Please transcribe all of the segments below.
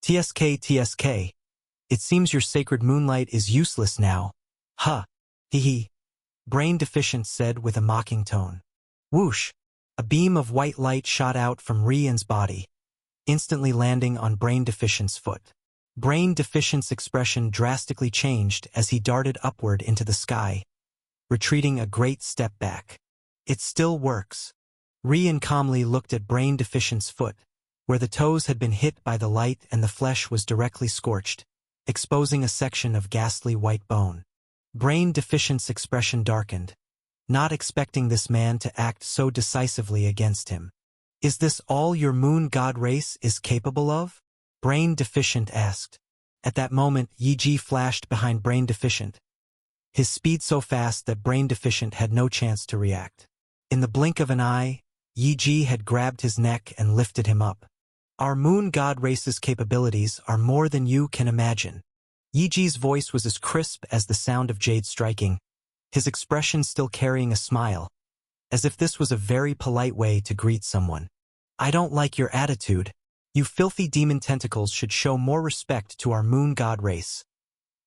TSK, TSK. It seems your sacred moonlight is useless now. Huh. Hee. Brain Deficient said with a mocking tone. Whoosh! A beam of white light shot out from Rian's body, instantly landing on Brain Deficient's foot. Brain Deficient's expression drastically changed as he darted upward into the sky, retreating a great step back. It still works. Rian calmly looked at Brain Deficient's foot, where the toes had been hit by the light and the flesh was directly scorched, exposing a section of ghastly white bone. Brain Deficient's expression darkened, not expecting this man to act so decisively against him. Is this all your moon god race is capable of? Brain Deficient asked. At that moment, Yi Ji flashed behind Brain Deficient, his speed so fast that Brain Deficient had no chance to react. In the blink of an eye, Yi Ji had grabbed his neck and lifted him up. Our moon god race's capabilities are more than you can imagine. Yi Ji's voice was as crisp as the sound of jade striking, his expression still carrying a smile, as if this was a very polite way to greet someone. I don't like your attitude. You filthy demon tentacles should show more respect to our moon god race.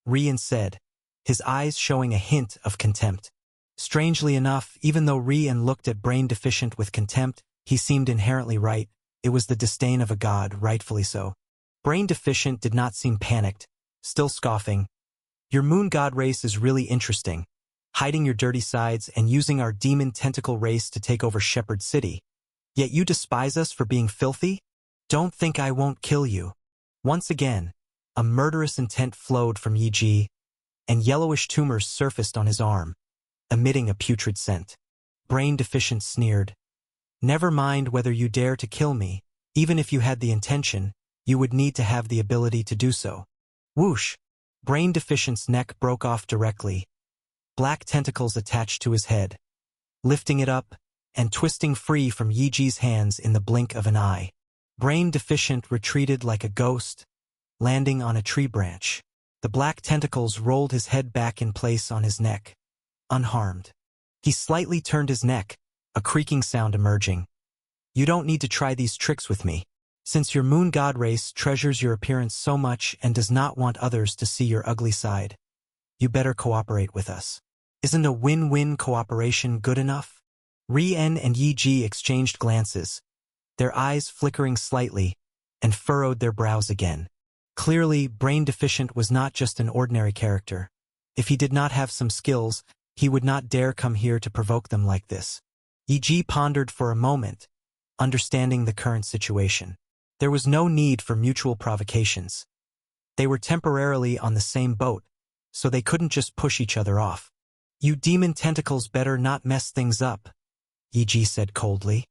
Rian said, his eyes showing a hint of contempt. Strangely enough, even though Rian looked at Brain Deficient with contempt, he seemed inherently right. It was the disdain of a god, rightfully so. Brain Deficient did not seem panicked, still scoffing. Your moon god race is really interesting, hiding your dirty sides and using our demon tentacle race to take over Shepherd City. Yet you despise us for being filthy? Don't think I won't kill you. Once again, a murderous intent flowed from Yi Ji, and yellowish tumors surfaced on his arm, emitting a putrid scent. Brain Deficient sneered. Never mind whether you dare to kill me. Even if you had the intention, you would need to have the ability to do so. Whoosh! Brain Deficient's neck broke off directly, black tentacles attached to his head, lifting it up and twisting free from Yi Ji's hands in the blink of an eye. Brain Deficient retreated like a ghost, landing on a tree branch. The black tentacles rolled his head back in place on his neck, unharmed. He slightly turned his neck, a creaking sound emerging. You don't need to try these tricks with me. Since your moon god race treasures your appearance so much and does not want others to see your ugly side, you better cooperate with us. Isn't a win-win cooperation good enough? Rian and Yi Ji exchanged glances, their eyes flickering slightly, and furrowed their brows again. Clearly, Brain Deficient was not just an ordinary character. If he did not have some skills, he would not dare come here to provoke them like this. Yi Ji pondered for a moment, understanding the current situation. There was no need for mutual provocations. They were temporarily on the same boat, so they couldn't just push each other off. You demon tentacles better not mess things up, Yi Ji said coldly.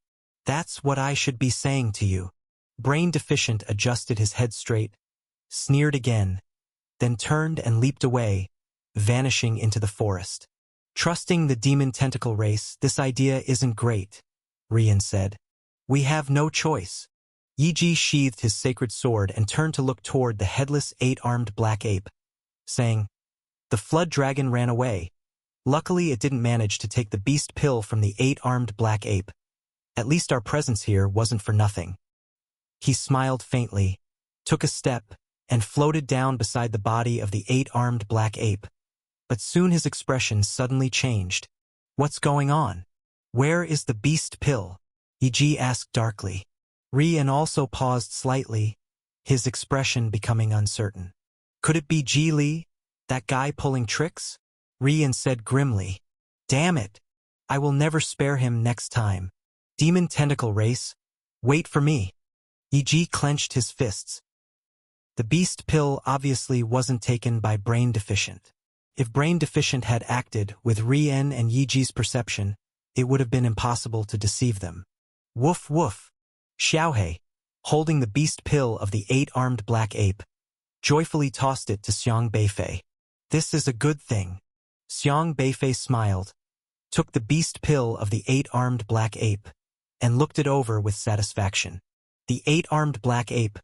That's what I should be saying to you. Brain Deficient adjusted his head straight, sneered again, then turned and leaped away, vanishing into the forest. Trusting the demon tentacle race, this idea isn't great, Rian said. We have no choice. Yi Ji sheathed his sacred sword and turned to look toward the headless eight-armed black ape, saying, The flood dragon ran away. Luckily, it didn't manage to take the beast pill from the eight-armed black ape. At least our presence here wasn't for nothing. He smiled faintly, took a step, and floated down beside the body of the eight-armed black ape. But soon his expression suddenly changed. What's going on? Where is the beast pill? Yi Ji asked darkly. Rian also paused slightly, his expression becoming uncertain. Could it be Ji Li, that guy pulling tricks? Rian said grimly. Damn it! I will never spare him next time. Demon tentacle race, wait for me. Yi Ji clenched his fists. The beast pill obviously wasn't taken by Brain Deficient. If Brain Deficient had acted with Rian and Yi Ji's perception, it would have been impossible to deceive them. Woof woof. Xiaohei, holding the beast pill of the eight-armed black ape, joyfully tossed it to Xiang Beifei. This is a good thing. Xiang Beifei smiled, took the beast pill of the eight-armed black ape, and looked it over with satisfaction. The eight-armed black ape,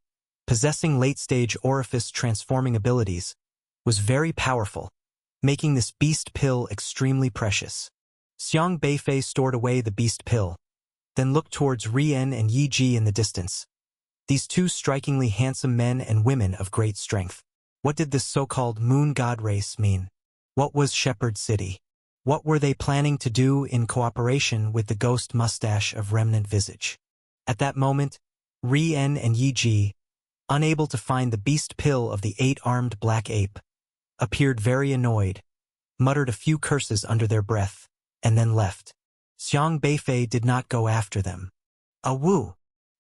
possessing late-stage orifice transforming abilities, was very powerful, making this beast pill extremely precious. Xiang Beifei stored away the beast pill, then looked towards Rian and Yi Ji in the distance. these two strikingly handsome men and women of great strength. What did this so-called moon god race mean? What was Shepherd City? What were they planning to do in cooperation with the ghost mustache of Remnant Visage? At that moment, Ri-En and Yi-Ji, unable to find the beast pill of the 8-armed black ape, appeared very annoyed, muttered a few curses under their breath, and then left. Xiang Beifei did not go after them. Wu!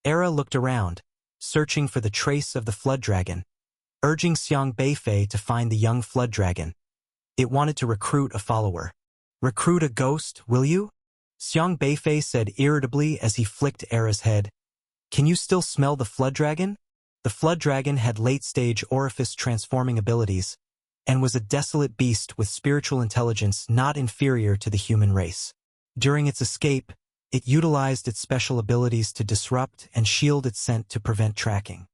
Era looked around, searching for the trace of the flood dragon, urging Xiang Beifei to find the young flood dragon. It wanted to recruit a follower. Recruit a ghost, will you? Xiang Beifei said irritably as he flicked Era's head. Can you still smell the flood dragon? The flood dragon had late-stage orifice transforming abilities, and was a desolate beast with spiritual intelligence not inferior to the human race. During its escape, it utilized its special abilities to disrupt and shield its scent to prevent tracking.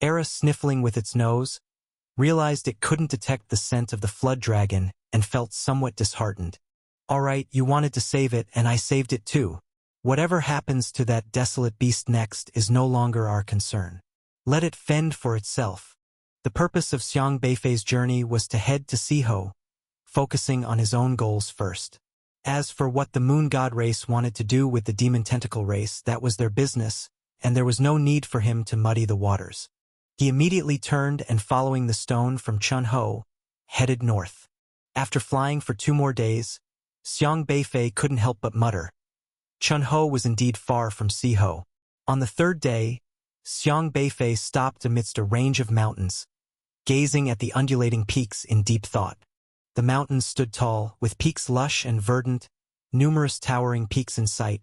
Era, sniffling with its nose, realized it couldn't detect the scent of the flood dragon and felt somewhat disheartened. All right, you wanted to save it and I saved it too. Whatever happens to that desolate beast next is no longer our concern. Let it fend for itself. The purpose of Xiang Beifei's journey was to head to Siho, focusing on his own goals first. As for what the moon god race wanted to do with the demon tentacle race, that was their business, and there was no need for him to muddy the waters. He immediately turned and, following the stone from Chunho, headed north. After flying for 2 more days, Xiang Beifei couldn't help but mutter. Chunho was indeed far from Siho. On the 3rd day, Xiang Beifei stopped amidst a range of mountains, gazing at the undulating peaks in deep thought. The mountains stood tall, with peaks lush and verdant, numerous towering peaks in sight,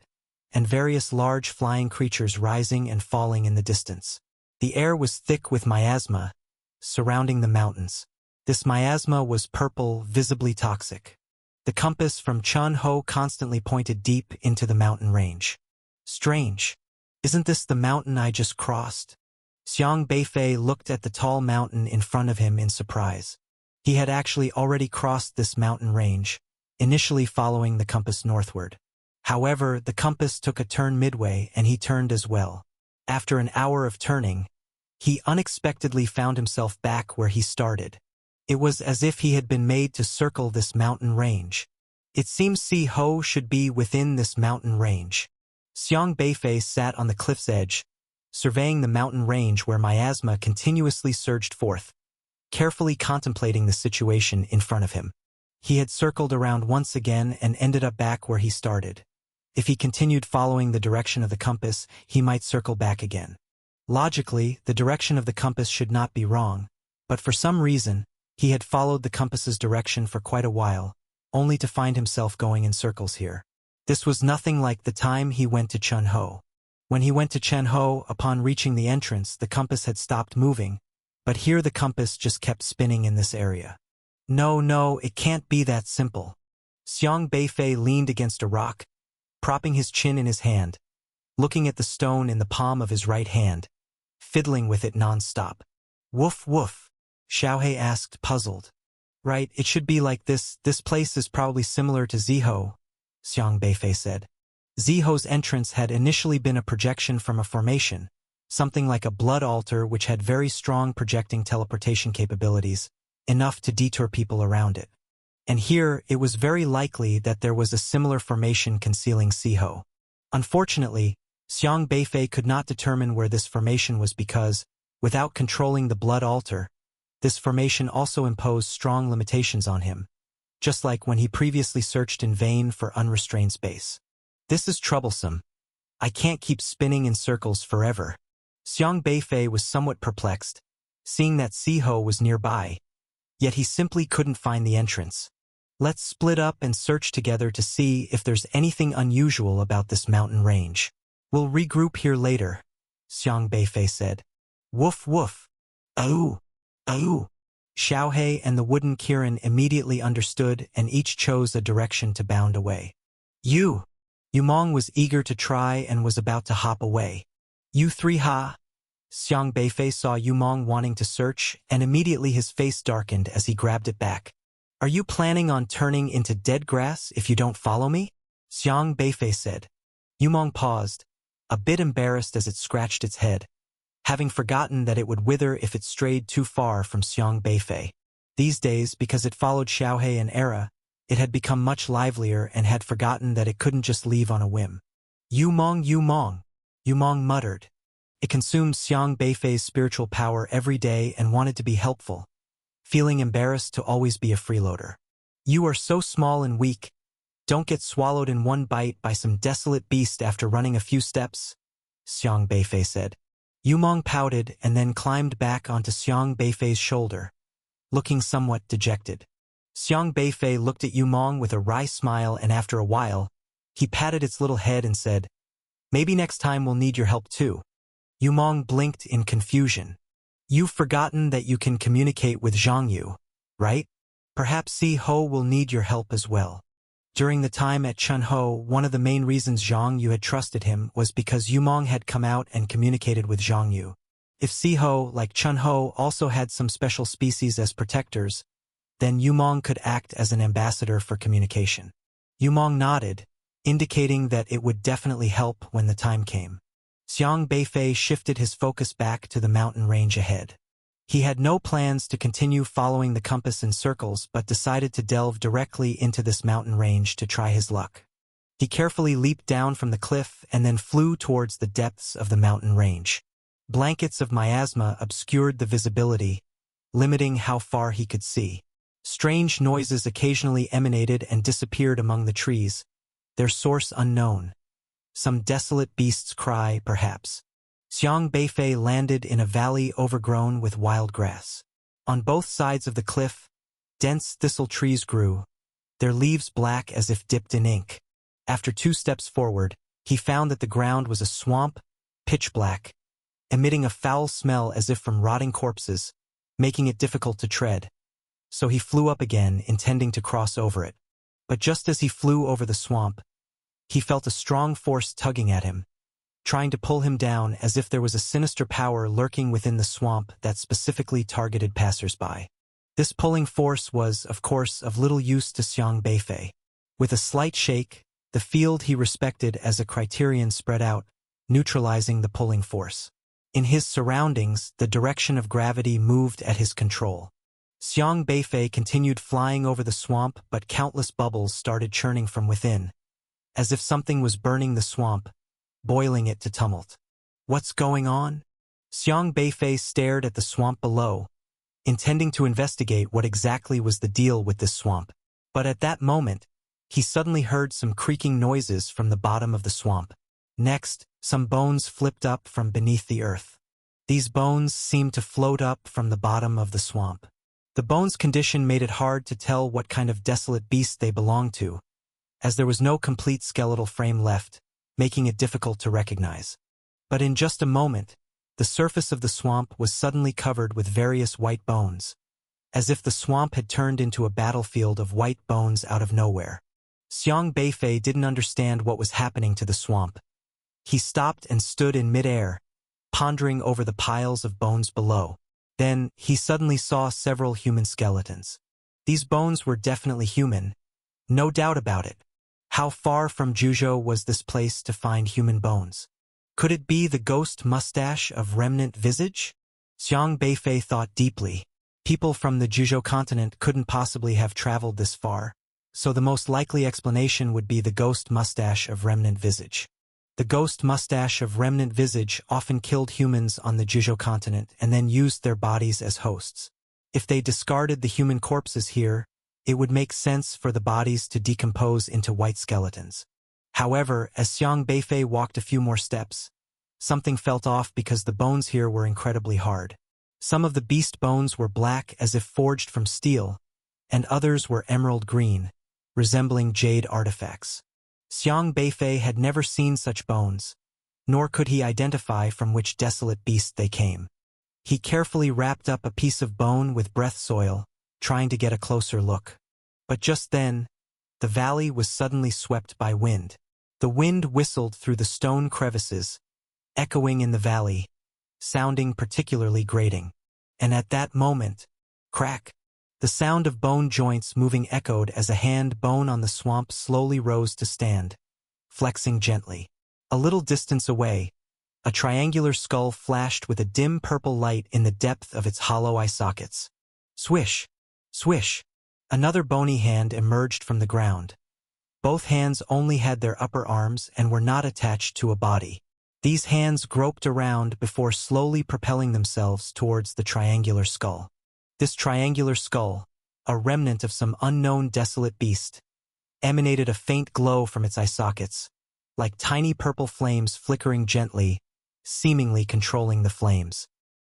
and various large flying creatures rising and falling in the distance. The air was thick with miasma, surrounding the mountains. This miasma was purple, visibly toxic. The compass from Chunho constantly pointed deep into the mountain range. Strange. Isn't this the mountain I just crossed? Xiang Beifei looked at the tall mountain in front of him in surprise. He had actually already crossed this mountain range, initially following the compass northward. However, the compass took a turn midway and he turned as well. After an hour of turning, he unexpectedly found himself back where he started. It was as if he had been made to circle this mountain range. It seems Siho should be within this mountain range. Xiang Beifei sat on the cliff's edge, surveying the mountain range where miasma continuously surged forth, carefully contemplating the situation in front of him. He had circled around once again and ended up back where he started. If he continued following the direction of the compass, he might circle back again. Logically, the direction of the compass should not be wrong, but for some reason, he had followed the compass's direction for quite a while, only to find himself going in circles here. This was nothing like the time he went to Chunho. When he went to Chunho, upon reaching the entrance, the compass had stopped moving, but here the compass just kept spinning in this area. No, it can't be that simple. Xiang Beifei leaned against a rock, propping his chin in his hand, looking at the stone in the palm of his right hand, fiddling with it non-stop. Woof woof, Xiaohei asked, puzzled. Right, it should be like this. This place is probably similar to Ziho, Xiang Beifei said. Ziho's entrance had initially been a projection from a formation, something like a blood altar which had very strong projecting teleportation capabilities, enough to detour people around it. And here, it was very likely that there was a similar formation concealing Siho. Unfortunately, Xiang Beifei could not determine where this formation was because, without controlling the blood altar, this formation also imposed strong limitations on him, just like when he previously searched in vain for unrestrained space. This is troublesome. I can't keep spinning in circles forever. Xiang Beifei was somewhat perplexed, seeing that Siho was nearby, yet he simply couldn't find the entrance. Let's split up and search together to see if there's anything unusual about this mountain range. We'll regroup here later, Xiang Beifei said. Woof woof. Ooh. Xiaohei and the wooden Kirin immediately understood and each chose a direction to bound away. Yumong was eager to try and was about to hop away. You three ha? Xiang Beifei saw Yumong wanting to search and immediately his face darkened as he grabbed it back. Are you planning on turning into dead grass if you don't follow me? Xiang Beifei said. Yumong paused, a bit embarrassed as it scratched its head. having forgotten that it would wither if it strayed too far from Xiang Beifei. These days, because it followed Xiaohe and Era, it had become much livelier and had forgotten that it couldn't just leave on a whim. Yu Mong, Yu Mong muttered. It consumed Xiang Beifei's spiritual power every day and wanted to be helpful, feeling embarrassed to always be a freeloader. You are so small and weak. Don't get swallowed in one bite by some desolate beast after running a few steps, Xiang Beifei said. Yu Mong pouted and then climbed back onto Xiang Beifei's shoulder, looking somewhat dejected. Xiang Beifei looked at Yu Mong with a wry smile, and after a while, he patted its little head and said, "Maybe next time we'll need your help too." Yu Mong blinked in confusion. "You've forgotten that you can communicate with Zhang Yu, right? Perhaps Si Ho will need your help as well." During the time at Chun Ho, one of the main reasons Zhang Yu had trusted him was because Yu Mong had come out and communicated with Zhang Yu. If Si Ho, like Chun Ho, also had some special species as protectors, then Yu Mong could act as an ambassador for communication. Yu Mong nodded, indicating that it would definitely help when the time came. Xiang Beifei shifted his focus back to the mountain range ahead. He had no plans to continue following the compass in circles but decided to delve directly into this mountain range to try his luck. He carefully leaped down from the cliff and then flew towards the depths of the mountain range. Blankets of miasma obscured the visibility, limiting how far he could see. Strange noises occasionally emanated and disappeared among the trees, their source unknown. Some desolate beast's cry, perhaps. Xiang Beifei landed in a valley overgrown with wild grass. On both sides of the cliff, dense thistle trees grew, their leaves black as if dipped in ink. After 2 steps forward, he found that the ground was a swamp, pitch black, emitting a foul smell as if from rotting corpses, making it difficult to tread. So he flew up again, intending to cross over it. But just as he flew over the swamp, he felt a strong force tugging at him, trying to pull him down, as if there was a sinister power lurking within the swamp that specifically targeted passers-by. This pulling force was, of course, of little use to Xiang Beifei. With a slight shake, the field he respected as a criterion spread out, neutralizing the pulling force. In his surroundings, the direction of gravity moved at his control. Xiang Beifei continued flying over the swamp, but countless bubbles started churning from within, as if something was burning the swamp, boiling it to tumult. What's going on? Xiang Beifei stared at the swamp below, intending to investigate what exactly was the deal with this swamp. But at that moment, he suddenly heard some creaking noises from the bottom of the swamp. Next, some bones flipped up from beneath the earth. These bones seemed to float up from the bottom of the swamp. The bones' condition made it hard to tell what kind of desolate beast they belonged to, as there was no complete skeletal frame left, making it difficult to recognize. But in just a moment, the surface of the swamp was suddenly covered with various white bones, as if the swamp had turned into a battlefield of white bones out of nowhere. Xiang Beifei didn't understand what was happening to the swamp. He stopped and stood in midair, pondering over the piles of bones below. Then, he suddenly saw several human skeletons. These bones were definitely human, no doubt about it. How far from Juzhou was this place to find human bones? Could it be the ghost mustache of remnant visage? Xiang Beifei thought deeply. People from the Juzhou continent couldn't possibly have traveled this far, so the most likely explanation would be the ghost mustache of remnant visage. The ghost mustache of remnant visage often killed humans on the Juzhou continent and then used their bodies as hosts. If they discarded the human corpses here, it would make sense for the bodies to decompose into white skeletons. However, as Xiang Beifei walked a few more steps, something felt off because the bones here were incredibly hard. Some of the beast bones were black as if forged from steel, and others were emerald green, resembling jade artifacts. Xiang Beifei had never seen such bones, nor could he identify from which desolate beast they came. He carefully wrapped up a piece of bone with breath soil, trying to get a closer look. But just then, the valley was suddenly swept by wind. The wind whistled through the stone crevices, echoing in the valley, sounding particularly grating. And at that moment, crack! The sound of bone joints moving echoed as a hand bone on the swamp slowly rose to stand, flexing gently. A little distance away, A triangular skull flashed with a dim purple light in the depth of its hollow eye sockets. Swish! Swish! Another bony hand emerged from the ground. Both hands only had their upper arms and were not attached to a body. These hands groped around before slowly propelling themselves towards the triangular skull. This triangular skull, a remnant of some unknown desolate beast, emanated a faint glow from its eye sockets, like tiny purple flames flickering gently, seemingly controlling the flames.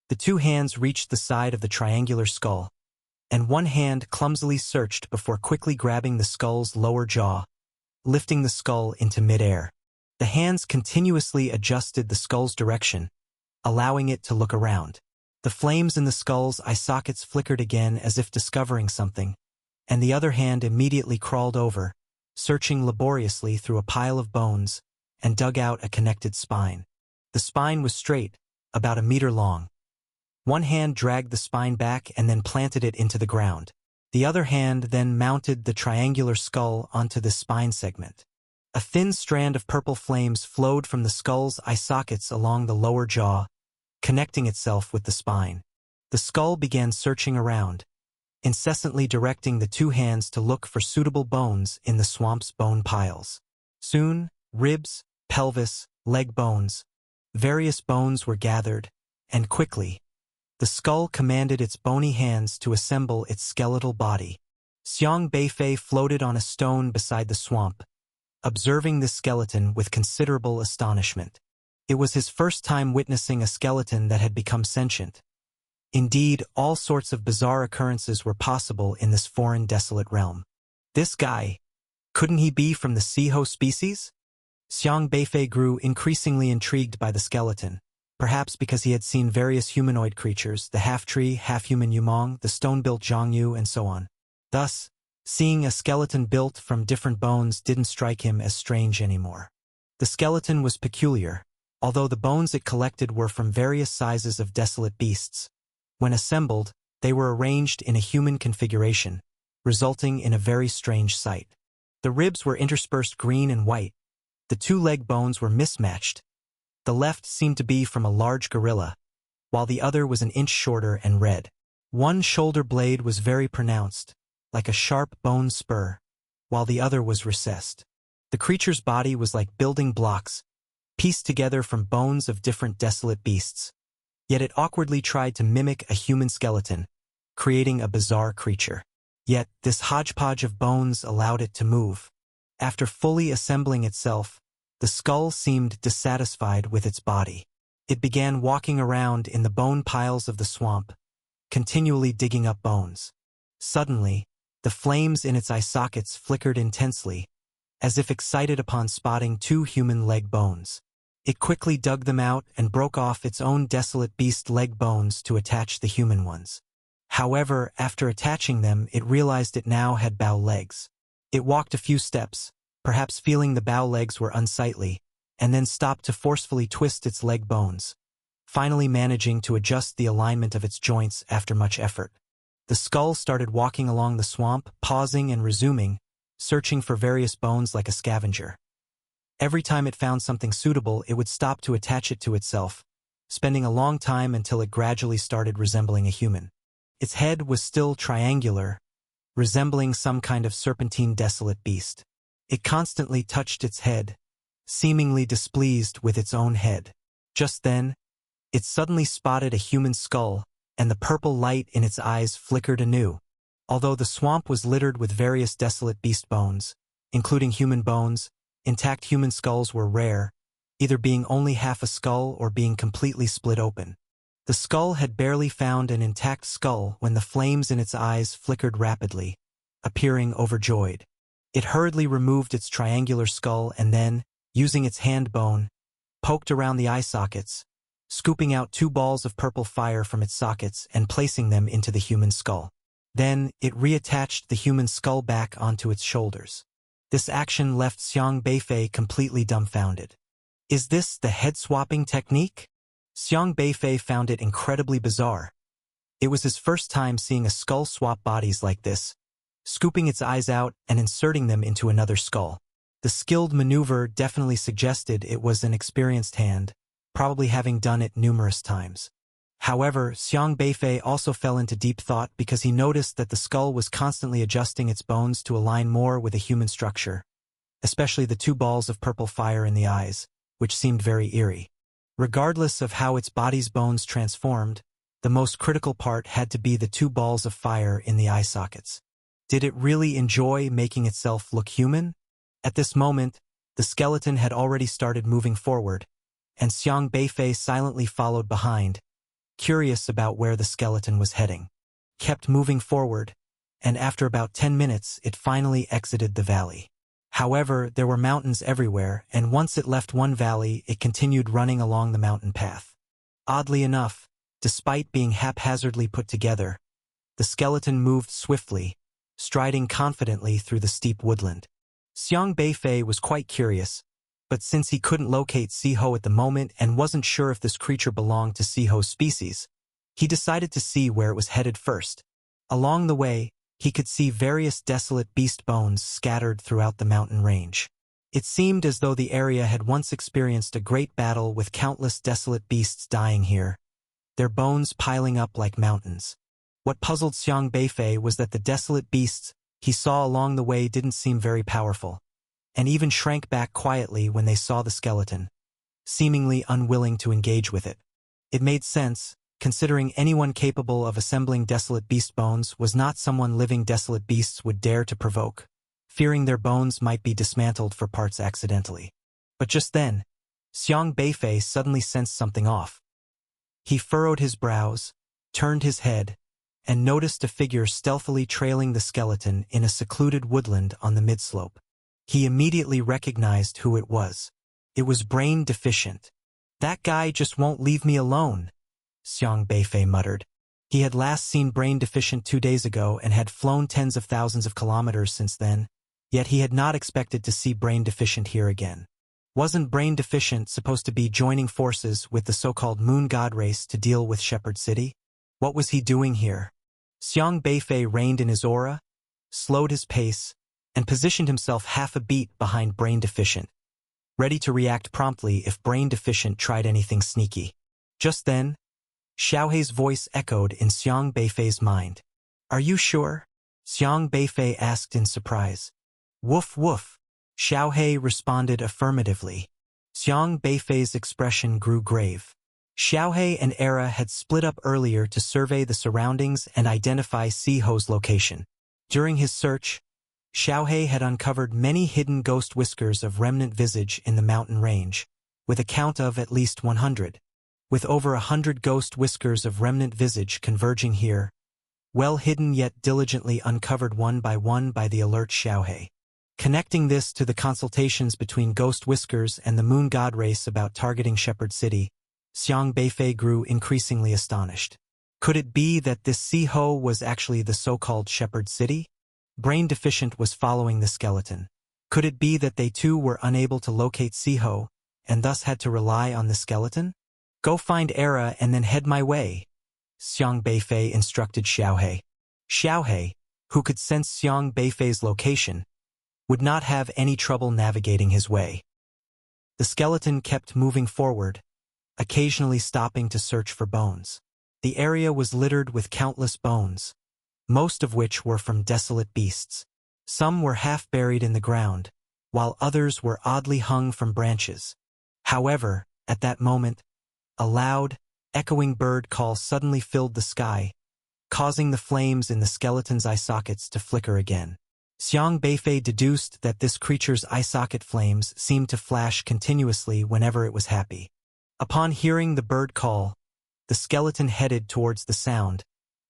The two hands reached the side of the triangular skull, and one hand clumsily searched before quickly grabbing the skull's lower jaw, lifting the skull into midair. The hands continuously adjusted the skull's direction, allowing it to look around. The flames in the skull's eye sockets flickered again as if discovering something, and the other hand immediately crawled over, searching laboriously through a pile of bones, and dug out a connected spine. The spine was straight, about a meter long. One hand dragged the spine back and then planted it into the ground. The other hand then mounted the triangular skull onto the spine segment. A thin strand of purple flames flowed from the skull's eye sockets along the lower jaw, connecting itself with the spine. The skull began searching around, incessantly directing the two hands to look for suitable bones in the swamp's bone piles. Soon, ribs, pelvis, leg bones, various bones were gathered, and quickly, the skull commanded its bony hands to assemble its skeletal body. Xiang Beifei floated on a stone beside the swamp, observing this skeleton with considerable astonishment. It was his first time witnessing a skeleton that had become sentient. Indeed, all sorts of bizarre occurrences were possible in this foreign desolate realm. This guy, couldn't he be from the Siho species? Xiang Beifei grew increasingly intrigued by the skeleton, perhaps because he had seen various humanoid creatures, the half-tree, half-human Yumong, the stone-built Zhangyu, and so on. Thus, seeing a skeleton built from different bones didn't strike him as strange anymore. The skeleton was peculiar, although the bones it collected were from various sizes of desolate beasts. When assembled, they were arranged in a human configuration, resulting in a very strange sight. The ribs were interspersed green and white. The two leg bones were mismatched. The left seemed to be from a large gorilla, while the other was an inch shorter and red. One shoulder blade was very pronounced, like a sharp bone spur, while the other was recessed. The creature's body was like building blocks, pieced together from bones of different desolate beasts. Yet it awkwardly tried to mimic a human skeleton, creating a bizarre creature. Yet this hodgepodge of bones allowed it to move. After fully assembling itself, the skull seemed dissatisfied with its body. It began walking around in the bone piles of the swamp, continually digging up bones. Suddenly, the flames in its eye sockets flickered intensely, as if excited upon spotting two human leg bones. It quickly dug them out and broke off its own desolate beast leg bones to attach the human ones. However, after attaching them, it realized it now had bow legs. It walked a few steps, perhaps feeling the bow legs were unsightly, and then stopped to forcefully twist its leg bones, finally managing to adjust the alignment of its joints after much effort. The skull started walking along the swamp, pausing and resuming, searching for various bones like a scavenger. Every time it found something suitable, it would stop to attach it to itself, spending a long time until it gradually started resembling a human. Its head was still triangular, resembling some kind of serpentine desolate beast. It constantly touched its head, seemingly displeased with its own head. Just then, it suddenly spotted a human skull, and the purple light in its eyes flickered anew. Although the swamp was littered with various desolate beast bones, including human bones, intact human skulls were rare, either being only half a skull or being completely split open. The skull had barely found an intact skull when the flames in its eyes flickered rapidly, appearing overjoyed. It hurriedly removed its triangular skull and then, using its hand bone, poked around the eye sockets, scooping out two balls of purple fire from its sockets and placing them into the human skull. Then, it reattached the human skull back onto its shoulders. This action left Xiang Beifei completely dumbfounded. Is this the head-swapping technique? Xiang Beifei found it incredibly bizarre. It was his first time seeing a skull swap bodies like this, scooping its eyes out and inserting them into another skull. The skilled maneuver definitely suggested it was an experienced hand, probably having done it numerous times. However, Xiang Beifei also fell into deep thought because he noticed that the skull was constantly adjusting its bones to align more with a human structure, especially the two balls of purple fire in the eyes, which seemed very eerie. Regardless of how its body's bones transformed, the most critical part had to be the two balls of fire in the eye sockets. Did it really enjoy making itself look human? At this moment, the skeleton had already started moving forward, and Xiang Beifei silently followed behind, curious about where the skeleton was heading. Kept moving forward, and after about 10 minutes it finally exited the valley. However, there were mountains everywhere, and once it left one valley, it continued running along the mountain path. Oddly enough, despite being haphazardly put together, the skeleton moved swiftly, striding confidently through the steep woodland. Xiang Beifei was quite curious, but since he couldn't locate Siho at the moment and wasn't sure if this creature belonged to Siho's species, he decided to see where it was headed first. Along the way, he could see various desolate beast bones scattered throughout the mountain range. It seemed as though the area had once experienced a great battle with countless desolate beasts dying here, their bones piling up like mountains. What puzzled Xiang Beifei was that the desolate beasts he saw along the way didn't seem very powerful, and even shrank back quietly when they saw the skeleton, seemingly unwilling to engage with it. It made sense, considering anyone capable of assembling desolate beast bones was not someone living desolate beasts would dare to provoke, fearing their bones might be dismantled for parts accidentally. But just then, Xiang Beifei suddenly sensed something off. He furrowed his brows, turned his head, and noticed a figure stealthily trailing the skeleton in a secluded woodland on the midslope. He immediately recognized who it was. It was Brain Deficient. "That guy just won't leave me alone," Xiang Beifei muttered. He had last seen Brain Deficient 2 days ago and had flown tens of thousands of kilometers since then, yet he had not expected to see Brain Deficient here again. Wasn't Brain Deficient supposed to be joining forces with the so-called Moon God race to deal with Shepherd City? What was he doing here? Xiang Beifei reined in his aura, slowed his pace, and positioned himself half a beat behind Brain Deficient, ready to react promptly if Brain Deficient tried anything sneaky. Just then, Xiaohei's voice echoed in Xiang Beifei's mind. "Are you sure?" Xiang Beifei asked in surprise. "Woof woof," Xiaohei responded affirmatively. Xiang Beifei's expression grew grave. Xiaohei and Era had split up earlier to survey the surroundings and identify Siho's location. During his search, Xiaohei had uncovered many hidden ghost whiskers of remnant visage in the mountain range, with a count of at least 100. With over 100 ghost whiskers of remnant visage converging here, well hidden yet diligently uncovered one by the alert Xiaohei. Connecting this to the consultations between Ghost Whiskers and the Moon God race about targeting Shepherd City, Xiang Beifei grew increasingly astonished. Could it be that this Siho was actually the so-called Shepherd City? Brain Deficient was following the skeleton. Could it be that they too were unable to locate Siho, and thus had to rely on the skeleton? "Go find Era and then head my way," Xiang Beifei instructed Xiaohei. Xiaohei, who could sense Xiang Beifei's location, would not have any trouble navigating his way. The skeleton kept moving forward, occasionally stopping to search for bones. The area was littered with countless bones, most of which were from desolate beasts. Some were half buried in the ground, while others were oddly hung from branches. However, at that moment, a loud, echoing bird call suddenly filled the sky, causing the flames in the skeleton's eye sockets to flicker again. Xiang Beifei deduced that this creature's eye socket flames seemed to flash continuously whenever it was happy. Upon hearing the bird call, the skeleton headed towards the sound,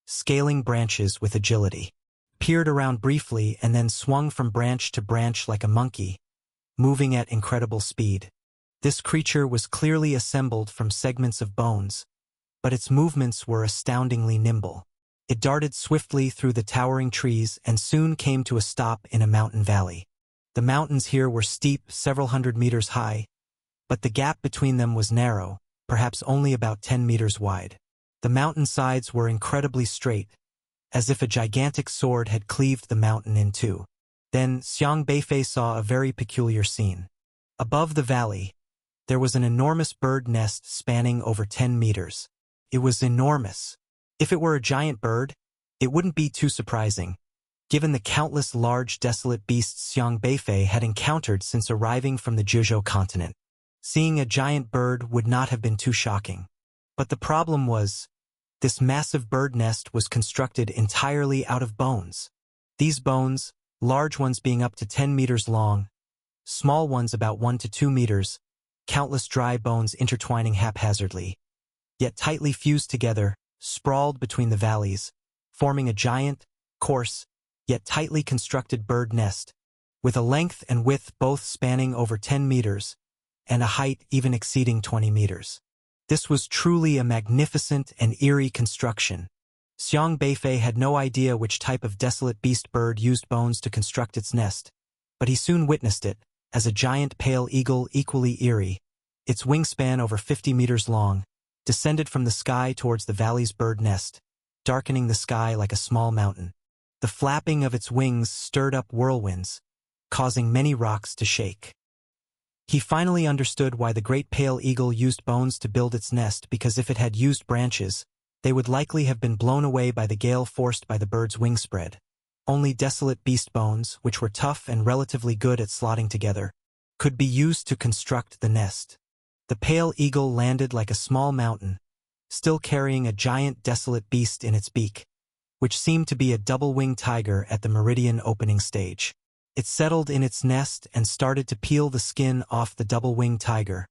scaling branches with agility, peered around briefly and then swung from branch to branch like a monkey, moving at incredible speed. This creature was clearly assembled from segments of bones, but its movements were astoundingly nimble. It darted swiftly through the towering trees and soon came to a stop in a mountain valley. The mountains here were steep, several hundred meters high, but the gap between them was narrow, perhaps only about 10 meters wide. The mountain sides were incredibly straight, as if a gigantic sword had cleaved the mountain in two. Then Xiang Beifei saw a very peculiar scene. Above the valley, There was an enormous bird nest spanning over 10 meters. It was enormous. If it were a giant bird, it wouldn't be too surprising, given the countless large desolate beasts Xiang Beifei had encountered since arriving from the Juzhou continent. Seeing a giant bird would not have been too shocking. But the problem was, this massive bird nest was constructed entirely out of bones. These bones, large ones being up to 10 meters long, small ones about 1 to 2 meters, countless dry bones intertwining haphazardly, yet tightly fused together, sprawled between the valleys, forming a giant, coarse, yet tightly constructed bird nest, with a length and width both spanning over 10 meters, and a height even exceeding 20 meters. This was truly a magnificent and eerie construction. Xiang Beifei had no idea which type of desolate beast bird used bones to construct its nest, but he soon witnessed it, as a giant pale eagle equally eerie, its wingspan over 50 meters long, descended from the sky towards the valley's bird nest, darkening the sky like a small mountain. The flapping of its wings stirred up whirlwinds, causing many rocks to shake. He finally understood why the great pale eagle used bones to build its nest, because if it had used branches, they would likely have been blown away by the gale forced by the bird's wingspread. Only desolate beast bones, which were tough and relatively good at slotting together, could be used to construct the nest. The pale eagle landed like a small mountain, still carrying a giant desolate beast in its beak, which seemed to be a double-winged tiger at the meridian opening stage. It settled in its nest and started to peel the skin off the double-winged tiger,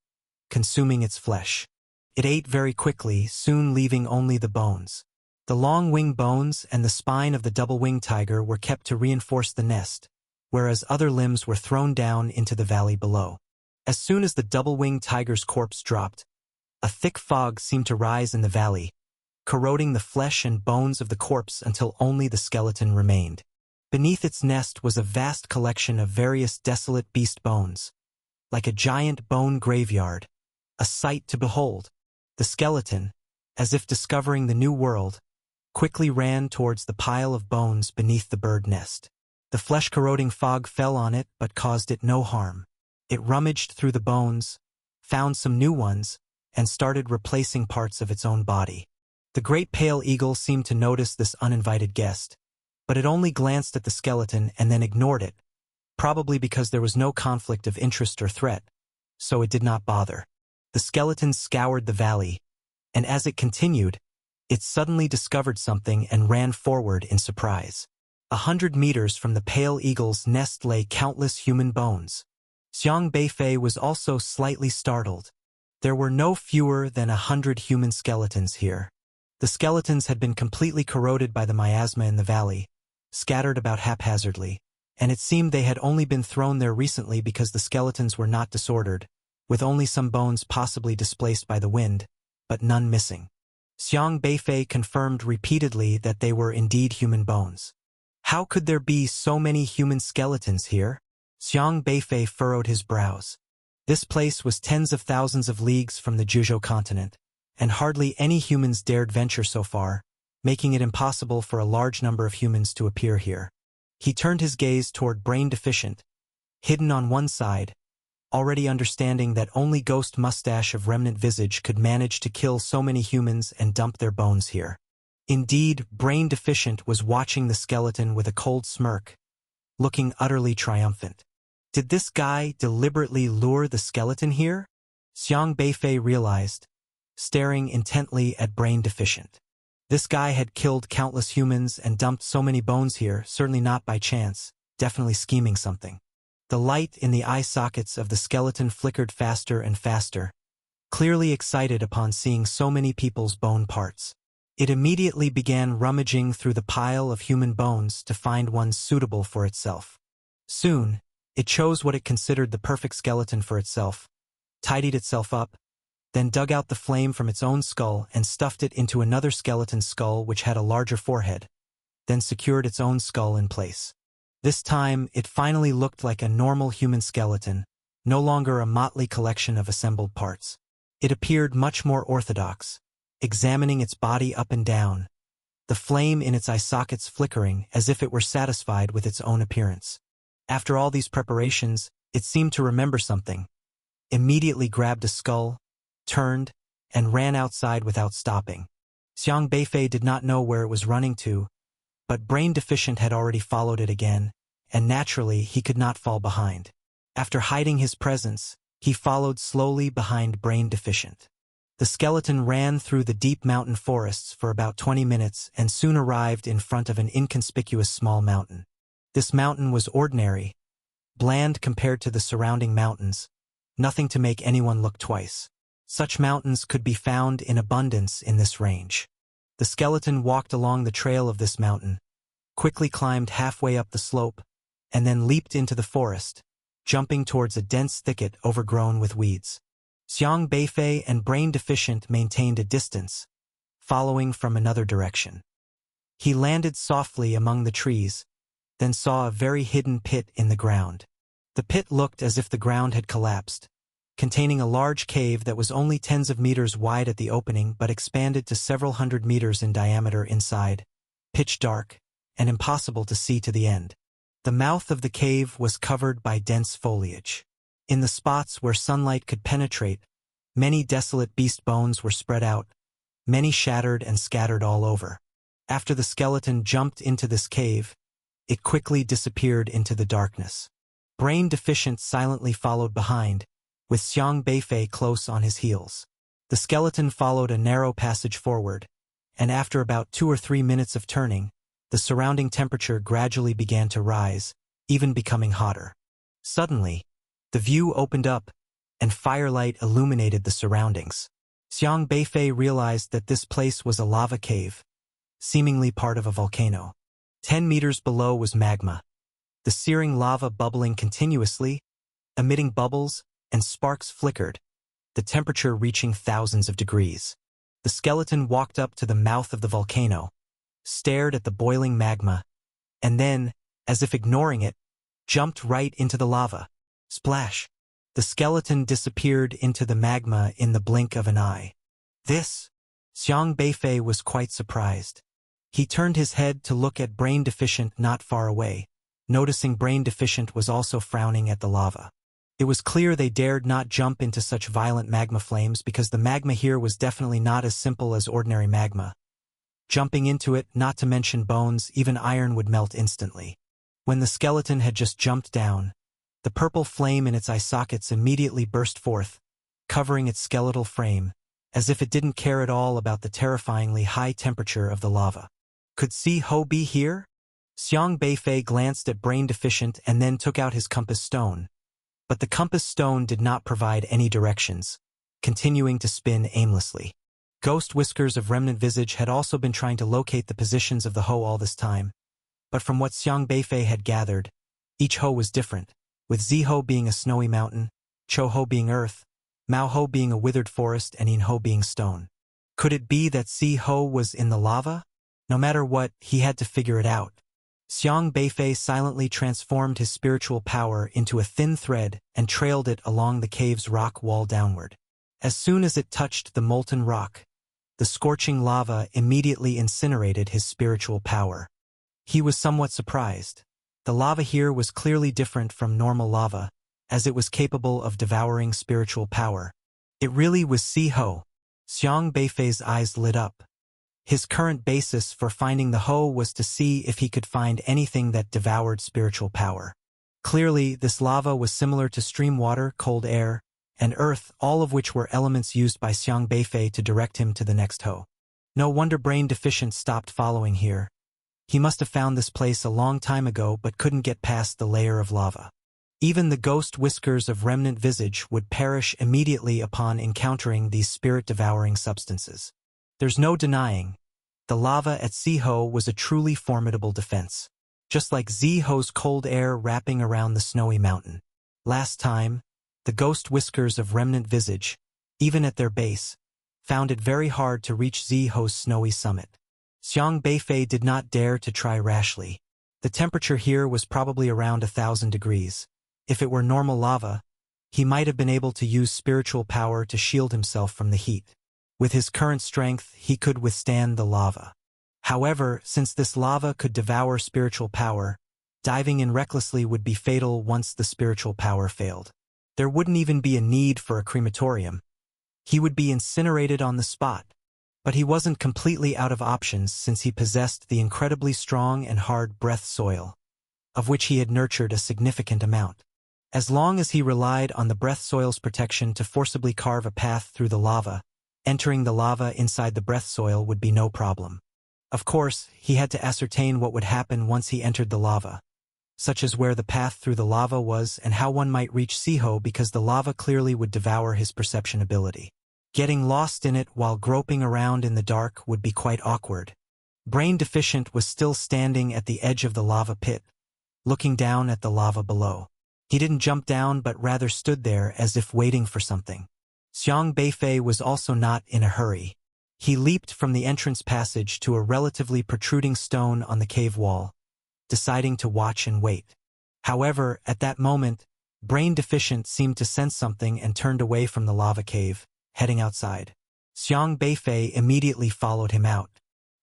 consuming its flesh. It ate very quickly, soon leaving only the bones. The long wing bones and the spine of the double-winged tiger were kept to reinforce the nest, whereas other limbs were thrown down into the valley below. As soon as the double-winged tiger's corpse dropped, a thick fog seemed to rise in the valley, corroding the flesh and bones of the corpse until only the skeleton remained. Beneath its nest was a vast collection of various desolate beast bones, like a giant bone graveyard, a sight to behold. The skeleton, as if discovering the new world, quickly ran towards the pile of bones beneath the bird nest. The flesh-corroding fog fell on it but caused it no harm. It rummaged through the bones, found some new ones, and started replacing parts of its own body. The great pale eagle seemed to notice this uninvited guest, but it only glanced at the skeleton and then ignored it, probably because there was no conflict of interest or threat, so it did not bother. The skeleton scoured the valley, and as it continued, it suddenly discovered something and ran forward in surprise. 100 meters from the pale eagle's nest lay countless human bones. Xiang Beifei was also slightly startled. There were no fewer than 100 human skeletons here. The skeletons had been completely corroded by the miasma in the valley, scattered about haphazardly, and it seemed they had only been thrown there recently because the skeletons were not disordered, with only some bones possibly displaced by the wind, but none missing. Xiang Beifei confirmed repeatedly that they were indeed human bones. How could there be so many human skeletons here? Xiang Beifei furrowed his brows. This place was tens of thousands of leagues from the Juzhou continent, and hardly any humans dared venture so far, making it impossible for a large number of humans to appear here. He turned his gaze toward Brain Deficient, hidden on one side, already understanding that only Ghost Mustache of Remnant Visage could manage to kill so many humans and dump their bones here. Indeed, Brain Deficient was watching the skeleton with a cold smirk, looking utterly triumphant. Did this guy deliberately lure the skeleton here? Xiang Beifei realized, staring intently at Brain Deficient. This guy had killed countless humans and dumped so many bones here, certainly not by chance, definitely scheming something. The light in the eye sockets of the skeleton flickered faster and faster, clearly excited upon seeing so many people's bone parts. It immediately began rummaging through the pile of human bones to find one suitable for itself. Soon, it chose what it considered the perfect skeleton for itself, tidied itself up, then dug out the flame from its own skull and stuffed it into another skeleton's skull which had a larger forehead, then secured its own skull in place. This time, it finally looked like a normal human skeleton, no longer a motley collection of assembled parts. It appeared much more orthodox, examining its body up and down, the flame in its eye sockets flickering as if it were satisfied with its own appearance. After all these preparations, it seemed to remember something. immediately grabbed a skull, turned, and ran outside without stopping. Xiang Beifei did not know where it was running to, but Brain Deficient had already followed it again, and naturally he could not fall behind. After hiding his presence, he followed slowly behind Brain Deficient. The skeleton ran through the deep mountain forests for about 20 minutes and soon arrived in front of an inconspicuous small mountain. This mountain was ordinary, bland compared to the surrounding mountains, nothing to make anyone look twice. Such mountains could be found in abundance in this range. The skeleton walked along the trail of this mountain, quickly climbed halfway up the slope, and then leaped into the forest, jumping towards a dense thicket overgrown with weeds. Xiang Beifei and Brain Deficient maintained a distance, following from another direction. He landed softly among the trees, then saw a very hidden pit in the ground. The pit looked as if the ground had collapsed, containing a large cave that was only tens of meters wide at the opening but expanded to several hundred meters in diameter inside, pitch dark, and impossible to see to the end. The mouth of the cave was covered by dense foliage. In the spots where sunlight could penetrate, many desolate beast bones were spread out, many shattered and scattered all over. After the skeleton jumped into this cave, it quickly disappeared into the darkness. Brain Deficient silently followed behind, with Xiang Beifei close on his heels. The skeleton followed a narrow passage forward, and after about 2 or 3 minutes of turning, the surrounding temperature gradually began to rise, even becoming hotter. Suddenly, the view opened up, and firelight illuminated the surroundings. Xiang Beifei realized that this place was a lava cave, seemingly part of a volcano. 10 meters below was magma, the searing lava bubbling continuously, emitting bubbles, and sparks flickered, the temperature reaching thousands of degrees. The skeleton walked up to the mouth of the volcano, stared at the boiling magma, and then, as if ignoring it, jumped right into the lava. Splash! The skeleton disappeared into the magma in the blink of an eye. Xiang Beifei was quite surprised. He turned his head to look at Brain Deficient not far away, noticing Brain Deficient was also frowning at the lava. It was clear they dared not jump into such violent magma flames because the magma here was definitely not as simple as ordinary magma. Jumping into it, not to mention bones, even iron would melt instantly. When the skeleton had just jumped down, the purple flame in its eye sockets immediately burst forth, covering its skeletal frame, as if it didn't care at all about the terrifyingly high temperature of the lava. Could Si-Ho be here? Xiang Beifei glanced at Brain Deficient and then took out his compass stone. But the compass stone did not provide any directions, continuing to spin aimlessly. Ghost Whiskers of Remnant Visage had also been trying to locate the positions of the Ho all this time, but from what Xiang Beifei had gathered, each Ho was different, with Zi-Ho being a snowy mountain, Cho-Ho being earth, Mao-Ho being a withered forest, and In-Ho being stone. Could it be that Si-Ho was in the lava? No matter what, he had to figure it out. Xiang Beifei silently transformed his spiritual power into a thin thread and trailed it along the cave's rock wall downward. As soon as it touched the molten rock, the scorching lava immediately incinerated his spiritual power. He was somewhat surprised. The lava here was clearly different from normal lava, as it was capable of devouring spiritual power. It really was Si-Ho. Xiang Beifei's eyes lit up. His current basis for finding the Ho was to see if he could find anything that devoured spiritual power. Clearly, this lava was similar to stream water, cold air, and earth, all of which were elements used by Xiang Beifei to direct him to the next Ho. No wonder Brain Deficient stopped following here. He must have found this place a long time ago but couldn't get past the layer of lava. Even the Ghost Whiskers of Remnant Visage would perish immediately upon encountering these spirit-devouring substances. There's no denying, the lava at Si-Ho was a truly formidable defense, just like Zi-Ho's cold air wrapping around the snowy mountain. Last time, the Ghost Whiskers of Remnant Visage, even at their base, found it very hard to reach Zi-Ho's snowy summit. Xiang Beifei did not dare to try rashly. The temperature here was probably around 1,000 degrees. If it were normal lava, he might have been able to use spiritual power to shield himself from the heat. With his current strength, he could withstand the lava. However, since this lava could devour spiritual power, diving in recklessly would be fatal once the spiritual power failed. There wouldn't even be a need for a crematorium. He would be incinerated on the spot. But he wasn't completely out of options since he possessed the incredibly strong and hard breath soil, of which he had nurtured a significant amount. As long as he relied on the breath soil's protection to forcibly carve a path through the lava, entering the lava inside the breath soil would be no problem. Of course, he had to ascertain what would happen once he entered the lava, such as where the path through the lava was and how one might reach Siho, because the lava clearly would devour his perception ability. Getting lost in it while groping around in the dark would be quite awkward. Brain Deficient was still standing at the edge of the lava pit, looking down at the lava below. He didn't jump down but rather stood there as if waiting for something. Xiang Beifei was also not in a hurry. He leaped from the entrance passage to a relatively protruding stone on the cave wall, deciding to watch and wait. However, at that moment, Brain Deficient seemed to sense something and turned away from the lava cave, heading outside. Xiang Beifei immediately followed him out.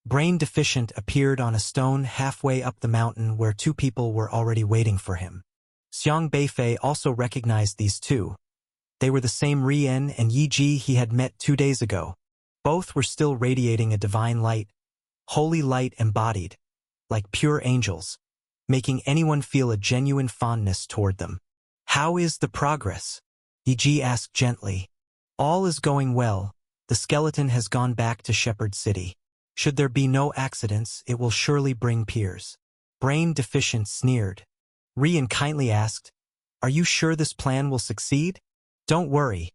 Brain Deficient appeared on a stone halfway up the mountain where two people were already waiting for him. Xiang Beifei also recognized these two. They were the same Rian and Yi Ji he had met 2 days ago. Both were still radiating a divine light, holy light embodied, like pure angels, making anyone feel a genuine fondness toward them. "How is the progress?" Yi Ji asked gently. "All is going well. The skeleton has gone back to Shepherd City. Should there be no accidents, it will surely bring peers." Brain Deficient sneered. Rian kindly asked, "Are you sure this plan will succeed?" "Don't worry.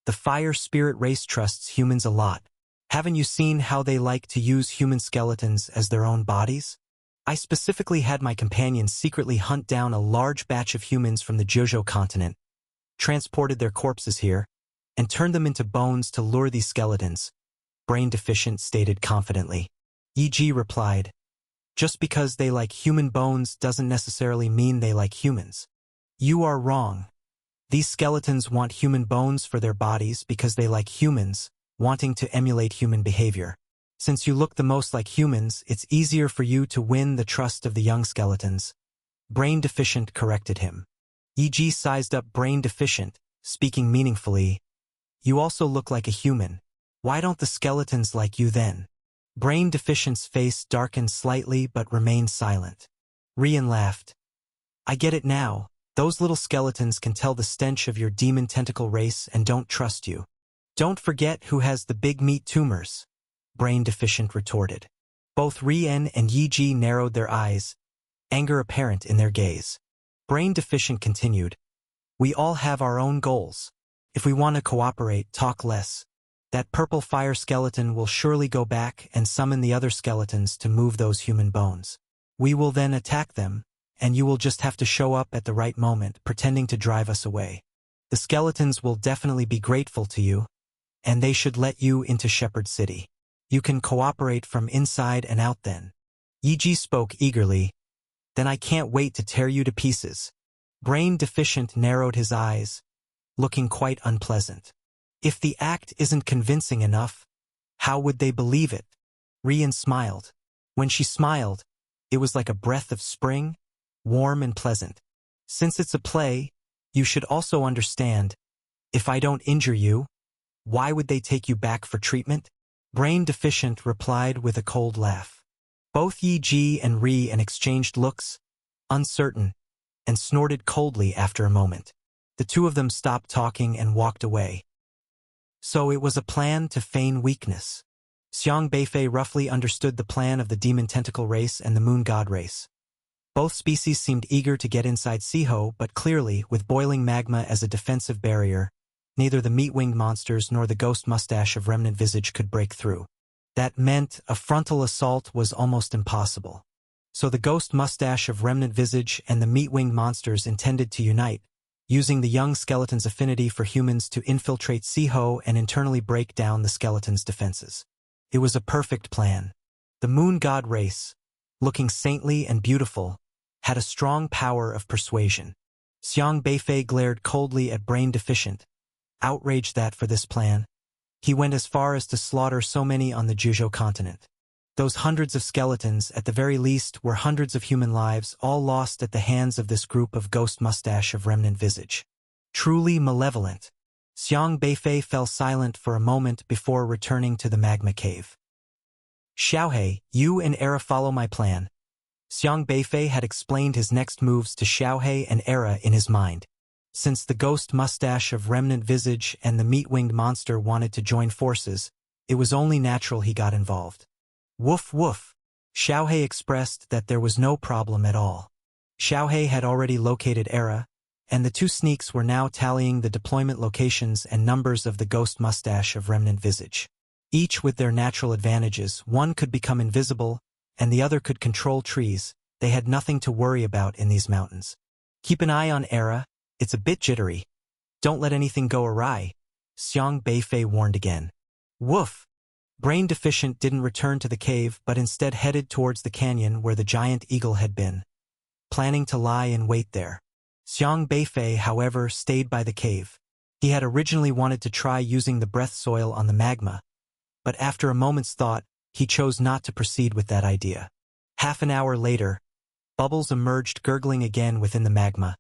The Fire Spirit race trusts humans a lot. Haven't you seen how they like to use human skeletons as their own bodies? I specifically had my companions secretly hunt down a large batch of humans from the Jojo continent, transported their corpses here, and turned them into bones to lure these skeletons," Brain Deficient stated confidently. Yi Ji replied, "Just because they like human bones doesn't necessarily mean they like humans. You are wrong. These skeletons want human bones for their bodies because they like humans, wanting to emulate human behavior. Since you look the most like humans, it's easier for you to win the trust of the young skeletons." Brain Deficient corrected him. Yi Ji sized up Brain Deficient, speaking meaningfully. "You also look like a human. Why don't the skeletons like you then?" Brain Deficient's face darkened slightly but remained silent. Rian laughed. "I get it now. Those little skeletons can tell the stench of your demon tentacle race and don't trust you. Don't forget who has the big meat tumors," Brain Deficient retorted. Both Rian and Yi Ji narrowed their eyes, anger apparent in their gaze. Brain Deficient continued, "We all have our own goals. If we want to cooperate, talk less. That purple fire skeleton will surely go back and summon the other skeletons to move those human bones. We will then attack them, and you will just have to show up at the right moment, pretending to drive us away. The skeletons will definitely be grateful to you, and they should let you into Shepherd City. You can cooperate from inside and out then." Yi Ji spoke eagerly. "Then I can't wait to tear you to pieces." Brain Deficient narrowed his eyes, looking quite unpleasant. If the act isn't convincing enough, how would they believe it? Rian smiled. When she smiled, it was like a breath of spring, warm and pleasant. "Since it's a play, you should also understand, if I don't injure you, why would they take you back for treatment?" Brain Deficient replied with a cold laugh. Both Yi Ji and Rian exchanged looks, uncertain, and snorted coldly after a moment. The two of them stopped talking and walked away. So it was a plan to feign weakness. Xiang Beifei roughly understood the plan of the Demon Tentacle race and the Moon God race. Both species seemed eager to get inside Siho, but clearly, with boiling magma as a defensive barrier, neither the meat-winged monsters nor the ghost mustache of Remnant Visage could break through. That meant a frontal assault was almost impossible. So the ghost mustache of Remnant Visage and the meat-winged monsters intended to unite, using the young skeleton's affinity for humans to infiltrate Siho and internally break down the skeleton's defenses. It was a perfect plan. The Moon God race, looking saintly and beautiful, had a strong power of persuasion. Xiang Beifei glared coldly at Brain Deficient, outraged that for this plan, he went as far as to slaughter so many on the Jojo continent. Those hundreds of skeletons, at the very least, were hundreds of human lives, all lost at the hands of this group of ghost mustache of Remnant Visage. Truly malevolent. Xiang Beifei fell silent for a moment before returning to the magma cave. Xiaohe, you and Era follow my plan. Xiang Beifei had explained his next moves to Xiaohe and Era in his mind. Since the ghost mustache of Remnant Visage and the meat-winged monster wanted to join forces, it was only natural he got involved. Woof woof. Xiaohe expressed that there was no problem at all. Xiaohe had already located Era, and the two sneaks were now tallying the deployment locations and numbers of the ghost mustache of Remnant Visage. Each with their natural advantages, one could become invisible, and the other could control trees. They had nothing to worry about in these mountains. Keep an eye on Era, it's a bit jittery. Don't let anything go awry, Xiang Beifei warned again. Woof! Brain Deficient didn't return to the cave but instead headed towards the canyon where the giant eagle had been, planning to lie in wait there. Xiang Beifei, however, stayed by the cave. He had originally wanted to try using the breath soil on the magma, but after a moment's thought, he chose not to proceed with that idea. Half an hour later, bubbles emerged gurgling again within the magma,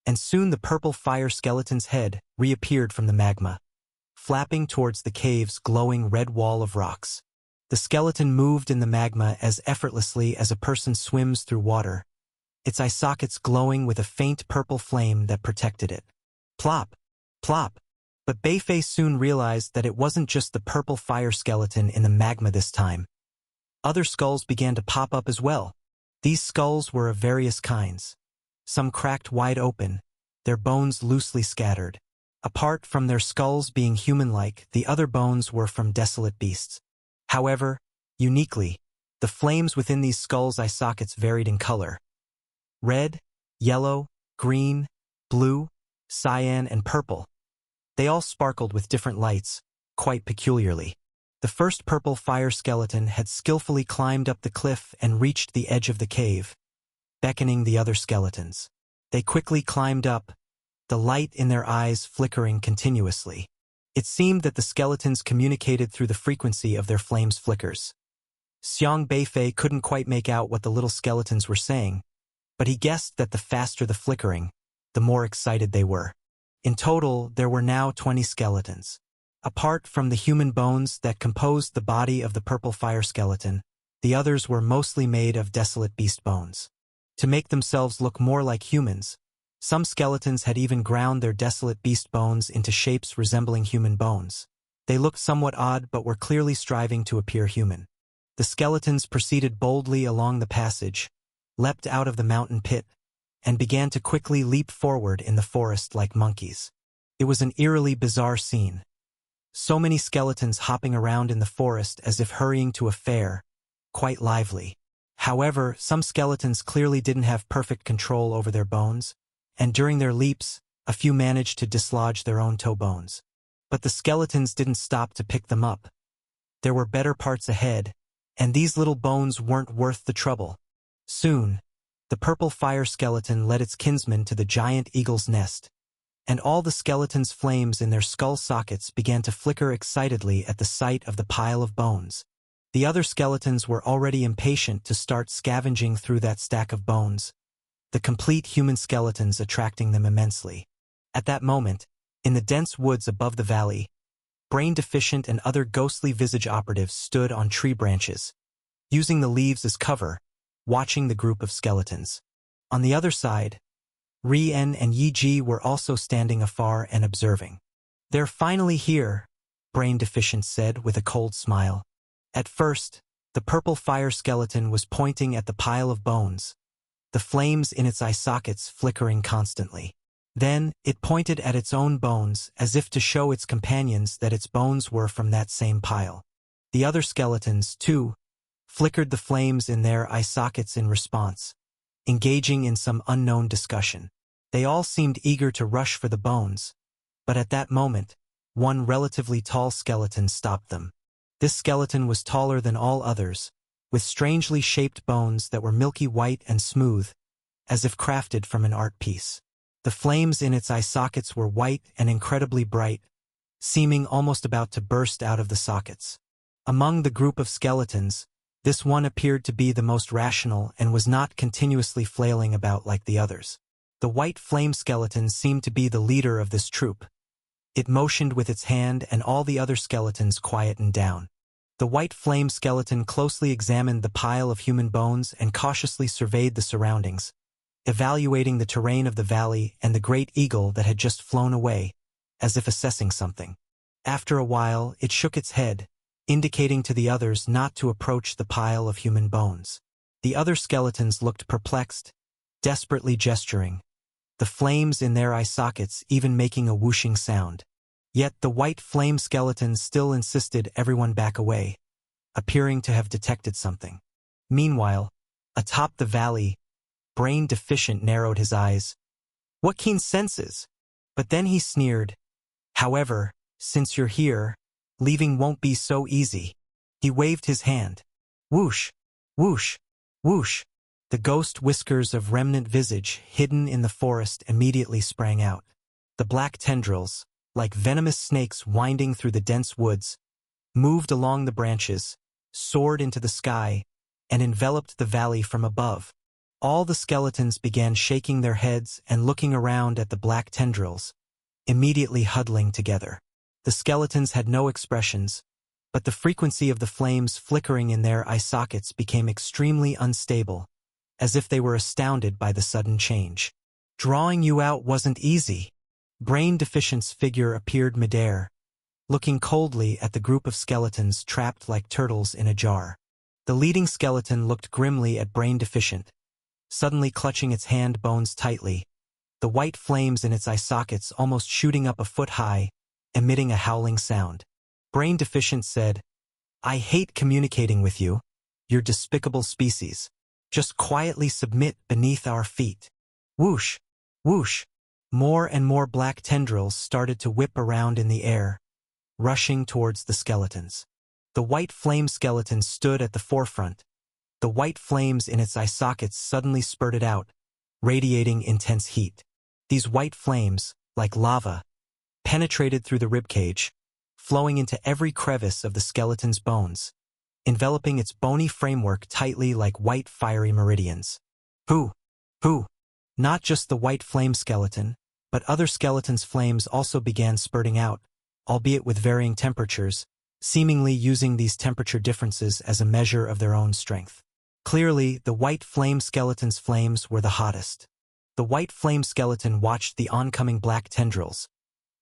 and soon the purple fire skeleton's head reappeared from the magma, flapping towards the cave's glowing red wall of rocks. The skeleton moved in the magma as effortlessly as a person swims through water, its eye sockets glowing with a faint purple flame that protected it. Plop! Plop! But Beifei soon realized that it wasn't just the purple fire skeleton in the magma this time. Other skulls began to pop up as well. These skulls were of various kinds. Some cracked wide open, their bones loosely scattered. Apart from their skulls being human-like, the other bones were from desolate beasts. However, uniquely, the flames within these skulls' eye sockets varied in color. Red, yellow, green, blue, cyan, and purple. They all sparkled with different lights, quite peculiarly. The first purple fire skeleton had skillfully climbed up the cliff and reached the edge of the cave, beckoning the other skeletons. They quickly climbed up, the light in their eyes flickering continuously. It seemed that the skeletons communicated through the frequency of their flames' flickers. Xiang Beifei couldn't quite make out what the little skeletons were saying, but he guessed that the faster the flickering, the more excited they were. In total, there were now 20 skeletons. Apart from the human bones that composed the body of the purple fire skeleton, the others were mostly made of desolate beast bones. To make themselves look more like humans, some skeletons had even ground their desolate beast bones into shapes resembling human bones. They looked somewhat odd but were clearly striving to appear human. The skeletons proceeded boldly along the passage, leapt out of the mountain pit, and began to quickly leap forward in the forest like monkeys. It was an eerily bizarre scene. So many skeletons hopping around in the forest as if hurrying to a fair, quite lively. However, some skeletons clearly didn't have perfect control over their bones, and during their leaps, a few managed to dislodge their own toe bones. But the skeletons didn't stop to pick them up. There were better parts ahead, and these little bones weren't worth the trouble. Soon, the purple fire skeleton led its kinsman to the giant eagle's nest, and all the skeletons' flames in their skull sockets began to flicker excitedly at the sight of the pile of bones. The other skeletons were already impatient to start scavenging through that stack of bones, the complete human skeletons attracting them immensely. At that moment, in the dense woods above the valley, Brain Deficient and other ghostly visage operatives stood on tree branches, using the leaves as cover, watching the group of skeletons. On the other side, Ri-En and Yi-Ji were also standing afar and observing. "They're finally here," Brain Deficient said with a cold smile. At first, the purple fire skeleton was pointing at the pile of bones, the flames in its eye sockets flickering constantly. Then, it pointed at its own bones as if to show its companions that its bones were from that same pile. The other skeletons, too, flickered the flames in their eye sockets in response, engaging in some unknown discussion. They all seemed eager to rush for the bones, but at that moment, one relatively tall skeleton stopped them. This skeleton was taller than all others, with strangely shaped bones that were milky white and smooth, as if crafted from an art piece. The flames in its eye sockets were white and incredibly bright, seeming almost about to burst out of the sockets. Among the group of skeletons, this one appeared to be the most rational and was not continuously flailing about like the others. The white flame skeleton seemed to be the leader of this troop. It motioned with its hand and all the other skeletons quietened down. The white flame skeleton closely examined the pile of human bones and cautiously surveyed the surroundings, evaluating the terrain of the valley and the great eagle that had just flown away, as if assessing something. After a while, it shook its head, indicating to the others not to approach the pile of human bones. The other skeletons looked perplexed, desperately gesturing, the flames in their eye sockets even making a whooshing sound. Yet the white flame skeleton still insisted everyone back away, appearing to have detected something. Meanwhile, atop the valley, Brain Deficient narrowed his eyes. What keen senses! But then he sneered. However, since you're here, leaving won't be so easy. He waved his hand. Whoosh, whoosh, whoosh. The ghost whiskers of remnant visage hidden in the forest immediately sprang out. The black tendrils, like venomous snakes winding through the dense woods, moved along the branches, soared into the sky, and enveloped the valley from above. All the skeletons began shaking their heads and looking around at the black tendrils, immediately huddling together. The skeletons had no expressions, but the frequency of the flames flickering in their eye sockets became extremely unstable, as if they were astounded by the sudden change. Drawing you out wasn't easy. Brain Deficient's figure appeared midair, looking coldly at the group of skeletons trapped like turtles in a jar. The leading skeleton looked grimly at Brain Deficient, suddenly clutching its hand bones tightly, the white flames in its eye sockets almost shooting up a foot high, emitting a howling sound. Brain Deficient said, I hate communicating with you, your despicable species. Just quietly submit beneath our feet. Whoosh, whoosh. More and more black tendrils started to whip around in the air, rushing towards the skeletons. The white flame skeleton stood at the forefront. The white flames in its eye sockets suddenly spurted out, radiating intense heat. These white flames, like lava, penetrated through the ribcage, flowing into every crevice of the skeleton's bones, enveloping its bony framework tightly like white fiery meridians. Who? Not just the white flame skeleton, but other skeletons' flames also began spurting out, albeit with varying temperatures, seemingly using these temperature differences as a measure of their own strength. Clearly, the white flame skeleton's flames were the hottest. The white flame skeleton watched the oncoming black tendrils,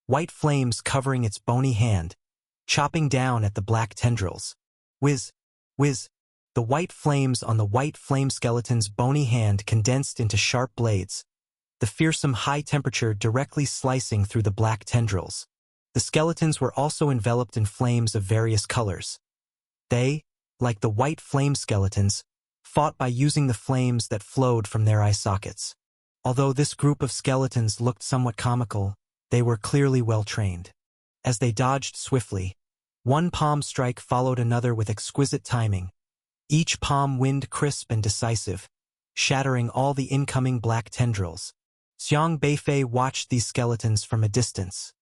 white flames covering its bony hand, chopping down at the black tendrils. Whiz, whiz. The white flames on the white flame skeleton's bony hand condensed into sharp blades, the fearsome high temperature directly slicing through the black tendrils. The skeletons were also enveloped in flames of various colors. They, like the white flame skeletons, fought by using the flames that flowed from their eye sockets. Although this group of skeletons looked somewhat comical, they were clearly well trained. As they dodged swiftly, one palm strike followed another with exquisite timing, each palm wind crisp and decisive, shattering all the incoming black tendrils. Xiang Beifei watched these skeletons from a distance,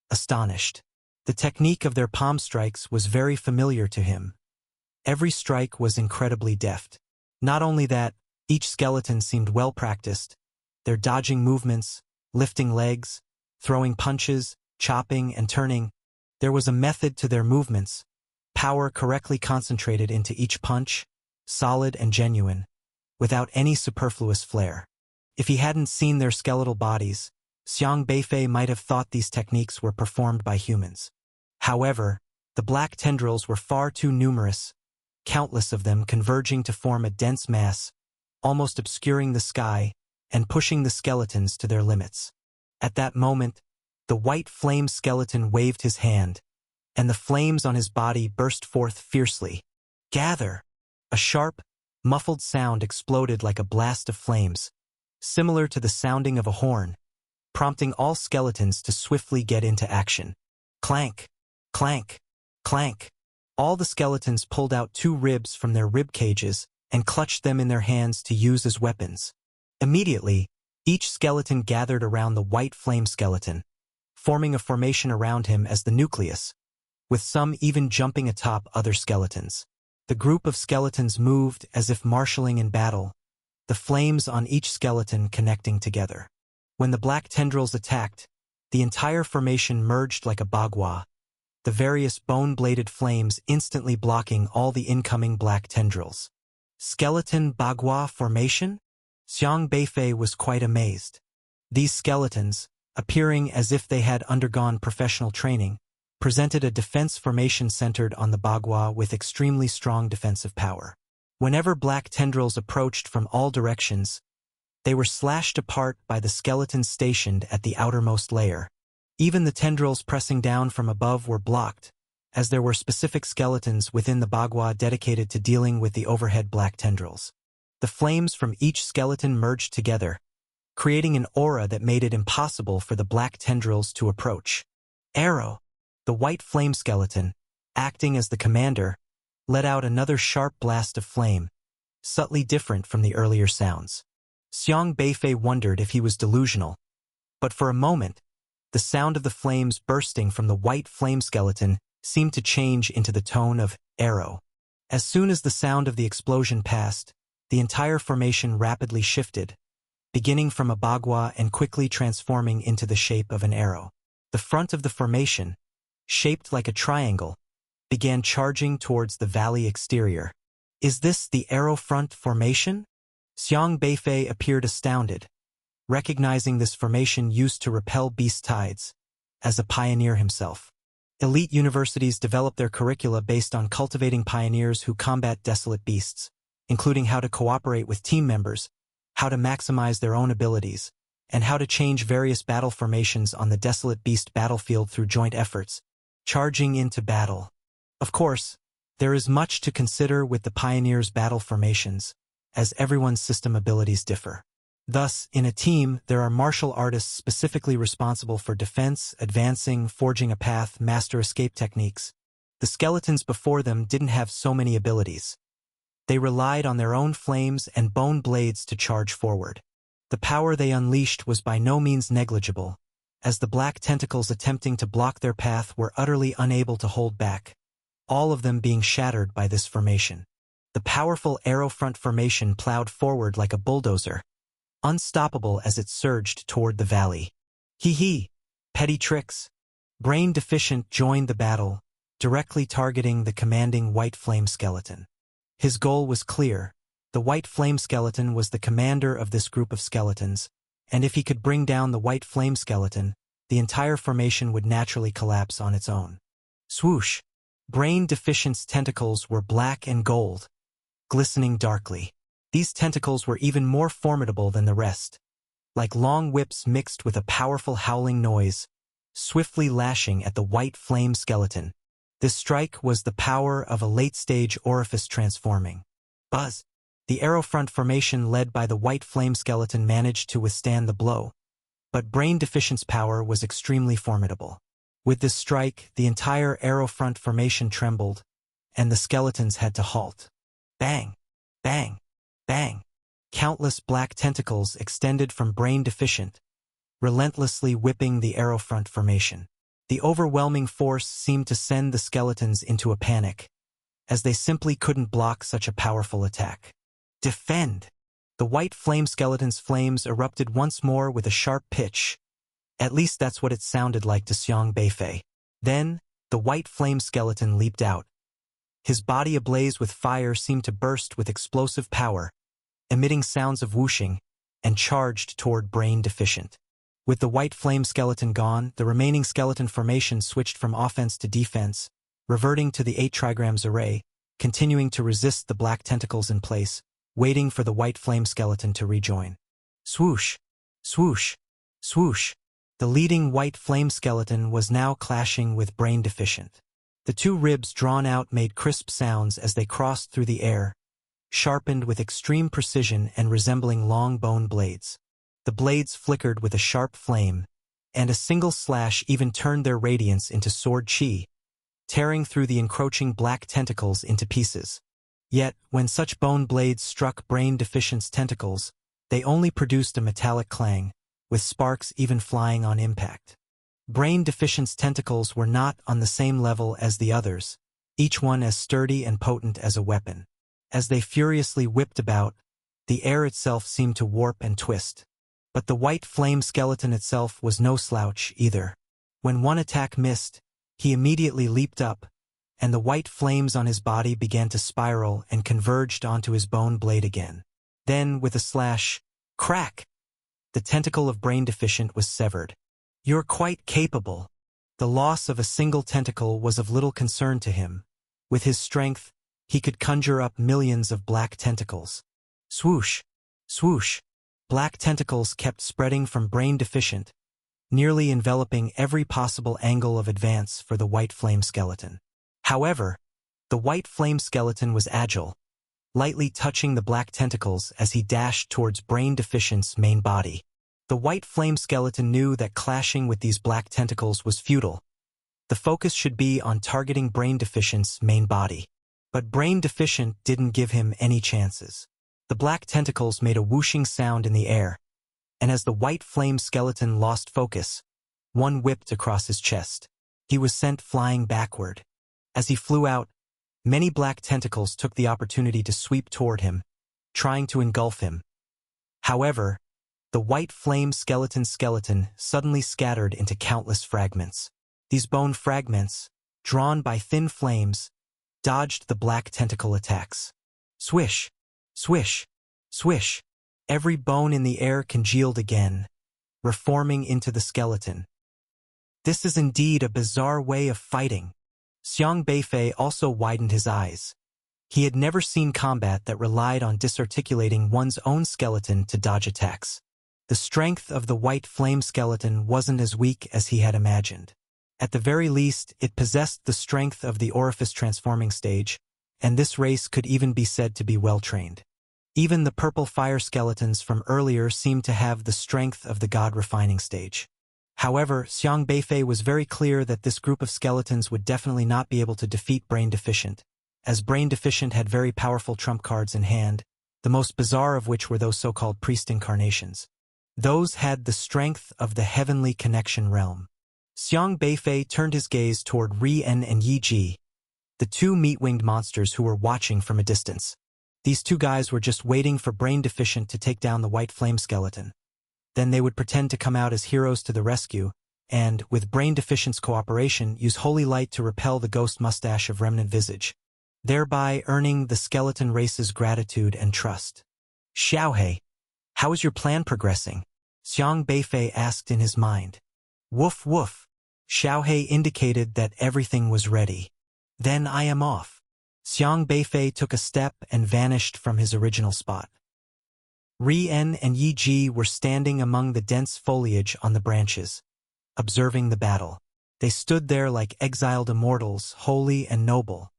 astonished. The technique of their palm strikes was very familiar to him. Every strike was incredibly deft. Not only that, each skeleton seemed well practiced. Their dodging movements, lifting legs, throwing punches, chopping and turning. There was a method to their movements, power correctly concentrated into each punch, solid and genuine, without any superfluous flair. If he hadn't seen their skeletal bodies, Xiang Beifei might have thought these techniques were performed by humans. However, the black tendrils were far too numerous, countless of them converging to form a dense mass, almost obscuring the sky and pushing the skeletons to their limits. At that moment, the white flame skeleton waved his hand, and the flames on his body burst forth fiercely. Gather! A sharp, muffled sound exploded like a blast of flames, similar to the sounding of a horn, prompting all skeletons to swiftly get into action. Clank! Clank! Clank! All the skeletons pulled out 2 ribs from their rib cages and clutched them in their hands to use as weapons. Immediately, each skeleton gathered around the white flame skeleton, forming a formation around him as the nucleus, with some even jumping atop other skeletons. The group of skeletons moved as if marshalling in battle, the flames on each skeleton connecting together. When the black tendrils attacked, the entire formation merged like a bagua, the various bone-bladed flames instantly blocking all the incoming black tendrils. Skeleton bagua formation? Xiang Beifei was quite amazed. These skeletons, appearing as if they had undergone professional training, presented a defense formation centered on the bagua with extremely strong defensive power. Whenever black tendrils approached from all directions, they were slashed apart by the skeletons stationed at the outermost layer. Even the tendrils pressing down from above were blocked, as there were specific skeletons within the bagua dedicated to dealing with the overhead black tendrils. The flames from each skeleton merged together, creating an aura that made it impossible for the black tendrils to approach. Arrow, the white flame skeleton, acting as the commander, let out another sharp blast of flame, subtly different from the earlier sounds. Xiang Beifei wondered if he was delusional, but for a moment, the sound of the flames bursting from the white flame skeleton seemed to change into the tone of arrow. As soon as the sound of the explosion passed, the entire formation rapidly shifted, beginning from a bagua and quickly transforming into the shape of an arrow. The front of the formation, shaped like a triangle, began charging towards the valley exterior. Is this the arrow front formation? Xiang Beifei appeared astounded, recognizing this formation used to repel beast tides, as a pioneer himself. Elite universities develop their curricula based on cultivating pioneers who combat desolate beasts, including how to cooperate with team members, how to maximize their own abilities, and how to change various battle formations on the desolate beast battlefield through joint efforts, charging into battle. Of course, there is much to consider with the pioneers' battle formations, as everyone's system abilities differ. Thus, in a team, there are martial artists specifically responsible for defense, advancing, forging a path, master escape techniques. The skeletons before them didn't have so many abilities. They relied on their own flames and bone blades to charge forward. The power they unleashed was by no means negligible, as the black tentacles attempting to block their path were utterly unable to hold back, all of them being shattered by this formation. The powerful arrow front formation plowed forward like a bulldozer, unstoppable as it surged toward the valley. Hee, petty tricks. Brain Deficient joined the battle, directly targeting the commanding white flame skeleton. His goal was clear. The white flame skeleton was the commander of this group of skeletons, and if he could bring down the white flame skeleton, the entire formation would naturally collapse on its own. Swoosh! Brain Deficient's tentacles were black and gold, glistening darkly. These tentacles were even more formidable than the rest, like long whips mixed with a powerful howling noise, swiftly lashing at the white flame skeleton. This strike was the power of a late-stage orifice transforming. Buzz! The arrow front formation led by the white flame skeleton managed to withstand the blow, but Brain Deficient's power was extremely formidable. With this strike, the entire arrow front formation trembled, and the skeletons had to halt. Bang! Bang! Bang! Countless black tentacles extended from Brain Deficient, relentlessly whipping the arrow front formation. The overwhelming force seemed to send the skeletons into a panic, as they simply couldn't block such a powerful attack. Defend! The white flame skeleton's flames erupted once more with a sharp pitch. At least that's what it sounded like to Xiang Beifei. Then, the white flame skeleton leaped out. His body ablaze with fire seemed to burst with explosive power, emitting sounds of whooshing, and charged toward Brain Deficient. With the white flame skeleton gone, the remaining skeleton formation switched from offense to defense, reverting to the 8 trigrams array, continuing to resist the black tentacles in place, waiting for the white flame skeleton to rejoin. Swoosh! Swoosh! Swoosh! The leading white flame skeleton was now clashing with Brain Deficient. The two ribs drawn out made crisp sounds as they crossed through the air, sharpened with extreme precision and resembling long bone blades. The blades flickered with a sharp flame, and a single slash even turned their radiance into sword chi, tearing through the encroaching black tentacles into pieces. Yet, when such bone blades struck Brain Deficient's tentacles, they only produced a metallic clang, with sparks even flying on impact. Brain Deficient's tentacles were not on the same level as the others, each one as sturdy and potent as a weapon. As they furiously whipped about, the air itself seemed to warp and twist. But the white flame skeleton itself was no slouch either. When one attack missed, he immediately leaped up, and the white flames on his body began to spiral and converged onto his bone blade again. Then, with a slash, crack! The tentacle of Brain Deficient was severed. "You're quite capable." The loss of a single tentacle was of little concern to him. With his strength, he could conjure up millions of black tentacles. Swoosh! Swoosh! Black tentacles kept spreading from Brain Deficient, nearly enveloping every possible angle of advance for the white flame skeleton. However, the white flame skeleton was agile, lightly touching the black tentacles as he dashed towards Brain Deficient's main body. The white flame skeleton knew that clashing with these black tentacles was futile. The focus should be on targeting Brain Deficient's main body. But Brain Deficient didn't give him any chances. The black tentacles made a whooshing sound in the air, and as the white flame skeleton lost focus, one whipped across his chest. He was sent flying backward. As he flew out, many black tentacles took the opportunity to sweep toward him, trying to engulf him. However, the white flame skeleton suddenly scattered into countless fragments. These bone fragments, drawn by thin flames, dodged the black tentacle attacks. Swish! Swish! Swish! Every bone in the air congealed again, reforming into the skeleton. This is indeed a bizarre way of fighting. Xiang Beifei also widened his eyes. He had never seen combat that relied on disarticulating one's own skeleton to dodge attacks. The strength of the white flame skeleton wasn't as weak as he had imagined. At the very least, it possessed the strength of the orifice transforming stage, and this race could even be said to be well-trained. Even the purple fire skeletons from earlier seemed to have the strength of the god refining stage. However, Xiang Beifei was very clear that this group of skeletons would definitely not be able to defeat Brain Deficient, as Brain Deficient had very powerful trump cards in hand, the most bizarre of which were those so-called priest incarnations. Those had the strength of the heavenly connection realm. Xiang Beifei turned his gaze toward Ri-En and Yi Ji, the two meat-winged monsters who were watching from a distance. These two guys were just waiting for Brain Deficient to take down the white flame skeleton. Then they would pretend to come out as heroes to the rescue, and, with Brain Deficient's cooperation, use holy light to repel the ghost mustache of Remnant Visage, thereby earning the skeleton race's gratitude and trust. Xiaohei, how is your plan progressing? Xiang Beifei asked in his mind. Woof woof. Xiaohei indicated that everything was ready. Then I am off. Xiang Beifei took a step and vanished from his original spot. Ri-En and Yi Ji were standing among the dense foliage on the branches, observing the battle. They stood there like exiled immortals, holy and noble.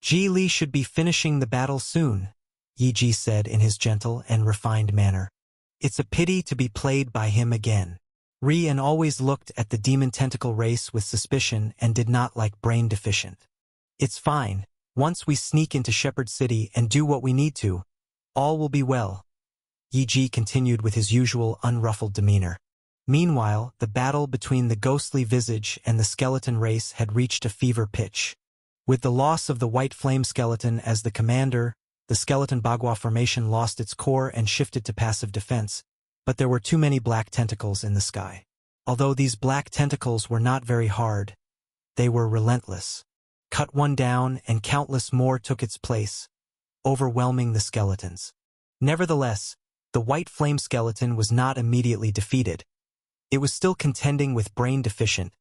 Ji Li should be finishing the battle soon, Yi Ji said in his gentle and refined manner. It's a pity to be played by him again. Ri-En always looked at the demon tentacle race with suspicion and did not like Brain Deficient. It's fine. Once we sneak into Shepherd City and do what we need to, all will be well. Yi Ji continued with his usual unruffled demeanor. Meanwhile, the battle between the ghostly visage and the skeleton race had reached a fever pitch. With the loss of the white flame skeleton as the commander, the skeleton Bagua formation lost its core and shifted to passive defense, but there were too many black tentacles in the sky. Although these black tentacles were not very hard, they were relentless. Cut one down and countless more took its place, overwhelming the skeletons. Nevertheless, the white flame skeleton was not immediately defeated. It was still contending with Brain Deficient,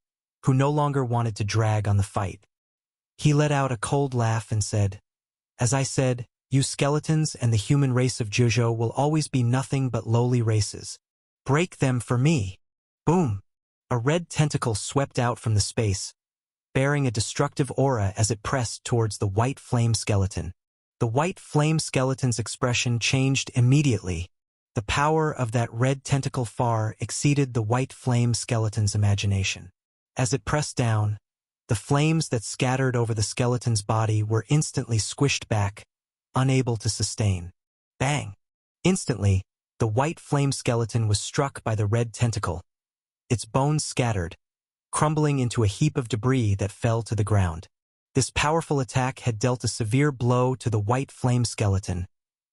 who no longer wanted to drag on the fight. He let out a cold laugh and said, As I said, you skeletons and the human race of Zhuzhou will always be nothing but lowly races. Break them for me. Boom! A red tentacle swept out from the space, bearing a destructive aura as it pressed towards the white flame skeleton. The white flame skeleton's expression changed immediately. The power of that red tentacle far exceeded the white flame skeleton's imagination. As it pressed down, the flames that scattered over the skeleton's body were instantly squished back, unable to sustain. Bang! Instantly, the white flame skeleton was struck by the red tentacle. Its bones scattered, crumbling into a heap of debris that fell to the ground. This powerful attack had dealt a severe blow to the white flame skeleton,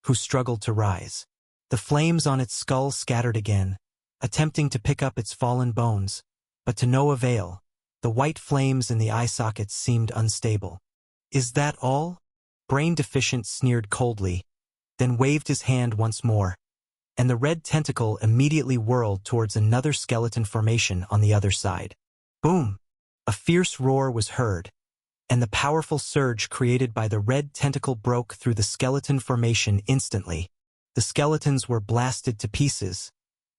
who struggled to rise. The flames on its skull scattered again, attempting to pick up its fallen bones, but to no avail. The white flames in the eye sockets seemed unstable. "Is that all?" Brain Deficient sneered coldly, then waved his hand once more, and the red tentacle immediately whirled towards another skeleton formation on the other side. Boom! A fierce roar was heard, and the powerful surge created by the red tentacle broke through the skeleton formation instantly. The skeletons were blasted to pieces,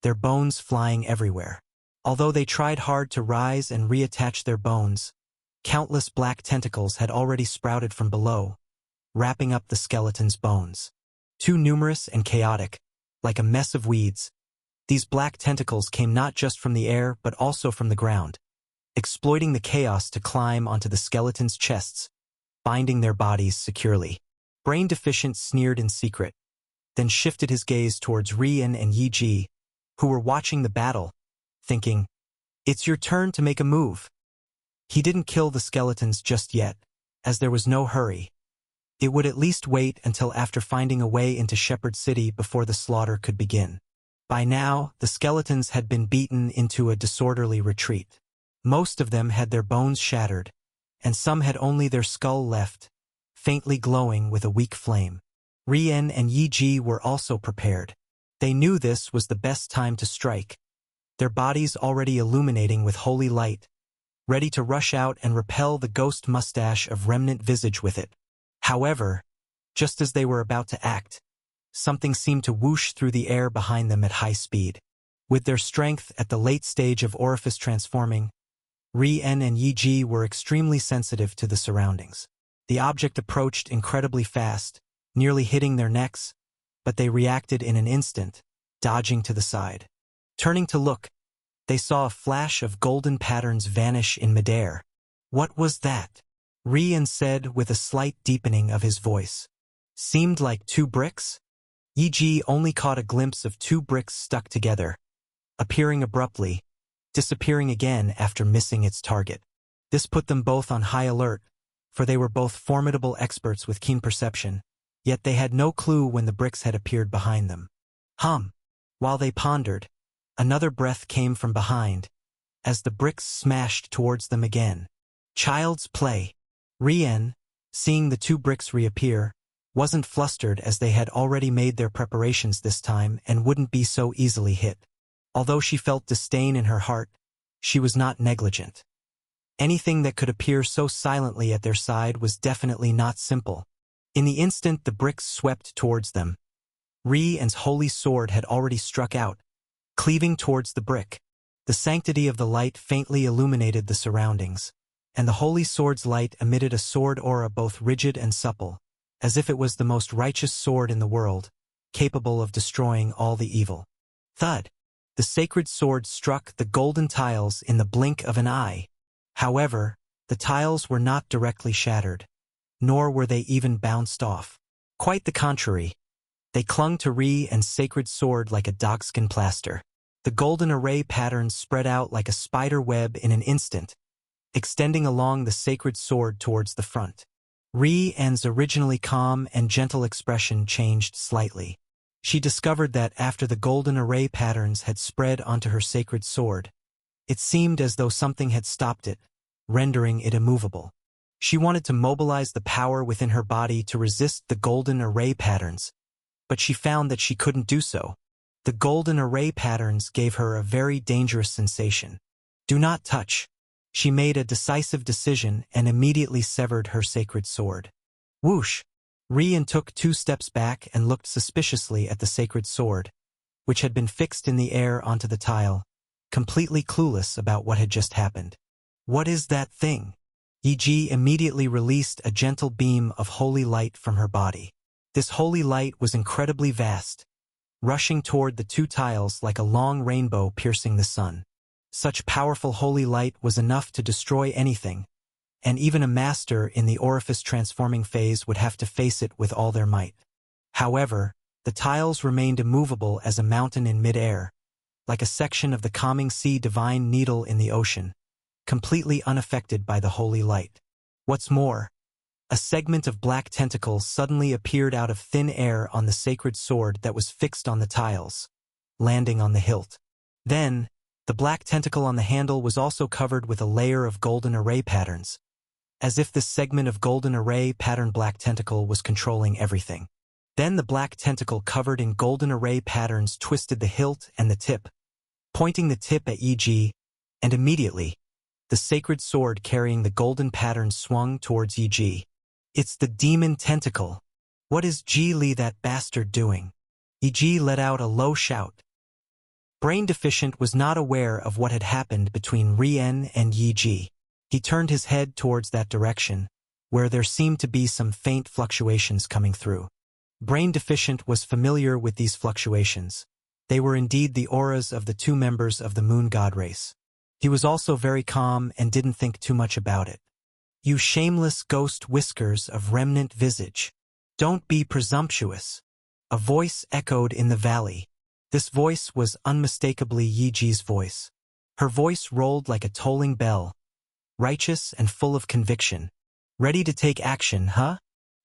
their bones flying everywhere. Although they tried hard to rise and reattach their bones, countless black tentacles had already sprouted from below, wrapping up the skeleton's bones. Too numerous and chaotic, like a mess of weeds, these black tentacles came not just from the air but also from the ground, exploiting the chaos to climb onto the skeleton's chests, binding their bodies securely. Brain Deficient sneered in secret, then shifted his gaze towards Rian and Yi Ji, who were watching the battle, thinking, "It's your turn to make a move." He didn't kill the skeletons just yet, as there was no hurry. It would at least wait until after finding a way into Shepherd City before the slaughter could begin. By now, the skeletons had been beaten into a disorderly retreat. Most of them had their bones shattered, and some had only their skull left, faintly glowing with a weak flame. Rian and Yi Ji were also prepared. They knew this was the best time to strike, their bodies already illuminating with holy light, ready to rush out and repel the ghost mustache of Remnant Visage with it. However, just as they were about to act, something seemed to whoosh through the air behind them at high speed. With their strength at the late stage of orifice transforming, Rian and Yi Ji were extremely sensitive to the surroundings. The object approached incredibly fast, nearly hitting their necks, but they reacted in an instant, dodging to the side. Turning to look, they saw a flash of golden patterns vanish in midair. "What was that?" Rian said with a slight deepening of his voice. "Seemed like 2 bricks?" Yi Ji only caught a glimpse of 2 bricks stuck together, appearing abruptly, disappearing again after missing its target. This put them both on high alert, for they were both formidable experts with keen perception, yet they had no clue when the bricks had appeared behind them. While they pondered, another breath came from behind, as the bricks smashed towards them again. Child's play. Rian, seeing the 2 bricks reappear, wasn't flustered as they had already made their preparations this time and wouldn't be so easily hit. Although she felt disdain in her heart, she was not negligent. Anything that could appear so silently at their side was definitely not simple. In the instant the bricks swept towards them, Rian's holy sword had already struck out, cleaving towards the brick. The sanctity of the light faintly illuminated the surroundings, and the holy sword's light emitted a sword aura both rigid and supple, as if it was the most righteous sword in the world, capable of destroying all the evil. Thud! The sacred sword struck the golden tiles in the blink of an eye. However, the tiles were not directly shattered, nor were they even bounced off. Quite the contrary. They clung to Rian's sacred sword like a dogskin plaster. The golden array patterns spread out like a spider web in an instant, extending along the sacred sword towards the front. Rian's originally calm and gentle expression changed slightly. She discovered that after the golden array patterns had spread onto her sacred sword, it seemed as though something had stopped it, rendering it immovable. She wanted to mobilize the power within her body to resist the golden array patterns, but she found that she couldn't do so. The golden array patterns gave her a very dangerous sensation. "Do not touch." She made a decisive decision and immediately severed her sacred sword. Whoosh! Rian took 2 steps back and looked suspiciously at the sacred sword, which had been fixed in the air onto the tile, completely clueless about what had just happened. "What is that thing?" Yi Ji immediately released a gentle beam of holy light from her body. This holy light was incredibly vast, rushing toward the 2 tiles like a long rainbow piercing the sun. Such powerful holy light was enough to destroy anything, and even a master in the orifice transforming phase would have to face it with all their might. However, the tiles remained immovable as a mountain in mid-air, like a section of the calming sea divine needle in the ocean, completely unaffected by the holy light. What's more, a segment of black tentacles suddenly appeared out of thin air on the sacred sword that was fixed on the tiles, landing on the hilt. Then, the black tentacle on the handle was also covered with a layer of golden array patterns, as if this segment of golden array pattern black tentacle was controlling everything. Then the black tentacle covered in golden array patterns twisted the hilt and the tip, pointing the tip at Yi Ji, and immediately, the sacred sword carrying the golden pattern swung towards Yi Ji. It's the demon tentacle. What is Ji Li that bastard doing? Yi Ji let out a low shout. Brain Deficient was not aware of what had happened between Rien and Yi Ji. He turned his head towards that direction, where there seemed to be some faint fluctuations coming through. Brain Deficient was familiar with these fluctuations. They were indeed the auras of the two members of the Moon God race. He was also very calm and didn't think too much about it. You shameless ghost whiskers of remnant visage. Don't be presumptuous. A voice echoed in the valley. This voice was unmistakably Yi Ji's voice. Her voice rolled like a tolling bell, righteous and full of conviction. Ready to take action, huh?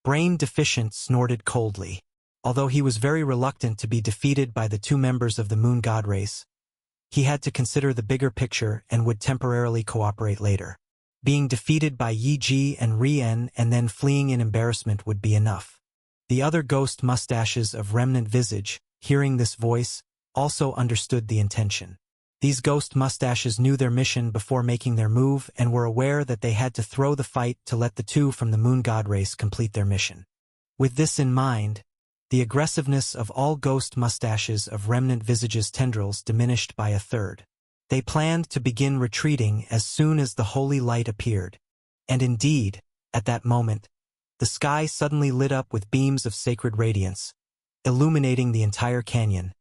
Brain Deficient snorted coldly. Although he was very reluctant to be defeated by the two members of the Moon God race, he had to consider the bigger picture and would temporarily cooperate later. Being defeated by Yi Ji and Rien and then fleeing in embarrassment would be enough. The other ghost mustaches of remnant visage, hearing this voice, also understood the intention. These ghost mustaches knew their mission before making their move and were aware that they had to throw the fight to let the two from the Moon God race complete their mission. With this in mind, the aggressiveness of all ghost mustaches of remnant visage's tendrils diminished by a third. They planned to begin retreating as soon as the holy light appeared. And indeed, at that moment, the sky suddenly lit up with beams of sacred radiance, illuminating the entire canyon,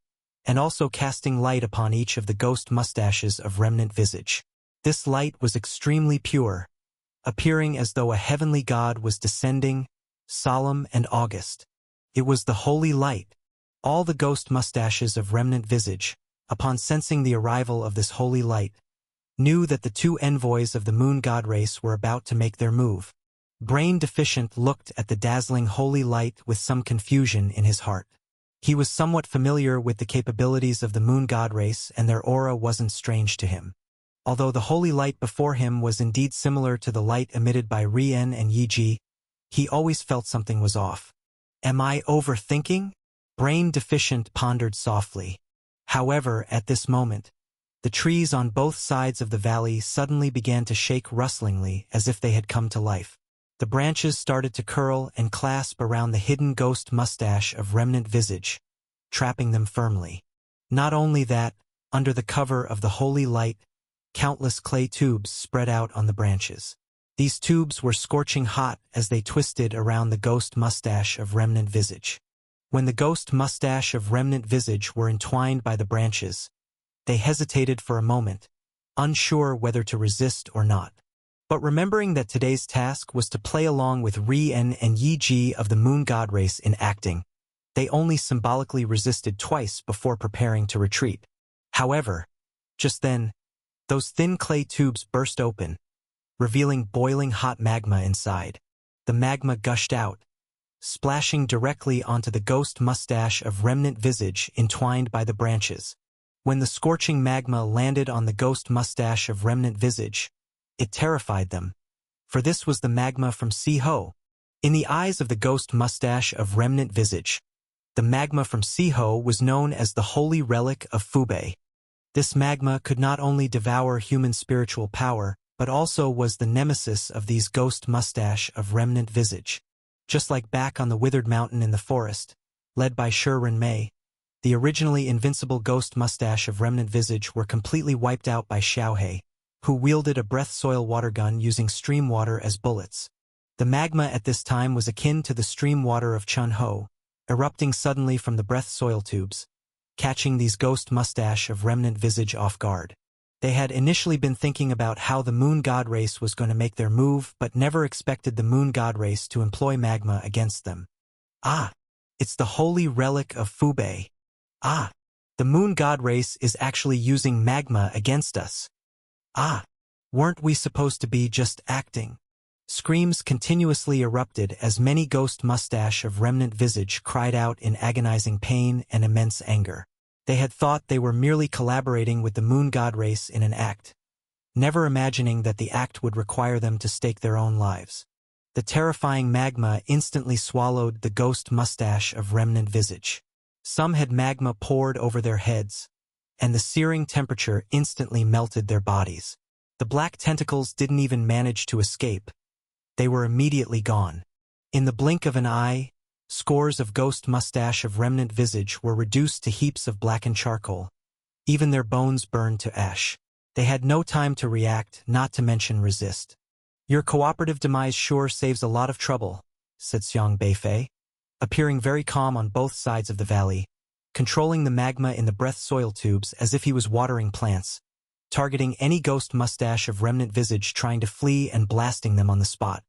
and also casting light upon each of the ghost mustaches of remnant visage. This light was extremely pure, appearing as though a heavenly god was descending, solemn and august. It was the holy light. All the ghost mustaches of remnant visage, upon sensing the arrival of this holy light, knew that the two envoys of the Moon God race were about to make their move. Brain Deficient looked at the dazzling holy light with some confusion in his heart. He was somewhat familiar with the capabilities of the Moon God race and their aura wasn't strange to him. Although the holy light before him was indeed similar to the light emitted by Rien and Yi Ji, he always felt something was off. Am I overthinking? Brain Deficient pondered softly. However, at this moment, the trees on both sides of the valley suddenly began to shake rustlingly as if they had come to life. The branches started to curl and clasp around the hidden ghost mustache of remnant visage, trapping them firmly. Not only that, under the cover of the holy light, countless clay tubes spread out on the branches. These tubes were scorching hot as they twisted around the ghost mustache of remnant visage. When the ghost mustache of remnant visage were entwined by the branches, they hesitated for a moment, unsure whether to resist or not. But remembering that today's task was to play along with Rien and Yi Ji of the Moon God race in acting, they only symbolically resisted twice before preparing to retreat. However, just then, those thin clay tubes burst open, revealing boiling hot magma inside. The magma gushed out, splashing directly onto the ghost mustache of remnant visage entwined by the branches. When the scorching magma landed on the ghost mustache of remnant visage, it terrified them, for this was the magma from Si-Ho. In the eyes of the ghost mustache of remnant visage, the magma from Si-Ho was known as the holy relic of Fubei. This magma could not only devour human spiritual power, but also was the nemesis of these ghost mustache of remnant visage. Just like back on the withered mountain in the forest, led by Shi Mei, the originally invincible ghost mustache of remnant visage were completely wiped out by Xiaohei, who wielded a breath soil water gun using stream water as bullets. The magma at this time was akin to the stream water of Chun-Ho, erupting suddenly from the breath soil tubes, catching these ghost mustache of remnant visage off guard. They had initially been thinking about how the Moon God race was going to make their move, but never expected the Moon God race to employ magma against them. Ah, it's the holy relic of Fubei. Ah, the Moon God race is actually using magma against us. Ah, weren't we supposed to be just acting? Screams continuously erupted as many ghost mustache of remnant visage cried out in agonizing pain and immense anger. They had thought they were merely collaborating with the moon god race in an act, never imagining that the act would require them to stake their own lives. The terrifying magma instantly swallowed the ghost mustache of Remnant Visage. Some had magma poured over their heads, and the searing temperature instantly melted their bodies. The black tentacles didn't even manage to escape. They were immediately gone. In the blink of an eye, scores of ghost mustache of Remnant Visage were reduced to heaps of blackened charcoal. Even their bones burned to ash. They had no time to react, not to mention resist. "Your cooperative demise sure saves a lot of trouble," said Xiang Beifei, appearing very calm on both sides of the valley, controlling the magma in the breath soil tubes as if he was watering plants, targeting any ghost mustache of Remnant Visage trying to flee and blasting them on the spot.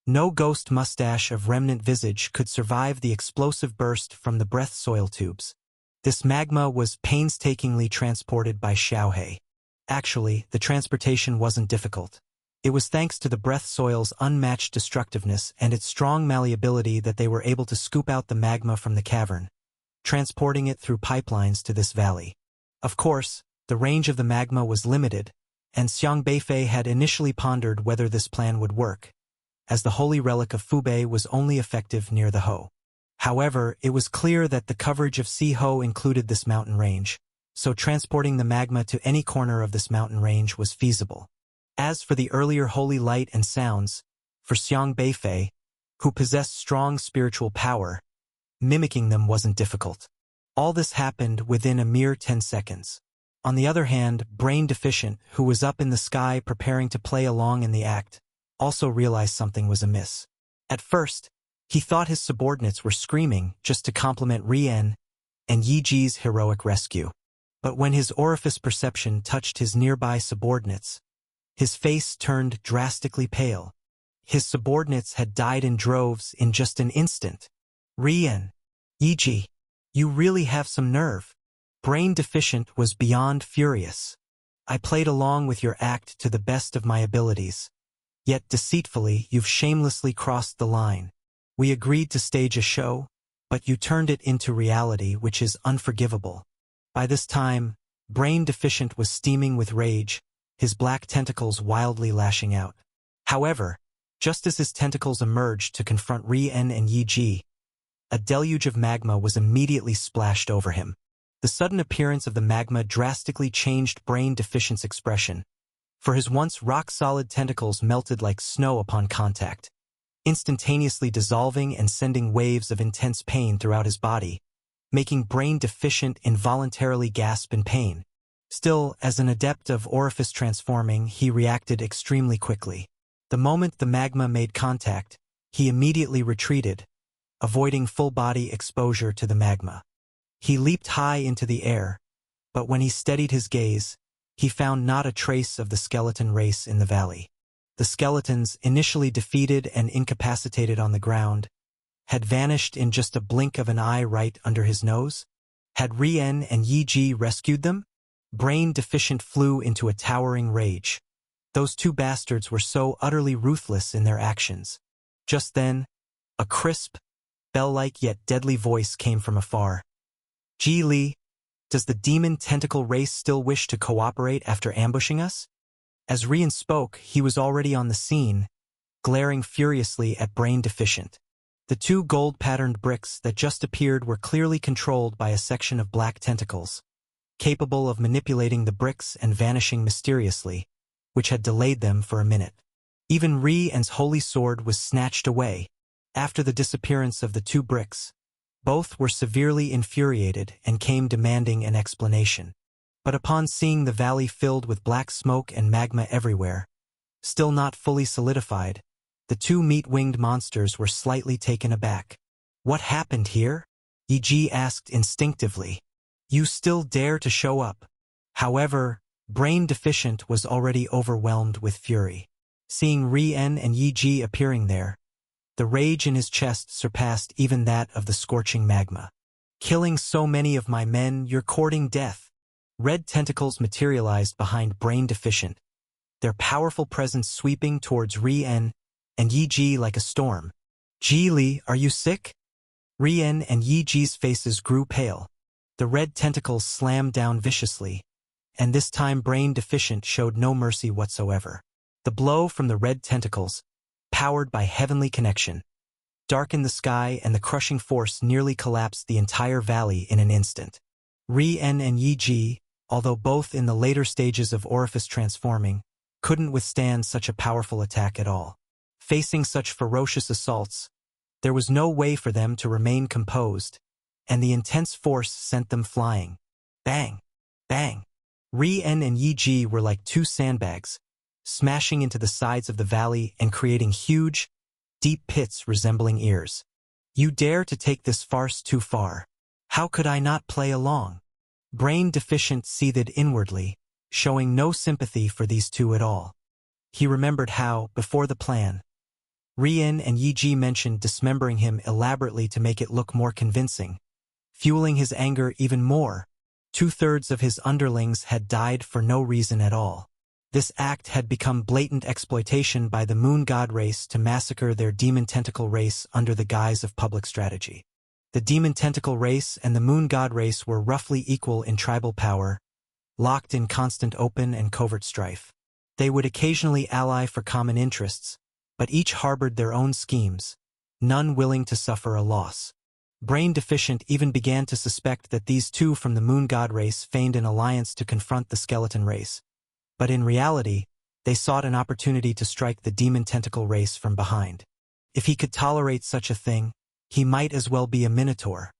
No ghost mustache of Remnant Visage could survive the explosive burst from the breath soil tubes. This magma was painstakingly transported by Xiaohe. Actually, the transportation wasn't difficult. It was thanks to the breath soil's unmatched destructiveness and its strong malleability that they were able to scoop out the magma from the cavern, transporting it through pipelines to this valley. Of course, the range of the magma was limited, and Xiang Beifei had initially pondered whether this plan would work, as the holy relic of Fubei was only effective near the Ho. However, it was clear that the coverage of Si-Ho included this mountain range, so transporting the magma to any corner of this mountain range was feasible. As for the earlier holy light and sounds, for Xiang Beifei, who possessed strong spiritual power, mimicking them wasn't difficult. All this happened within a mere 10 seconds. On the other hand, Brain Deficient, who was up in the sky preparing to play along in the act, also realized something was amiss. At first, he thought his subordinates were screaming just to compliment Rian and Yi Ji's heroic rescue. But when his orifice perception touched his nearby subordinates, his face turned drastically pale. His subordinates had died in droves in just an instant. "Rian, Yi Ji, you really have some nerve." Brain Deficient was beyond furious. "I played along with your act to the best of my abilities. Yet deceitfully, you've shamelessly crossed the line. We agreed to stage a show, but you turned it into reality, which is unforgivable." By this time, Brain Deficient was steaming with rage, his black tentacles wildly lashing out. However, just as his tentacles emerged to confront Rian and Yi Ji, a deluge of magma was immediately splashed over him. The sudden appearance of the magma drastically changed Brain Deficient's expression, for his once rock-solid tentacles melted like snow upon contact, instantaneously dissolving and sending waves of intense pain throughout his body, making Brain Deficient involuntarily gasp in pain. Still, as an adept of orifice transforming, he reacted extremely quickly. The moment the magma made contact, he immediately retreated, avoiding full-body exposure to the magma. He leaped high into the air, but when he steadied his gaze, he found not a trace of the skeleton race in the valley. The skeletons, initially defeated and incapacitated on the ground, had vanished in just a blink of an eye right under his nose. Had Rian and Yi Ji rescued them? Brain Deficient flew into a towering rage. Those two bastards were so utterly ruthless in their actions. Just then, a crisp, bell-like yet deadly voice came from afar. "Ji Li, does the demon tentacle race still wish to cooperate after ambushing us?" As Rian spoke, he was already on the scene, glaring furiously at Brain Deficient. The two gold-patterned bricks that just appeared were clearly controlled by a section of black tentacles, capable of manipulating the bricks and vanishing mysteriously, which had delayed them for a minute. Even Rian's holy sword was snatched away. After the disappearance of the two bricks, both were severely infuriated and came demanding an explanation. But upon seeing the valley filled with black smoke and magma everywhere, still not fully solidified, the two meat-winged monsters were slightly taken aback. "What happened here?" Yi Ji asked instinctively. "You still dare to show up?" However, Brain Deficient was already overwhelmed with fury. Seeing Rian and Yi Ji appearing there, the rage in his chest surpassed even that of the scorching magma. "Killing so many of my men, you're courting death." Red tentacles materialized behind Brain Deficient, their powerful presence sweeping towards Rian and Yi Ji like a storm. "Ji Li, are you sick?" Rian and Yi Ji's faces grew pale. The red tentacles slammed down viciously, and this time Brain Deficient showed no mercy whatsoever. The blow from the red tentacles, powered by heavenly connection, darkened the sky, and the crushing force nearly collapsed the entire valley in an instant. Ri-En and Yi-Ji, although both in the later stages of orifice transforming, couldn't withstand such a powerful attack at all. Facing such ferocious assaults, there was no way for them to remain composed, and the intense force sent them flying. Bang! Bang! Ri-En and Yi-Ji were like two sandbags, smashing into the sides of the valley and creating huge, deep pits resembling ears. You dare to take this farce too far. How could I not play along? Brain Deficient seethed inwardly, showing no sympathy for these two at all. He remembered how, before the plan, Ri-En and Yi-Ji mentioned dismembering him elaborately to make it look more convincing. Fueling his anger even more, 2/3 of his underlings had died for no reason at all. This act had become blatant exploitation by the Moon God race to massacre their Demon Tentacle race under the guise of public strategy. The Demon Tentacle race and the Moon God race were roughly equal in tribal power, locked in constant open and covert strife. They would occasionally ally for common interests, but each harbored their own schemes, none willing to suffer a loss. Brain Deficient even began to suspect that these two from the Moon God race feigned an alliance to confront the Skeleton race, but in reality, they sought an opportunity to strike the Demon Tentacle race from behind. If he could tolerate such a thing, he might as well be a Minotaur.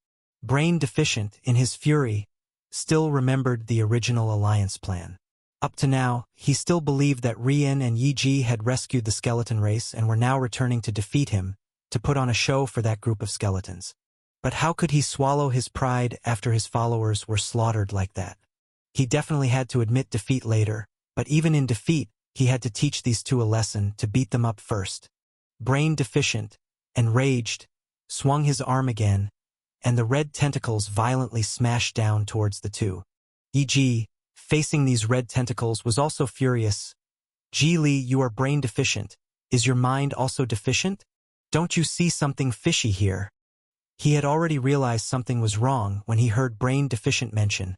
Brain Deficient, in his fury, still remembered the original alliance plan. Up to now, he still believed that Ri-En and Yi-Ji had rescued the skeleton race and were now returning to defeat him, to put on a show for that group of skeletons. But how could he swallow his pride after his followers were slaughtered like that? He definitely had to admit defeat later, but even in defeat, he had to teach these two a lesson, to beat them up first. Brain Deficient, enraged, swung his arm again, and the red tentacles violently smashed down towards the two. Yi-Ji, facing these red tentacles, was also furious. Ji Li, you are brain deficient. Is your mind also deficient? Don't you see something fishy here? He had already realized something was wrong when he heard Brain Deficient mention,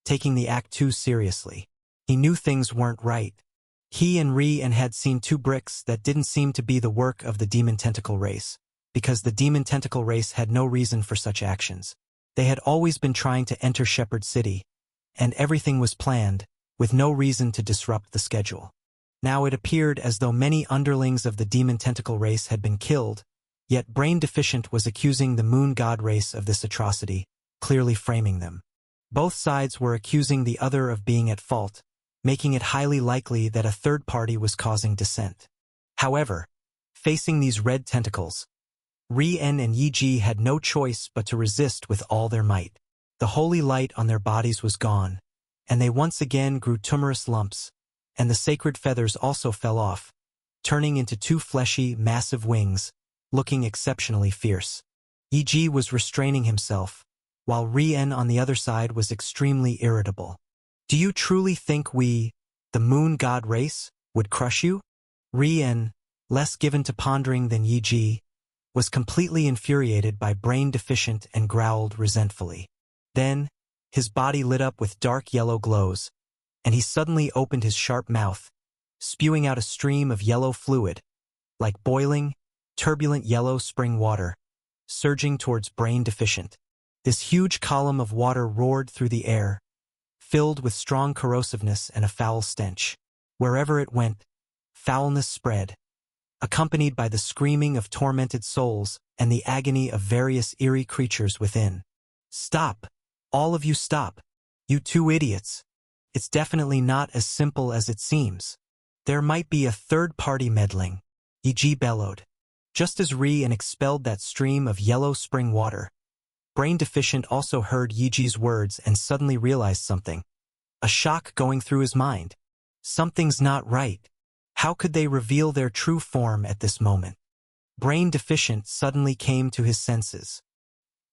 taking the act too seriously. He knew things weren't right. He and Ri-En had seen two bricks that didn't seem to be the work of the Demon Tentacle race, because the Demon Tentacle race had no reason for such actions. They had always been trying to enter Shepherd City, and everything was planned, with no reason to disrupt the schedule. Now it appeared as though many underlings of the Demon Tentacle race had been killed, yet Brain Deficient was accusing the Moon God race of this atrocity, clearly framing them. Both sides were accusing the other of being at fault, making it highly likely that a third party was causing dissent. However, facing these red tentacles, Ri-En and Yi-Ji had no choice but to resist with all their might. The holy light on their bodies was gone, and they once again grew tumorous lumps, and the sacred feathers also fell off, turning into two fleshy, massive wings, looking exceptionally fierce. Yi-Ji was restraining himself, while Ri-En on the other side was extremely irritable. Do you truly think we, the Moon God race, would crush you? Ri-En, less given to pondering than Yi-Ji, was completely infuriated by Brain Deficient and growled resentfully. Then, his body lit up with dark yellow glows, and he suddenly opened his sharp mouth, spewing out a stream of yellow fluid, like boiling, turbulent yellow spring water, surging towards Brain Deficient. This huge column of water roared through the air, filled with strong corrosiveness and a foul stench. Wherever it went, foulness spread, accompanied by the screaming of tormented souls and the agony of various eerie creatures within. Stop! All of you stop! You two idiots! It's definitely not as simple as it seems. There might be a third party meddling, Yi-Ji bellowed. Just as Ri-En expelled that stream of yellow spring water, Brain Deficient also heard Yi-Ji's words and suddenly realized something. A shock going through his mind. Something's not right. How could they reveal their true form at this moment? Brain Deficient suddenly came to his senses.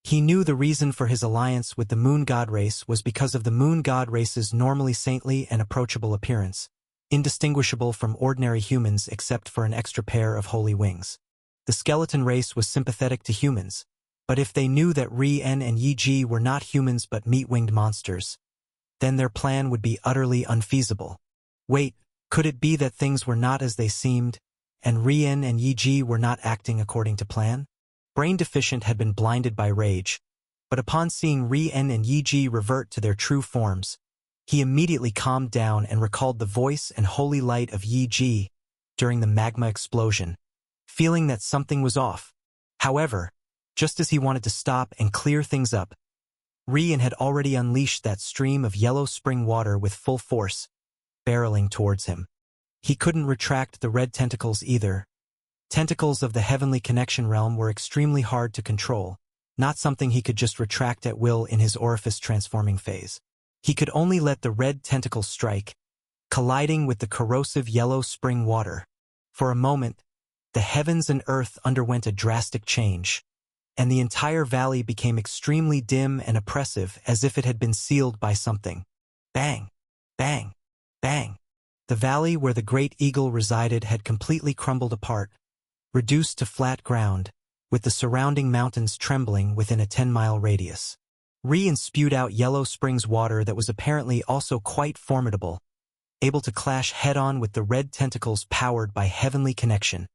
He knew the reason for his alliance with the Moon God race was because of the Moon God race's normally saintly and approachable appearance, indistinguishable from ordinary humans except for an extra pair of holy wings. The skeleton race was sympathetic to humans, But if they knew that Ri-En and Yi-Ji were not humans but meat-winged monsters, then their plan would be utterly unfeasible. Wait, could it be that things were not as they seemed, and Ri-En and Yi-Ji were not acting according to plan? Brain Deficient had been blinded by rage, but upon seeing Ri-En and Yi-Ji revert to their true forms, he immediately calmed down and recalled the voice and holy light of Yi-Ji during the magma explosion, feeling that something was off. However, just as he wanted to stop and clear things up, Ri-En had already unleashed that stream of yellow spring water with full force, barreling towards him. He couldn't retract the red tentacles either. Tentacles of the heavenly connection realm were extremely hard to control, not something he could just retract at will in his orifice transforming phase. He could only let the red tentacles strike, colliding with the corrosive yellow spring water. For a moment, the heavens and earth underwent a drastic change, and the entire valley became extremely dim and oppressive as if it had been sealed by something. Bang! Bang! Bang! The valley where the great eagle resided had completely crumbled apart, reduced to flat ground, with the surrounding mountains trembling within a 10-mile radius. Ri-En spewed out yellow springs water that was apparently also quite formidable, able to clash head-on with the red tentacles powered by heavenly connection,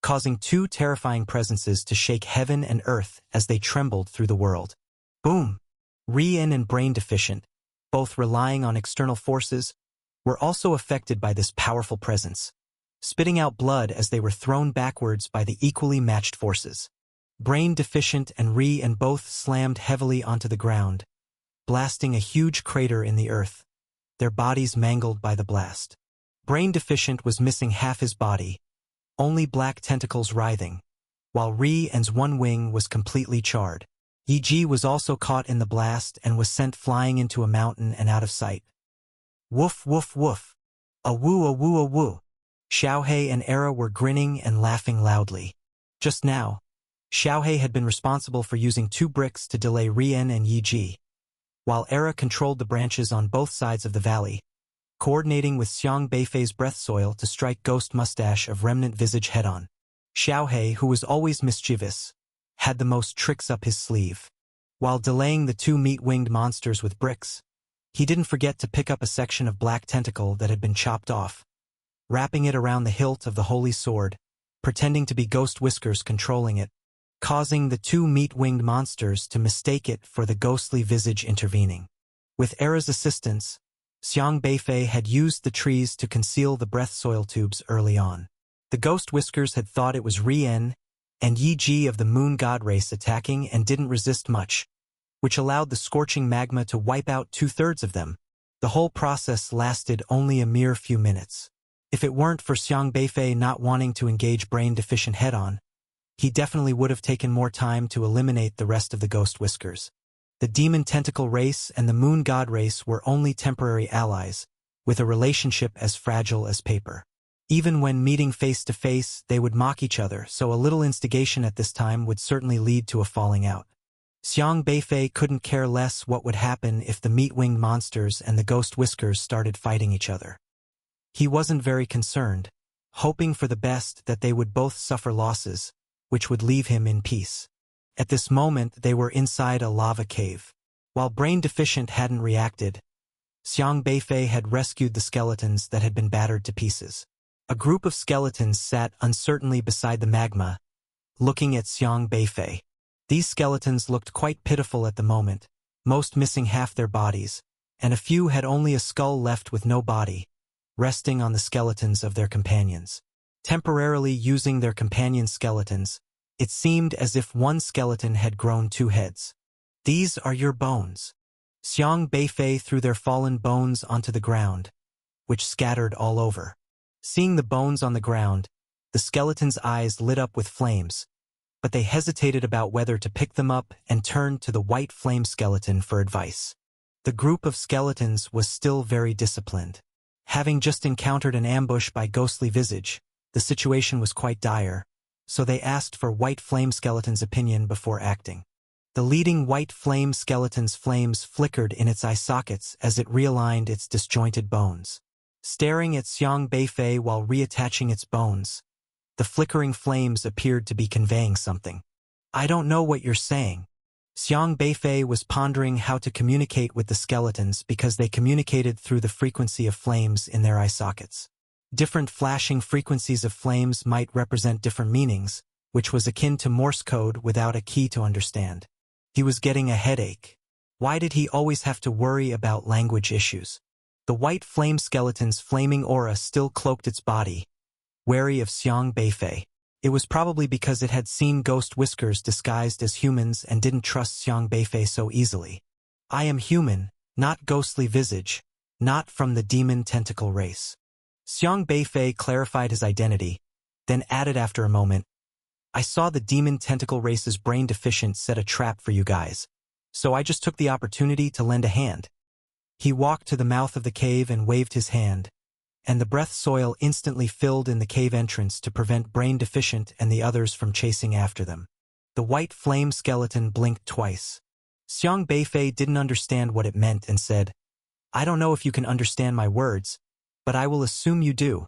causing two terrifying presences to shake heaven and earth as they trembled through the world. Boom! Ri-En and Brain Deficient, both relying on external forces, were also affected by this powerful presence, spitting out blood as they were thrown backwards by the equally matched forces. Brain Deficient and Ri-En both slammed heavily onto the ground, blasting a huge crater in the earth, their bodies mangled by the blast. Brain Deficient was missing half his body, only black tentacles writhing, while Ri-En's one wing was completely charred. Yi-Ji was also caught in the blast and was sent flying into a mountain and out of sight. Woof woof woof. A-woo a-woo a-woo. Xiaohei and Era were grinning and laughing loudly. Just now, Xiaohei had been responsible for using 2 bricks to delay Ri-En and Yi-Ji, while Era controlled the branches on both sides of the valley, coordinating with Xiang Beifei's breath soil to strike Ghost Mustache of Remnant Visage head-on. Xiaohei, who was always mischievous, had the most tricks up his sleeve. While delaying the 2 meat-winged monsters with bricks, he didn't forget to pick up a section of black tentacle that had been chopped off, wrapping it around the hilt of the holy sword, pretending to be Ghost Whiskers controlling it, causing the 2 meat-winged monsters to mistake it for the ghostly visage intervening. With Era's assistance, Xiang Beifei had used the trees to conceal the breath soil tubes early on. The Ghost Whiskers had thought it was Ri-En and Yi-Ji of the Moon God race attacking and didn't resist much, which allowed the scorching magma to wipe out 2/3 of them. The whole process lasted only a mere few minutes. If it weren't for Xiang Beifei not wanting to engage Brain Deficient head-on, he definitely would have taken more time to eliminate the rest of the Ghost Whiskers. The Demon Tentacle race and the Moon God race were only temporary allies, with a relationship as fragile as paper. Even when meeting face-to-face, they would mock each other, so a little instigation at this time would certainly lead to a falling out. Xiang Beifei couldn't care less what would happen if the meat-winged monsters and the Ghost Whiskers started fighting each other. He wasn't very concerned, hoping for the best that they would both suffer losses, which would leave him in peace. At this moment they were inside a lava cave. While Brain Deficient hadn't reacted, Xiang Beifei had rescued the skeletons that had been battered to pieces. A group of skeletons sat uncertainly beside the magma, looking at Xiang Beifei. These skeletons looked quite pitiful at the moment, most missing half their bodies, and a few had only a skull left with no body, resting on the skeletons of their companions. Temporarily using their companion skeletons, it seemed as if one skeleton had grown 2 heads. "These are your bones." Xiang Beifei threw their fallen bones onto the ground, which scattered all over. Seeing the bones on the ground, the skeleton's eyes lit up with flames, but they hesitated about whether to pick them up and turned to the white flame skeleton for advice. The group of skeletons was still very disciplined. Having just encountered an ambush by Ghostly Visage, the situation was quite dire, so they asked for White Flame Skeleton's opinion before acting. The leading White Flame Skeleton's flames flickered in its eye sockets as it realigned its disjointed bones. Staring at Xiang Beifei while reattaching its bones, the flickering flames appeared to be conveying something. I don't know what you're saying. Xiang Beifei was pondering how to communicate with the skeletons because they communicated through the frequency of flames in their eye sockets. Different flashing frequencies of flames might represent different meanings, which was akin to Morse code without a key to understand. He was getting a headache. Why did he always have to worry about language issues? The white flame skeleton's flaming aura still cloaked its body, wary of Xiang Beifei. It was probably because it had seen ghost whiskers disguised as humans and didn't trust Xiang Beifei so easily. I am human, not ghostly visage, not from the demon tentacle race. Xiang Beifei clarified his identity, then added after a moment, I saw the demon tentacle race's brain deficient set a trap for you guys, so I just took the opportunity to lend a hand. He walked to the mouth of the cave and waved his hand, and the breath soil instantly filled in the cave entrance to prevent brain deficient and the others from chasing after them. The white flame skeleton blinked twice. Xiang Beifei didn't understand what it meant and said, I don't know if you can understand my words, but I will assume you do.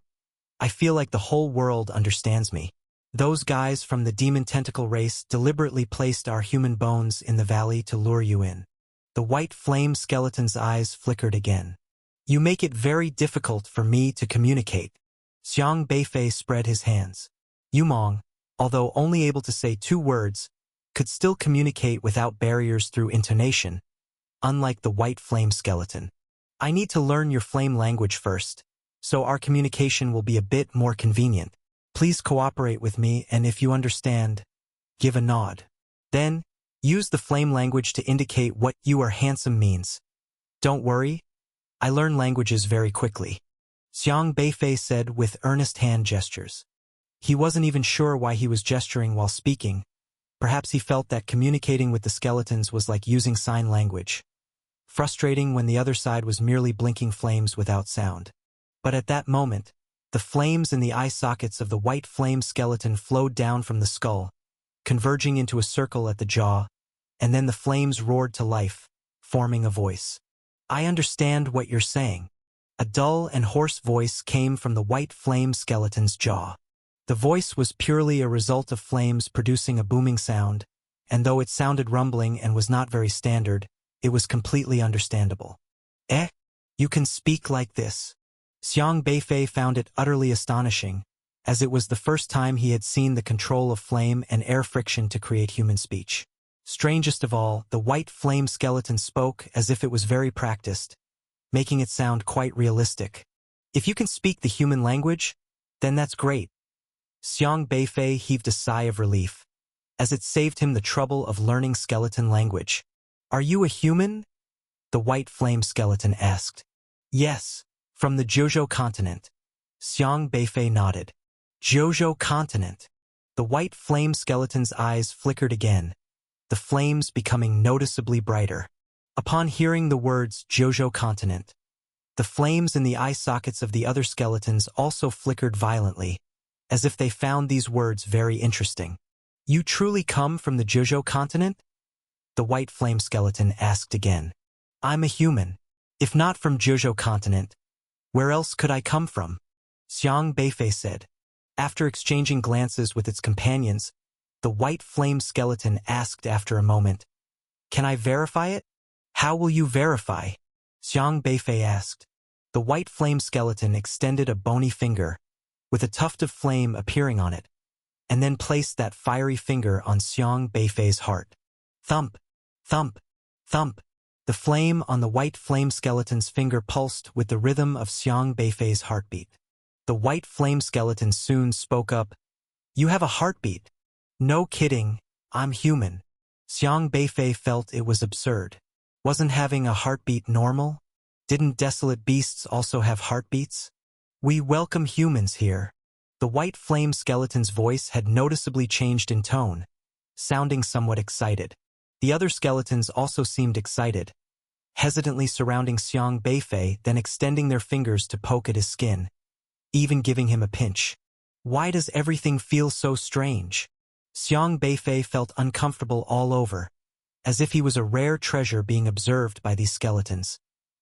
I feel like the whole world understands me. Those guys from the demon tentacle race deliberately placed our human bones in the valley to lure you in. The white flame skeleton's eyes flickered again. You make it very difficult for me to communicate. Xiang Beifei spread his hands. Yumong, although only able to say 2 words, could still communicate without barriers through intonation, unlike the white flame skeleton. I need to learn your flame language first, so our communication will be a bit more convenient. Please cooperate with me, and if you understand, give a nod. Then, use the flame language to indicate what you are handsome means. Don't worry, I learn languages very quickly. Xiang Beifei said with earnest hand gestures. He wasn't even sure why he was gesturing while speaking. Perhaps he felt that communicating with the skeletons was like using sign language. Frustrating when the other side was merely blinking flames without sound. But at that moment, the flames in the eye sockets of the white flame skeleton flowed down from the skull, converging into a circle at the jaw, and then the flames roared to life, forming a voice. I understand what you're saying. A dull and hoarse voice came from the white flame skeleton's jaw. The voice was purely a result of flames producing a booming sound, and though it sounded rumbling and was not very standard, it was completely understandable. Eh? You can speak like this? Xiang Beifei found it utterly astonishing, as it was the first time he had seen the control of flame and air friction to create human speech. Strangest of all, the white flame skeleton spoke as if it was very practiced, making it sound quite realistic. If you can speak the human language, then that's great. Xiang Beifei heaved a sigh of relief, as it saved him the trouble of learning skeleton language. Are you a human? The white flame skeleton asked. Yes. From the Jojo continent. Xiang Beifei nodded. Jojo continent. The white flame skeleton's eyes flickered again, the flames becoming noticeably brighter. Upon hearing the words Jojo continent, the flames in the eye sockets of the other skeletons also flickered violently, as if they found these words very interesting. You truly come from the Jojo continent? The white flame skeleton asked again. I'm a human. If not from Jojo continent, where else could I come from? Xiang Beifei said. After exchanging glances with its companions, the white flame skeleton asked after a moment, Can I verify it? How will you verify? Xiang Beifei asked. The white flame skeleton extended a bony finger, with a tuft of flame appearing on it, and then placed that fiery finger on Xiang Beifei's heart. Thump, thump, thump. The flame on the white flame skeleton's finger pulsed with the rhythm of Xiang Beifei's heartbeat. The white flame skeleton soon spoke up. You have a heartbeat. No kidding, I'm human. Xiang Beifei felt it was absurd. Wasn't having a heartbeat normal? Didn't desolate beasts also have heartbeats? We welcome humans here. The white flame skeleton's voice had noticeably changed in tone, sounding somewhat excited. The other skeletons also seemed excited, hesitantly surrounding Xiang Beifei, then extending their fingers to poke at his skin, even giving him a pinch. Why does everything feel so strange? Xiang Beifei felt uncomfortable all over, as if he was a rare treasure being observed by these skeletons,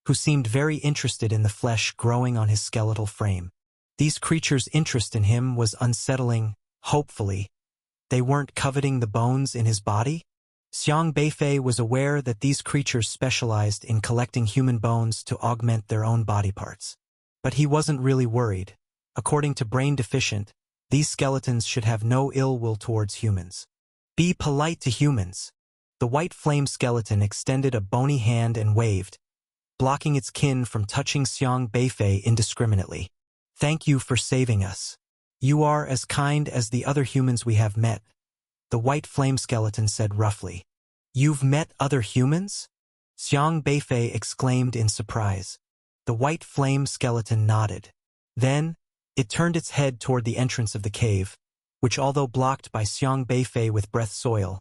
who seemed very interested in the flesh growing on his skeletal frame. These creatures' interest in him was unsettling, hopefully, They weren't coveting the bones in his body? Xiang Beifei was aware that these creatures specialized in collecting human bones to augment their own body parts. But he wasn't really worried. According to Brain Deficient, these skeletons should have no ill will towards humans. Be polite to humans. The white flame skeleton extended a bony hand and waved, blocking its kin from touching Xiang Beifei indiscriminately. Thank you for saving us. You are as kind as the other humans we have met, the white flame skeleton said roughly. You've met other humans? Xiang Beifei exclaimed in surprise. The white flame skeleton nodded. Then, it turned its head toward the entrance of the cave, which although blocked by Xiang Beifei with breath soil,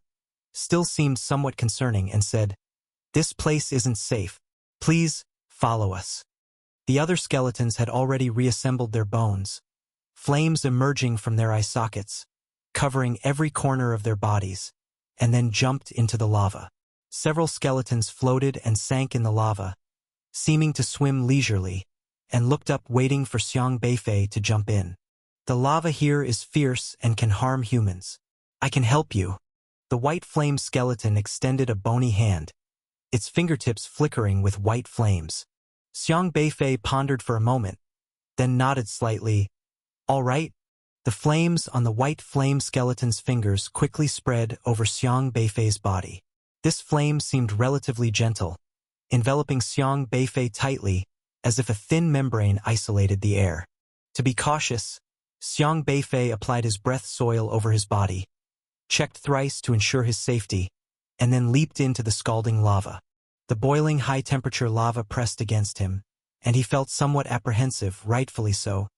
still seemed somewhat concerning and said, This place isn't safe. Please, follow us. The other skeletons had already reassembled their bones, flames emerging from their eye sockets, covering every corner of their bodies, and then jumped into the lava. Several skeletons floated and sank in the lava, seeming to swim leisurely, and looked up waiting for Xiang Beifei to jump in. The lava here is fierce and can harm humans. I can help you. The white flame skeleton extended a bony hand, its fingertips flickering with white flames. Xiang Beifei pondered for a moment, then nodded slightly. All right. The flames on the white flame skeleton's fingers quickly spread over Xiang Beifei's body. This flame seemed relatively gentle, enveloping Xiang Beifei tightly, as if a thin membrane isolated the air. To be cautious, Xiang Beifei applied his breath soil over his body, checked thrice to ensure his safety, and then leaped into the scalding lava. The boiling high-temperature lava pressed against him, and he felt somewhat apprehensive, rightfully so,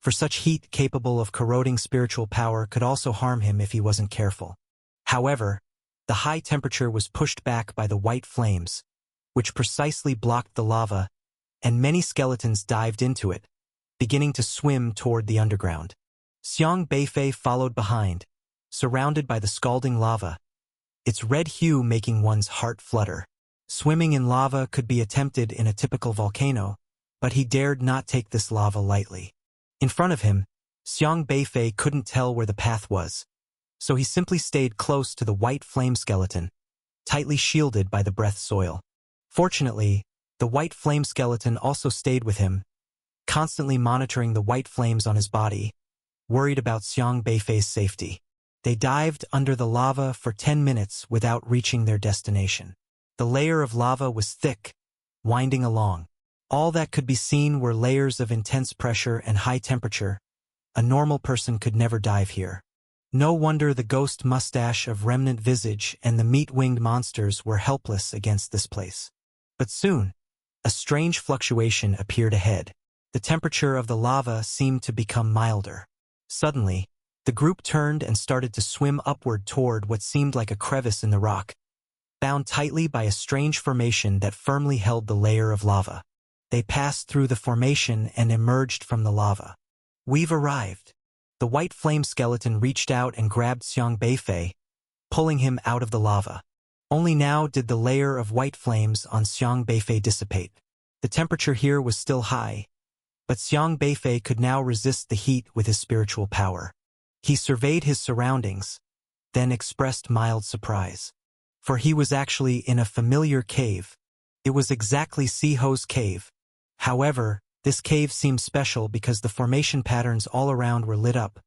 for such heat capable of corroding spiritual power could also harm him if he wasn't careful. However, the high temperature was pushed back by the white flames, which precisely blocked the lava, and many skeletons dived into it, beginning to swim toward the underground. Xiang Beifei followed behind, surrounded by the scalding lava, its red hue making one's heart flutter. Swimming in lava could be attempted in a typical volcano, but he dared not take this lava lightly. In front of him, Xiang Beifei couldn't tell where the path was, so he simply stayed close to the white flame skeleton, tightly shielded by the breath soil. Fortunately, the white flame skeleton also stayed with him, constantly monitoring the white flames on his body, worried about Xiang Beifei's safety. They dived under the lava for 10 minutes without reaching their destination. The layer of lava was thick, winding along. All that could be seen were layers of intense pressure and high temperature. A normal person could never dive here. No wonder the ghost mustache of remnant visage and the meat-winged monsters were helpless against this place. But soon, a strange fluctuation appeared ahead. The temperature of the lava seemed to become milder. Suddenly, the group turned and started to swim upward toward what seemed like a crevice in the rock, bound tightly by a strange formation that firmly held the layer of lava. They passed through the formation and emerged from the lava. We've arrived. The white flame skeleton reached out and grabbed Xiang Beifei, pulling him out of the lava. Only now did the layer of white flames on Xiang Beifei dissipate. The temperature here was still high, but Xiang Beifei could now resist the heat with his spiritual power. He surveyed his surroundings, then expressed mild surprise. For he was actually in a familiar cave. It was exactly Siho's cave. However, this cave seemed special because the formation patterns all around were lit up,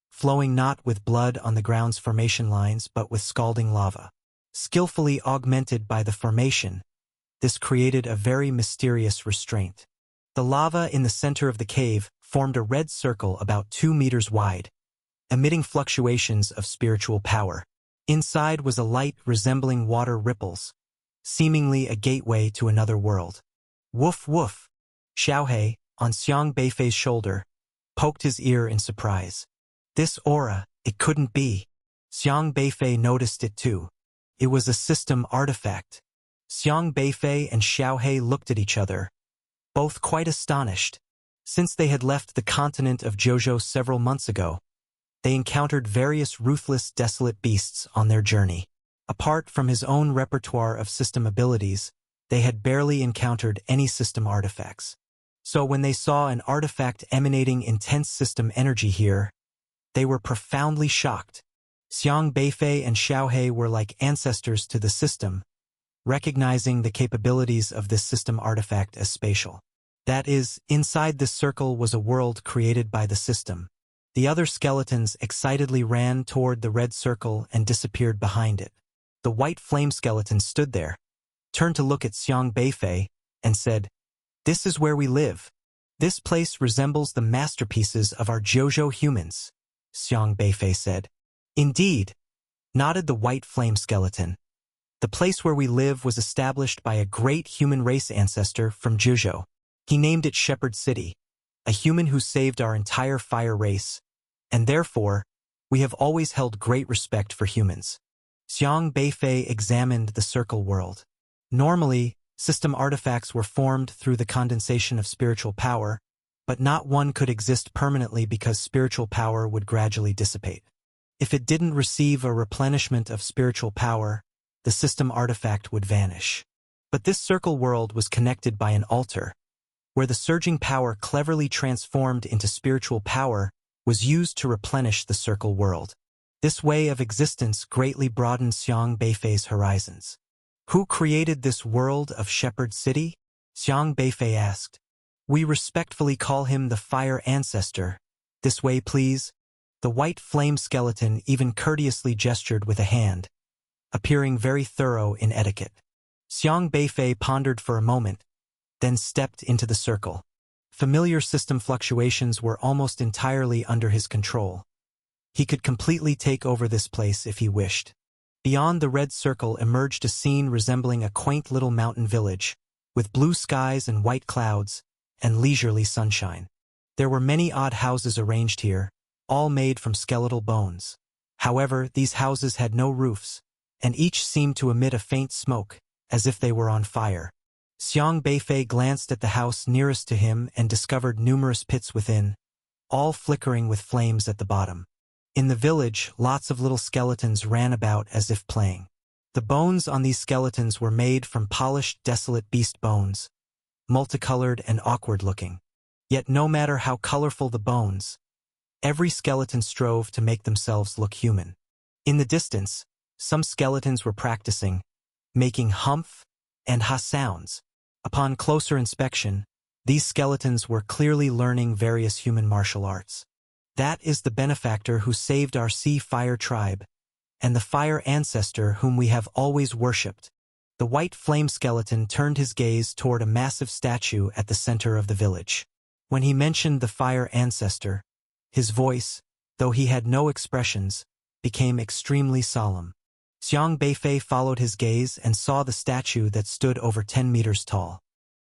flowing not with blood on the ground's formation lines but with scalding lava. Skillfully augmented by the formation, this created a very mysterious restraint. The lava in the center of the cave formed a red circle about 2 meters wide, emitting fluctuations of spiritual power. Inside was a light resembling water ripples, seemingly a gateway to another world. Woof woof! Xiaohe, on Xiang Beifei's shoulder, poked his ear in surprise. This aura, it couldn't be. Xiang Beifei noticed it too. It was a system artifact. Xiang Beifei and Xiaohe looked at each other, both quite astonished. Since they had left the continent of Zhozhou several months ago, they encountered various ruthless, desolate beasts on their journey. Apart from his own repertoire of system abilities, they had barely encountered any system artifacts. So when they saw an artifact emanating intense system energy here, they were profoundly shocked. Xiang Beifei and Xiaohe were like ancestors to the system, recognizing the capabilities of this system artifact as spatial. That is, inside this circle was a world created by the system. The other skeletons excitedly ran toward the red circle and disappeared behind it. The white flame skeleton stood there, turned to look at Xiang Beifei, and said, "This is where we live. This place resembles the masterpieces of our Jojo humans," Xiang Beifei said. "Indeed," nodded the white flame skeleton. "The place where we live was established by a great human race ancestor from Jojo. He named it Shepherd City, a human who saved our entire fire race, and therefore, we have always held great respect for humans." Xiang Beifei examined the circle world. Normally, system artifacts were formed through the condensation of spiritual power, but not one could exist permanently because spiritual power would gradually dissipate. If it didn't receive a replenishment of spiritual power, the system artifact would vanish. But this circle world was connected by an altar, where the surging power cleverly transformed into spiritual power was used to replenish the circle world. This way of existence greatly broadened Xiang Beifei's horizons. "Who created this world of Shepherd City?" Xiang Beifei asked. "We respectfully call him the Fire Ancestor. This way, please." The white flame skeleton even courteously gestured with a hand, appearing very thorough in etiquette. Xiang Beifei pondered for a moment, then stepped into the circle. Familiar system fluctuations were almost entirely under his control. He could completely take over this place if he wished. Beyond the red circle emerged a scene resembling a quaint little mountain village, with blue skies and white clouds, and leisurely sunshine. There were many odd houses arranged here, all made from skeletal bones. However, these houses had no roofs, and each seemed to emit a faint smoke, as if they were on fire. Xiang Beifei glanced at the house nearest to him and discovered numerous pits within, all flickering with flames at the bottom. In the village, lots of little skeletons ran about as if playing. The bones on these skeletons were made from polished, desolate beast bones, multicolored and awkward-looking. Yet no matter how colorful the bones, every skeleton strove to make themselves look human. In the distance, some skeletons were practicing, making humph and ha sounds. Upon closer inspection, these skeletons were clearly learning various human martial arts. "That is the benefactor who saved our Sea Fire tribe, and the Fire Ancestor whom we have always worshipped." The white flame skeleton turned his gaze toward a massive statue at the center of the village. When he mentioned the Fire Ancestor, his voice, though he had no expressions, became extremely solemn. Xiang Beifei followed his gaze and saw the statue that stood over 10 meters tall.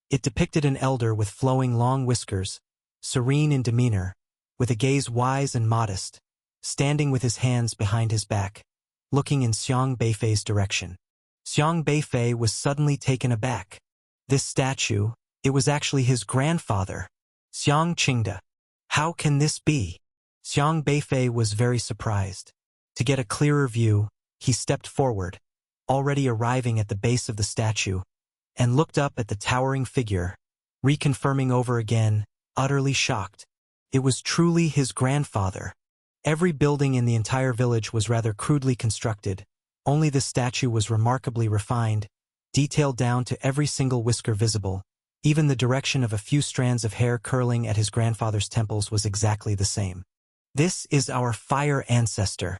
It depicted an elder with flowing long whiskers, serene in demeanor, with a gaze wise and modest, standing with his hands behind his back, looking in Xiang Beifei's direction. Xiang Beifei was suddenly taken aback. This statue, it was actually his grandfather, Xiang Qingde. How can this be? Xiang Beifei was very surprised. To get a clearer view, he stepped forward, already arriving at the base of the statue, and looked up at the towering figure, reconfirming over again, utterly shocked. It was truly his grandfather. Every building in the entire village was rather crudely constructed. Only the statue was remarkably refined, detailed down to every single whisker visible. Even the direction of a few strands of hair curling at his grandfather's temples was exactly the same. "This is our Fire Ancestor."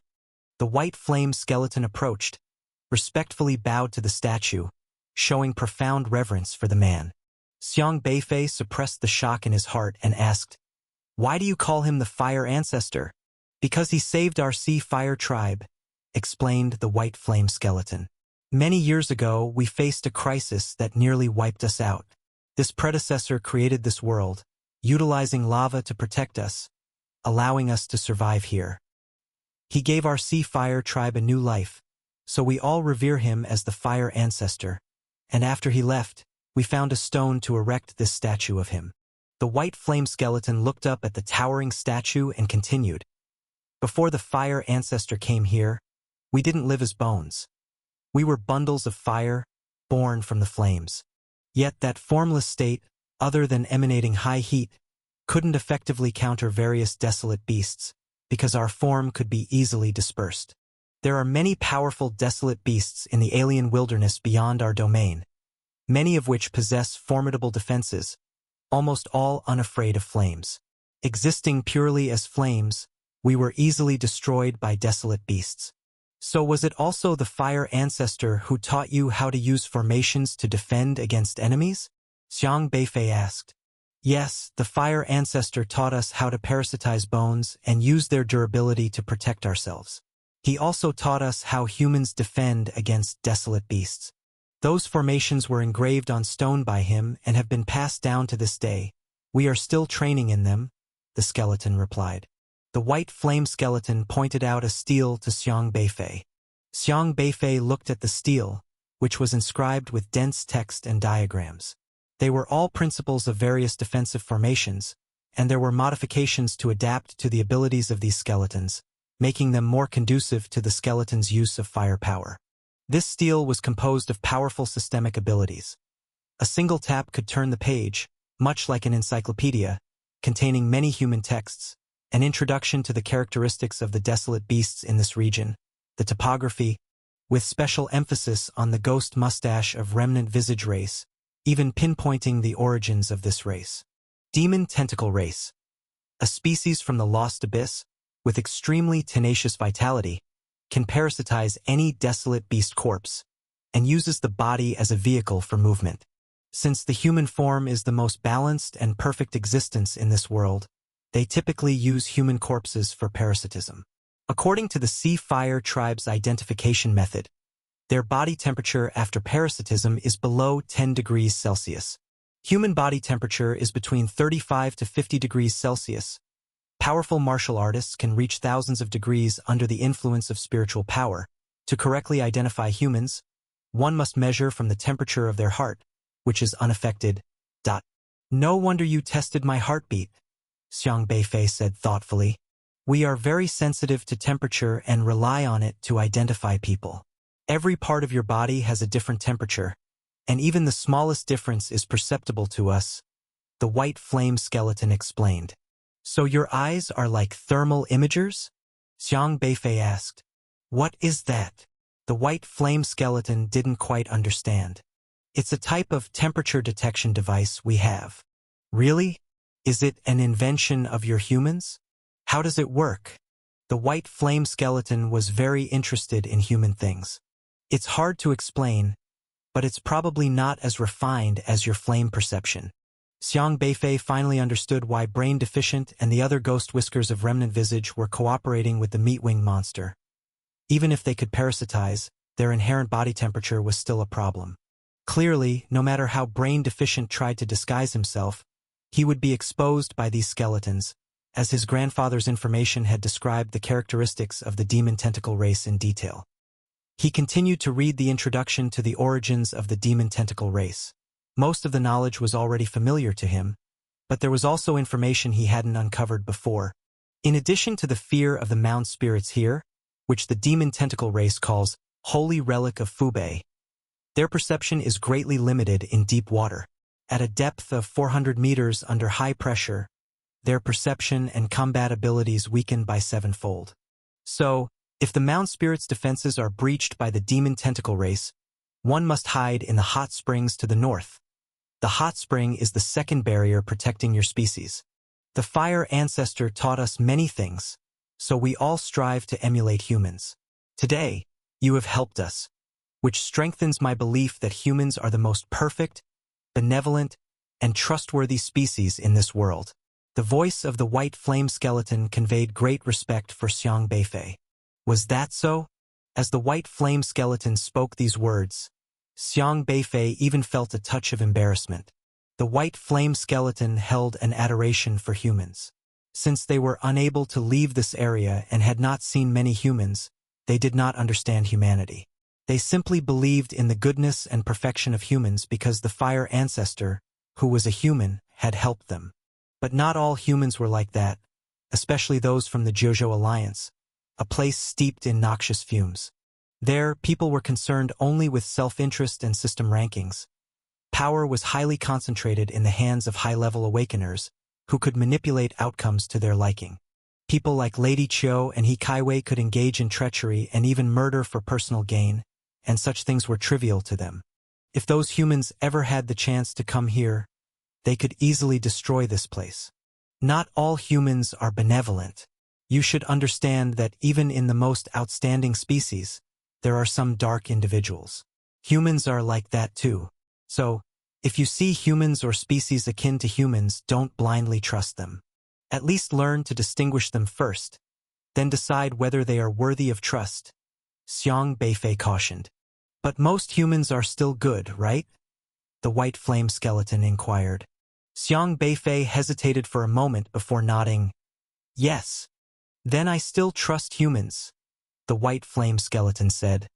The white flame skeleton approached, respectfully bowed to the statue, showing profound reverence for the man. Xiang Beifei suppressed the shock in his heart and asked, "Why do you call him the Fire Ancestor?" "Because he saved our Sea Fire tribe," explained the white flame skeleton. "Many years ago, we faced a crisis that nearly wiped us out. This predecessor created this world, utilizing lava to protect us, allowing us to survive here. He gave our Sea Fire tribe a new life, so we all revere him as the Fire Ancestor. And after he left, we found a stone to erect this statue of him." The white flame skeleton looked up at the towering statue and continued, "Before the Fire Ancestor came here, we didn't live as bones. We were bundles of fire, born from the flames. Yet that formless state, other than emanating high heat, couldn't effectively counter various desolate beasts, because our form could be easily dispersed. There are many powerful desolate beasts in the alien wilderness beyond our domain, many of which possess formidable defenses, almost all unafraid of flames. Existing purely as flames, we were easily destroyed by desolate beasts. So was it also the fire ancestor who taught you how to use formations to defend against enemies? Xiang Beifei asked. Yes, the fire ancestor taught us how to parasitize bones and use their durability to protect ourselves. He also taught us how humans defend against desolate beasts. Those formations were engraved on stone by him and have been passed down to this day. We are still training in them, the skeleton replied. The white flame skeleton pointed out a stele to Xiang Beifei. Xiang Beifei looked at the stele, which was inscribed with dense text and diagrams. They were all principles of various defensive formations, and there were modifications to adapt to the abilities of these skeletons, making them more conducive to the skeleton's use of firepower. This stele was composed of powerful systemic abilities. A single tap could turn the page, much like an encyclopedia, containing many human texts, an introduction to the characteristics of the desolate beasts in this region, the topography, with special emphasis on the ghost mustache of remnant visage race, even pinpointing the origins of this race. Demon tentacle race. A species from the lost abyss, with extremely tenacious vitality, can parasitize any desolate beast corpse, and uses the body as a vehicle for movement. Since the human form is the most balanced and perfect existence in this world, they typically use human corpses for parasitism. According to the Sea Fire tribe's identification method, their body temperature after parasitism is below 10 degrees Celsius. Human body temperature is between 35 to 50 degrees Celsius. Powerful martial artists can reach thousands of degrees under the influence of spiritual power. To correctly identify humans, one must measure from the temperature of their heart, which is unaffected. No wonder you tested my heartbeat, Xiang Beifei said thoughtfully. We are very sensitive to temperature and rely on it to identify people. Every part of your body has a different temperature, and even the smallest difference is perceptible to us, the white flame skeleton explained. So your eyes are like thermal imagers? Xiang Beifei asked. What is that? The white flame skeleton didn't quite understand. It's a type of temperature detection device we have. Really? Is it an invention of your humans? How does it work? The white flame skeleton was very interested in human things. It's hard to explain, but it's probably not as refined as your flame perception. Xiang Beifei finally understood why Brain Deficient and the other ghost whiskers of Remnant Visage were cooperating with the meat-winged monster. Even if they could parasitize, their inherent body temperature was still a problem. Clearly, no matter how Brain Deficient tried to disguise himself, he would be exposed by these skeletons, as his grandfather's information had described the characteristics of the demon tentacle race in detail. He continued to read the introduction to the origins of the demon tentacle race. Most of the knowledge was already familiar to him, but there was also information he hadn't uncovered before. In addition to the fear of the mound spirits here, which the demon tentacle race calls Holy Relic of Fubei, their perception is greatly limited in deep water. At a depth of 400 meters under high pressure, their perception and combat abilities weaken by 7-fold. So, if the mound spirit's defenses are breached by the demon tentacle race, one must hide in the hot springs to the north. The hot spring is the second barrier protecting your species. The fire ancestor taught us many things, so we all strive to emulate humans. Today, you have helped us, which strengthens my belief that humans are the most perfect, benevolent, and trustworthy species in this world. The voice of the white flame skeleton conveyed great respect for Xiang Beifei. Was that so? As the white flame skeleton spoke these words, Xiang Beifei even felt a touch of embarrassment. The white flame skeleton held an adoration for humans. Since they were unable to leave this area and had not seen many humans, they did not understand humanity. They simply believed in the goodness and perfection of humans because the fire ancestor, who was a human, had helped them. But not all humans were like that, especially those from the Jojo Alliance, a place steeped in noxious fumes. There, people were concerned only with self-interest and system rankings. Power was highly concentrated in the hands of high-level awakeners, who could manipulate outcomes to their liking. People like Lady Chiu and He Kaiwei could engage in treachery and even murder for personal gain, and such things were trivial to them. If those humans ever had the chance to come here, they could easily destroy this place. Not all humans are benevolent. You should understand that even in the most outstanding species, there are some dark individuals. Humans are like that too. So, if you see humans or species akin to humans, don't blindly trust them. At least learn to distinguish them first, then decide whether they are worthy of trust, Xiang Beifei cautioned. But most humans are still good, right? The white flame skeleton inquired. Xiang Beifei hesitated for a moment before nodding. Yes. Then I still trust humans, the white flame skeleton said,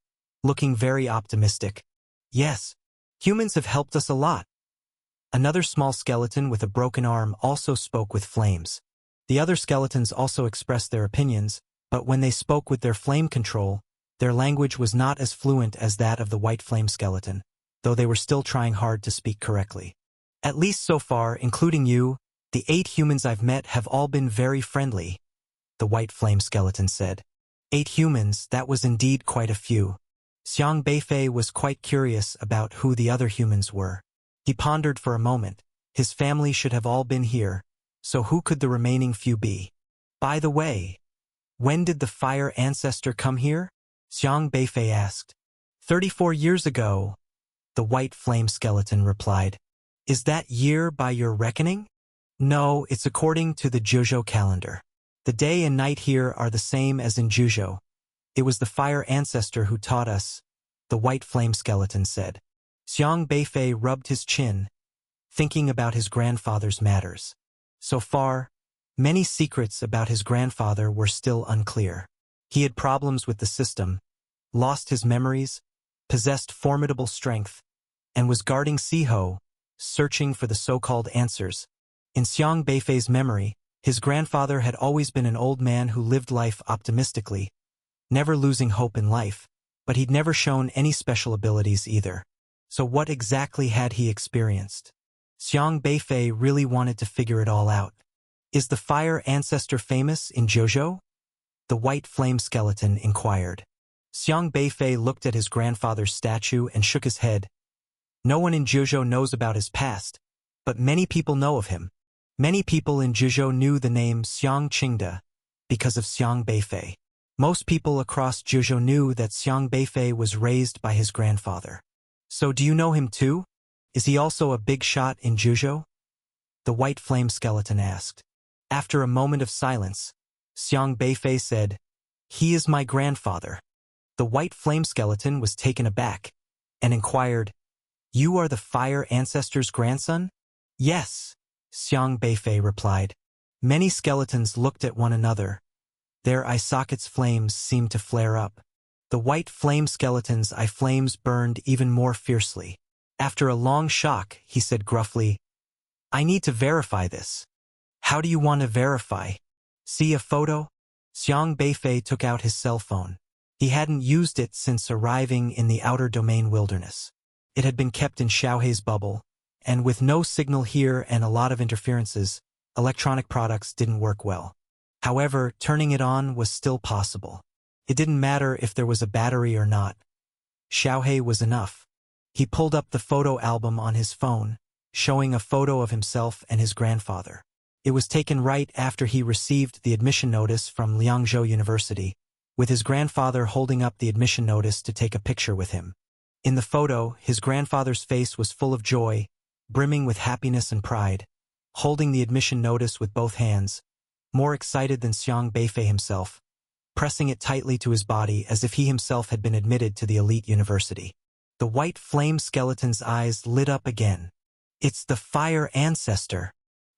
looking very optimistic. Yes, humans have helped us a lot. Another small skeleton with a broken arm also spoke with flames. The other skeletons also expressed their opinions, but when they spoke with their flame control, their language was not as fluent as that of the white flame skeleton, though they were still trying hard to speak correctly. At least so far, including you, the 8 humans I've met have all been very friendly, the white flame skeleton said. 8 humans, that was indeed quite a few. Xiang Beifei was quite curious about who the other humans were. He pondered for a moment. His family should have all been here, so who could the remaining few be? By the way, when did the fire ancestor come here? Xiang Beifei asked. 34 years ago, the white flame skeleton replied. Is that year by your reckoning? No, it's according to the Zhuzhou calendar. The day and night here are the same as in Zhuzhou. It was the fire ancestor who taught us, the white flame skeleton said. Xiang Beifei rubbed his chin, thinking about his grandfather's matters. So far, many secrets about his grandfather were still unclear. He had problems with the system, lost his memories, possessed formidable strength, and was guarding Siho, searching for the so-called answers. In Xiang Beifei's memory, his grandfather had always been an old man who lived life optimistically, never losing hope in life, but he'd never shown any special abilities either. So what exactly had he experienced? Xiang Beifei really wanted to figure it all out. Is the fire ancestor famous in Zhuzhou? The white flame skeleton inquired. Xiang Beifei looked at his grandfather's statue and shook his head. No one in Zhuzhou knows about his past, but many people know of him. Many people in Zhuzhou knew the name Xiang Qingde because of Xiang Beifei. Most people across Zhuzhou knew that Xiang Beifei was raised by his grandfather. So do you know him too? Is he also a big shot in Zhuzhou? The white flame skeleton asked. After a moment of silence, Xiang Beifei said, He is my grandfather. The white flame skeleton was taken aback and inquired, You are the fire ancestor's grandson? Yes, Xiang Beifei replied. Many skeletons looked at one another. Their eye sockets' flames seemed to flare up. The white flame skeleton's eye flames burned even more fiercely. After a long shock, he said gruffly, I need to verify this. How do you want to verify? See a photo? Xiang Beifei took out his cell phone. He hadn't used it since arriving in the outer domain wilderness. It had been kept in Xiaohei's bubble, and with no signal here and a lot of interferences, electronic products didn't work well. However, turning it on was still possible. It didn't matter if there was a battery or not. Xiaohei was enough. He pulled up the photo album on his phone, showing a photo of himself and his grandfather. It was taken right after he received the admission notice from Liangzhou University, with his grandfather holding up the admission notice to take a picture with him. In the photo, his grandfather's face was full of joy, brimming with happiness and pride, holding the admission notice with both hands, more excited than Xiang Beifei himself, pressing it tightly to his body as if he himself had been admitted to the elite university. The white flame skeleton's eyes lit up again. It's the fire ancestor.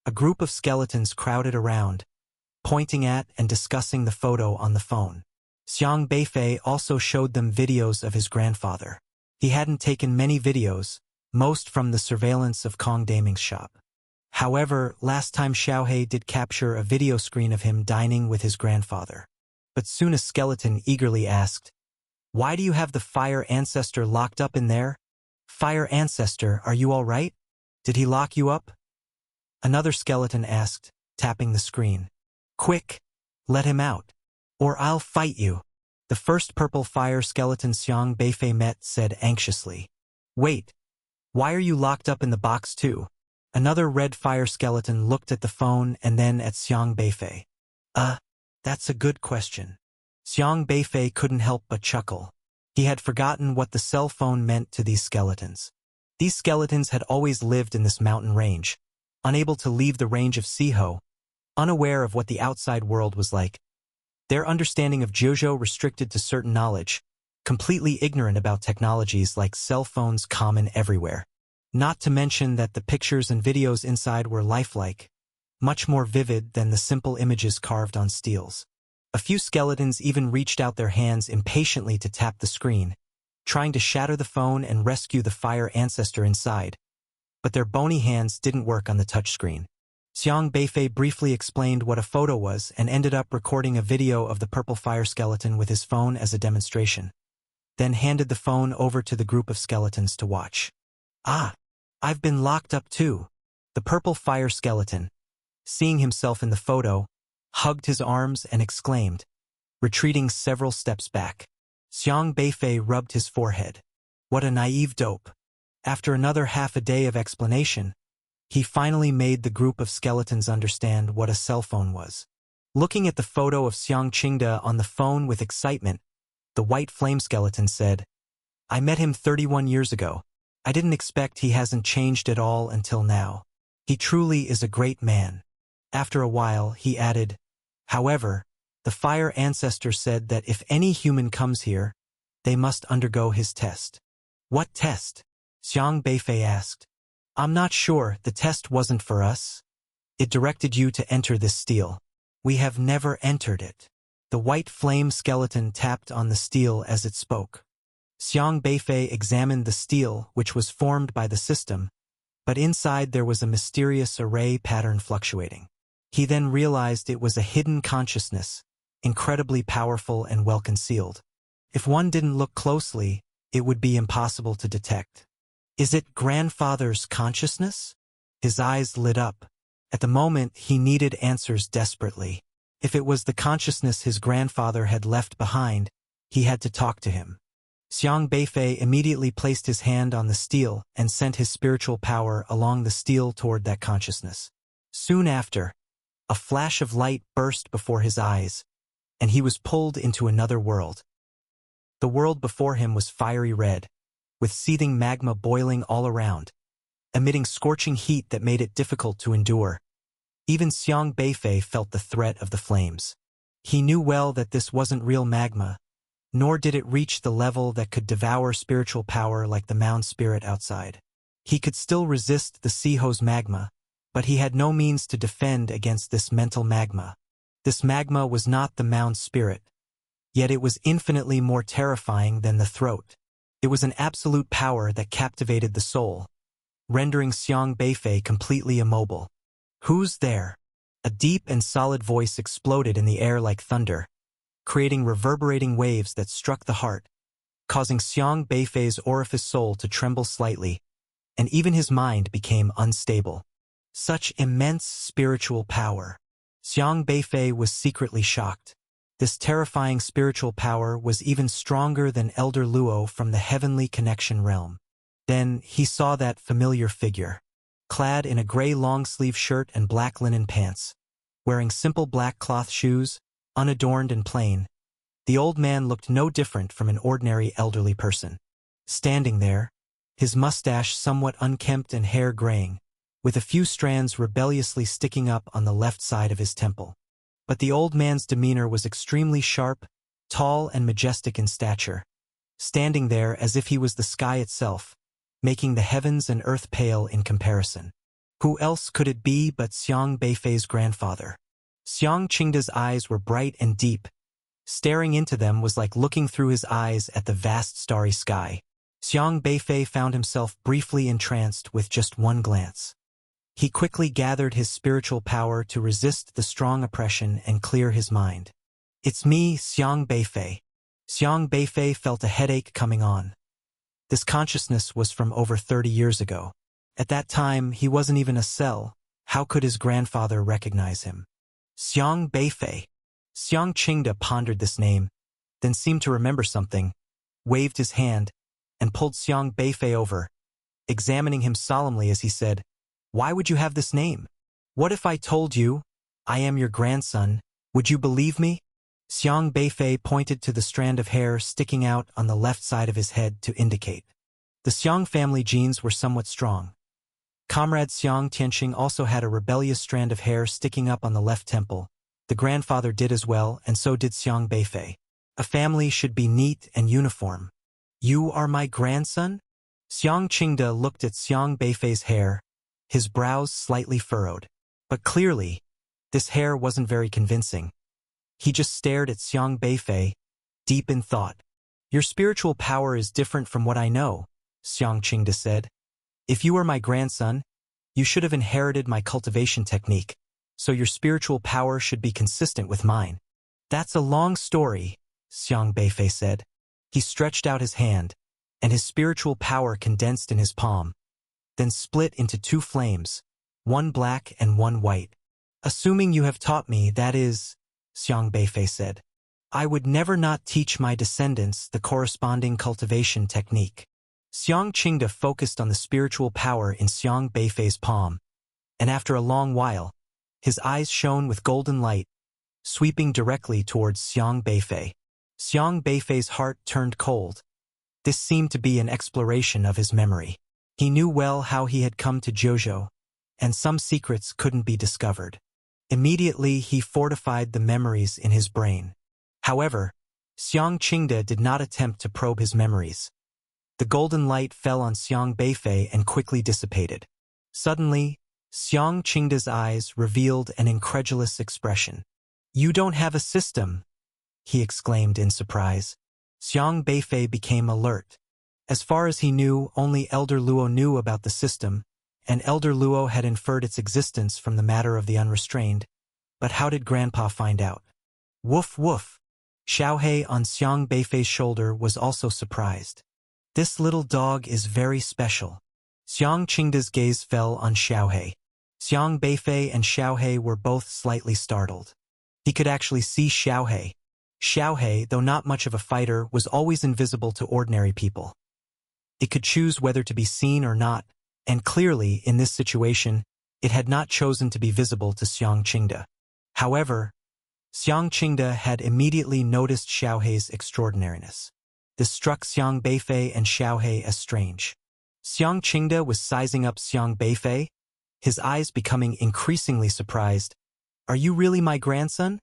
A group of skeletons crowded around, pointing at and discussing the photo on the phone. Xiang Beifei also showed them videos of his grandfather. He hadn't taken many videos, most from the surveillance of Kong Daming's shop. However, last time Xiaohei did capture a video screen of him dining with his grandfather. But soon a skeleton eagerly asked, Why do you have the fire ancestor locked up in there? Fire ancestor, are you all right? Did he lock you up? Another skeleton asked, tapping the screen. Quick, Let him out, or I'll fight you. The first purple fire skeleton Xiang Beifei met said anxiously. Wait, why are you locked up in the box too? Another red fire skeleton looked at the phone and then at Xiang Beifei. That's a good question. Xiang Beifei couldn't help but chuckle. He had forgotten what the cell phone meant to these skeletons. These skeletons had always lived in this mountain range, unable to leave the range of Siho, unaware of what the outside world was like. Their understanding of Jiuzhou restricted to certain knowledge, completely ignorant about technologies like cell phones common everywhere. Not to mention that the pictures and videos inside were lifelike, much more vivid than the simple images carved on steels. A few skeletons even reached out their hands impatiently to tap the screen, trying to shatter the phone and rescue the fire ancestor inside. But their bony hands didn't work on the touchscreen. Xiang Beifei briefly explained what a photo was and ended up recording a video of the purple fire skeleton with his phone as a demonstration, then handed the phone over to the group of skeletons to watch. I've been locked up too. The purple fire skeleton, seeing himself in the photo, hugged his arms and exclaimed, retreating several steps back. Xiang Beifei rubbed his forehead. What a naive dope. After another half a day of explanation, he finally made the group of skeletons understand what a cell phone was. Looking at the photo of Xiang Qingde on the phone with excitement, the white flame skeleton said, I met him 31 years ago. I didn't expect he hasn't changed at all until now. He truly is a great man. After a while, he added, however, the fire ancestor said that if any human comes here, they must undergo his test. What test? Xiang Beifei asked. I'm not sure, the test wasn't for us. It directed you to enter this steel. We have never entered it. The white flame skeleton tapped on the steel as it spoke. Xiang Beifei examined the steel, which was formed by the system, but inside there was a mysterious array pattern fluctuating. He then realized it was a hidden consciousness, incredibly powerful and well-concealed. If one didn't look closely, it would be impossible to detect. Is it grandfather's consciousness? His eyes lit up. At the moment, he needed answers desperately. If it was the consciousness his grandfather had left behind, he had to talk to him. Xiang Beifei immediately placed his hand on the steel and sent his spiritual power along the steel toward that consciousness. Soon after, a flash of light burst before his eyes, and he was pulled into another world. The world before him was fiery red, with seething magma boiling all around, emitting scorching heat that made it difficult to endure. Even Xiang Beifei felt the threat of the flames. He knew well that this wasn't real magma, nor did it reach the level that could devour spiritual power like the mound spirit outside. He could still resist the Siho's magma, but he had no means to defend against this mental magma. This magma was not the mound spirit, yet it was infinitely more terrifying than the throat. It was an absolute power that captivated the soul, rendering Xiang Beifei completely immobile. Who's there? A deep and solid voice exploded in the air like thunder, creating reverberating waves that struck the heart, causing Xiang Beifei's orifice soul to tremble slightly, and even his mind became unstable. Such immense spiritual power. Xiang Beifei was secretly shocked. This terrifying spiritual power was even stronger than Elder Luo from the Heavenly Connection realm. Then he saw that familiar figure, clad in a gray long-sleeve shirt and black linen pants, wearing simple black cloth shoes, unadorned and plain. The old man looked no different from an ordinary elderly person. Standing there, his mustache somewhat unkempt and hair graying, with a few strands rebelliously sticking up on the left side of his temple. But the old man's demeanor was extremely sharp, tall and majestic in stature, standing there as if he was the sky itself, making the heavens and earth pale in comparison. Who else could it be but Xiang Beifei's grandfather? Xiang Qingde's eyes were bright and deep. Staring into them was like looking through his eyes at the vast starry sky. Xiang Beifei found himself briefly entranced with just one glance. He quickly gathered his spiritual power to resist the strong oppression and clear his mind. It's me, Xiang Beifei. Xiang Beifei felt a headache coming on. This consciousness was from over 30 years ago. At that time, he wasn't even a cell. How could his grandfather recognize him? Xiang Beifei. Xiang Qingde pondered this name, then seemed to remember something, waved his hand, and pulled Xiang Beifei over, examining him solemnly as he said, "Why would you have this name? What if I told you I am your grandson? Would you believe me?" Xiang Beifei pointed to the strand of hair sticking out on the left side of his head to indicate. The Xiang family genes were somewhat strong. Comrade Xiang Tianqing also had a rebellious strand of hair sticking up on the left temple. The grandfather did as well, and so did Xiang Beifei. A family should be neat and uniform. "You are my grandson?" Xiang Qingde looked at Xiang Beifei's hair, his brows slightly furrowed. But clearly, this hair wasn't very convincing. He just stared at Xiang Beifei, deep in thought. "Your spiritual power is different from what I know," Xiang Qingde said. "If you are my grandson, you should have inherited my cultivation technique, so your spiritual power should be consistent with mine." "That's a long story," Xiang Beifei said. He stretched out his hand, and his spiritual power condensed in his palm, then split into two flames, one black and one white. "Assuming you have taught me, that is," Xiang Beifei said, "I would never not teach my descendants the corresponding cultivation technique." Xiang Qingde focused on the spiritual power in Xiang Beifei's palm, and after a long while, his eyes shone with golden light, sweeping directly towards Xiang Beifei. Xiang Beifei's heart turned cold. This seemed to be an exploration of his memory. He knew well how he had come to Jiuzhou, and some secrets couldn't be discovered. Immediately, he fortified the memories in his brain. However, Xiang Qingde did not attempt to probe his memories. The golden light fell on Xiang Beifei and quickly dissipated. Suddenly, Xiang Qingde's eyes revealed an incredulous expression. "You don't have a system," he exclaimed in surprise. Xiang Beifei became alert. As far as he knew, only Elder Luo knew about the system, and Elder Luo had inferred its existence from the matter of the unrestrained. But how did Grandpa find out? Woof woof. Xiaohei on Xiang Beifei's shoulder was also surprised. "This little dog is very special." Xiang Qingde's gaze fell on Xiaohei. Xiang Beifei and Xiaohei were both slightly startled. He could actually see Xiaohei. Xiaohei, though not much of a fighter, was always invisible to ordinary people. It could choose whether to be seen or not, and clearly, in this situation, it had not chosen to be visible to Xiang Qingde. However, Xiang Qingde had immediately noticed Xiaohei's extraordinariness. This struck Xiang Beifei and Xiaohei as strange. Xiang Qingde was sizing up Xiang Beifei, his eyes becoming increasingly surprised. "Are you really my grandson?"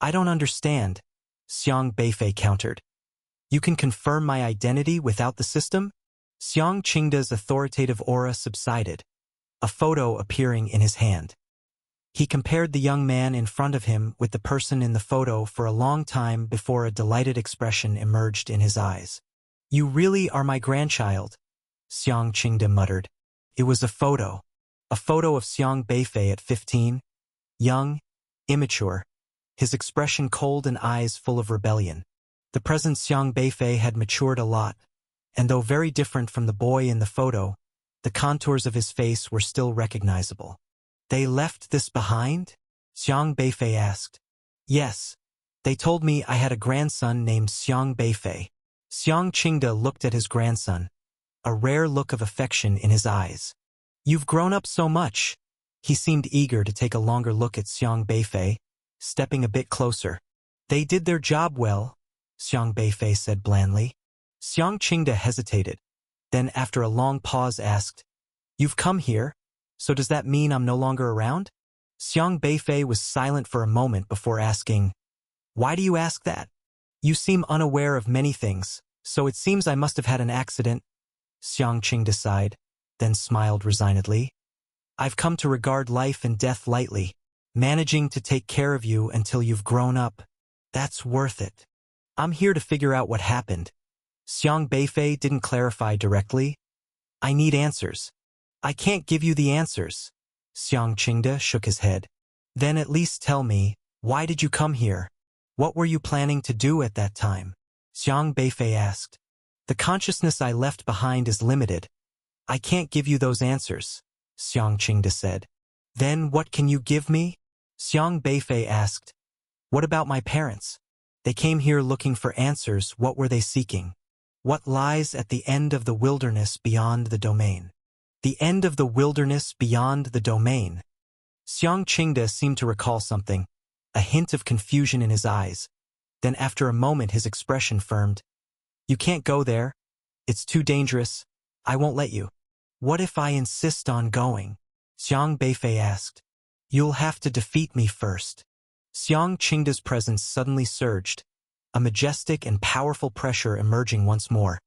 "I don't understand," Xiang Beifei countered. "You can confirm my identity without the system?" Xiang Qingde's authoritative aura subsided, a photo appearing in his hand. He compared the young man in front of him with the person in the photo for a long time before a delighted expression emerged in his eyes. "You really are my grandchild," Xiang Qingde muttered. It was a photo of Xiang Beifei at 15, young, immature, his expression cold and eyes full of rebellion. The present Xiang Beifei had matured a lot, and though very different from the boy in the photo, the contours of his face were still recognizable. "They left this behind?" Xiang Beifei asked. "Yes. They told me I had a grandson named Xiang Beifei." Xiang Qingde looked at his grandson, a rare look of affection in his eyes. "You've grown up so much." He seemed eager to take a longer look at Xiang Beifei, stepping a bit closer. "They did their job well," Xiang Beifei said blandly. Xiang Qingde hesitated, then after a long pause asked, "You've come here? So does that mean I'm no longer around?" Xiang Beifei was silent for a moment before asking, "Why do you ask that? You seem unaware of many things, so it seems I must have had an accident." Xiang Qingde sighed, then smiled resignedly. "I've come to regard life and death lightly. Managing to take care of you until you've grown up, that's worth it. I'm here to figure out what happened." Xiang Beifei didn't clarify directly. "I need answers." "I can't give you the answers." Xiang Qingde shook his head. "Then at least tell me, why did you come here? What were you planning to do at that time?" Xiang Beifei asked. "The consciousness I left behind is limited. I can't give you those answers," Xiang Qingde said. "Then what can you give me?" Xiang Beifei asked. What about my parents? They came here looking for answers. What were they seeking? What lies at the end of the wilderness beyond the domain? The end of the wilderness beyond the domain. Xiang Qingde seemed to recall something, a hint of confusion in his eyes. Then after a moment his expression firmed. You can't go there. It's too dangerous. I won't let you. What if I insist on going? Xiang Beifei asked. You'll have to defeat me first. Xiang Qingde's presence suddenly surged, a majestic and powerful pressure emerging once more,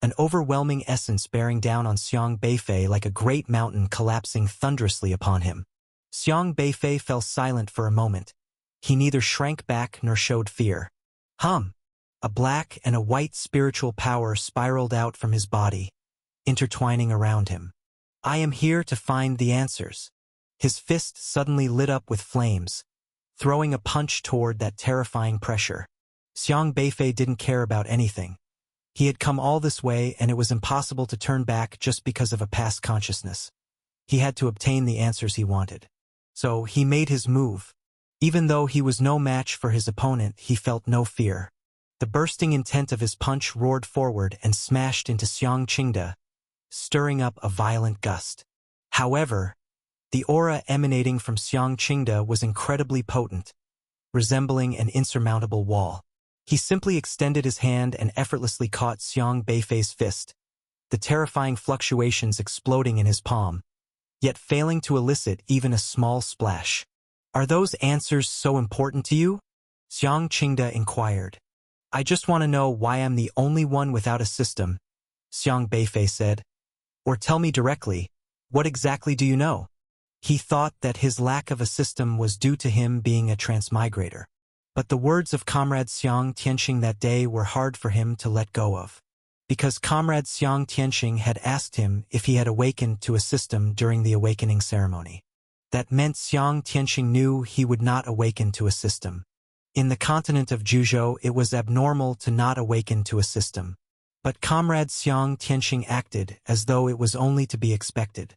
an overwhelming essence bearing down on Xiang Beifei like a great mountain collapsing thunderously upon him. Xiang Beifei fell silent for a moment. He neither shrank back nor showed fear. A black and a white spiritual power spiraled out from his body, intertwining around him. I am here to find the answers. His fist suddenly lit up with flames, throwing a punch toward that terrifying pressure. Xiang Beifei didn't care about anything. He had come all this way and it was impossible to turn back just because of a past consciousness. He had to obtain the answers he wanted. So he made his move. Even though he was no match for his opponent, he felt no fear. The bursting intent of his punch roared forward and smashed into Xiang Qingde, stirring up a violent gust. However, the aura emanating from Xiang Qingde was incredibly potent, resembling an insurmountable wall. He simply extended his hand and effortlessly caught Xiang Beifei's fist, the terrifying fluctuations exploding in his palm, yet failing to elicit even a small splash. Are those answers so important to you? Xiang Qingde inquired. I just want to know why I'm the only one without a system, Xiang Beifei said. Or tell me directly, what exactly do you know? He thought that his lack of a system was due to him being a transmigrator. But the words of Comrade Xiang Tianxing that day were hard for him to let go of. Because Comrade Xiang Tianxing had asked him if he had awakened to a system during the awakening ceremony. That meant Xiang Tianxing knew he would not awaken to a system. In the continent of Juzhou, it was abnormal to not awaken to a system. But Comrade Xiang Tianxing acted as though it was only to be expected.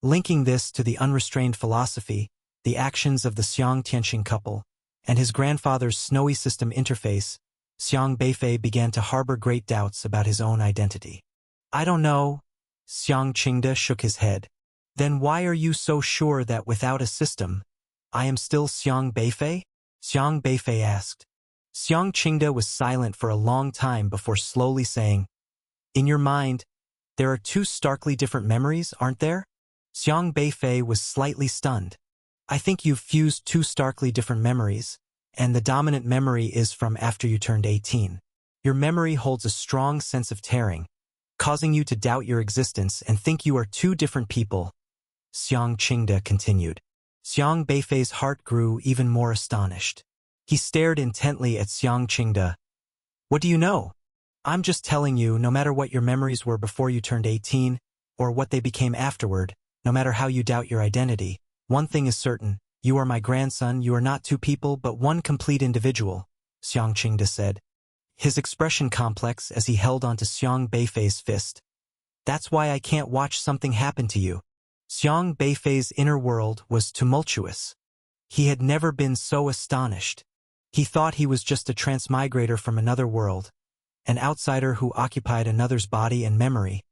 Linking this to the unrestrained philosophy, the actions of the Xiang Tianxing couple, and his grandfather's snowy system interface, Xiang Beifei began to harbor great doubts about his own identity. I don't know. Xiang Qingde shook his head. Then why are you so sure that without a system, I am still Xiang Beifei? Xiang Beifei asked. Xiang Qingde was silent for a long time before slowly saying, In your mind, there are two starkly different memories, aren't there? Xiang Beifei was slightly stunned. I think you've fused two starkly different memories, and the dominant memory is from after you turned 18. Your memory holds a strong sense of tearing, causing you to doubt your existence and think you are two different people. Xiang Qingde continued. Xiang Beifei's heart grew even more astonished. He stared intently at Xiang Qingde. What do you know? I'm just telling you, no matter what your memories were before you turned 18, or what they became afterward, no matter how you doubt your identity, one thing is certain, you are my grandson, you are not two people but one complete individual, Xiang Qingde said, his expression complex as he held onto Xiang Beifei's fist. That's why I can't watch something happen to you. Xiang Beifei's inner world was tumultuous. He had never been so astonished. He thought he was just a transmigrator from another world, an outsider who occupied another's body and memory.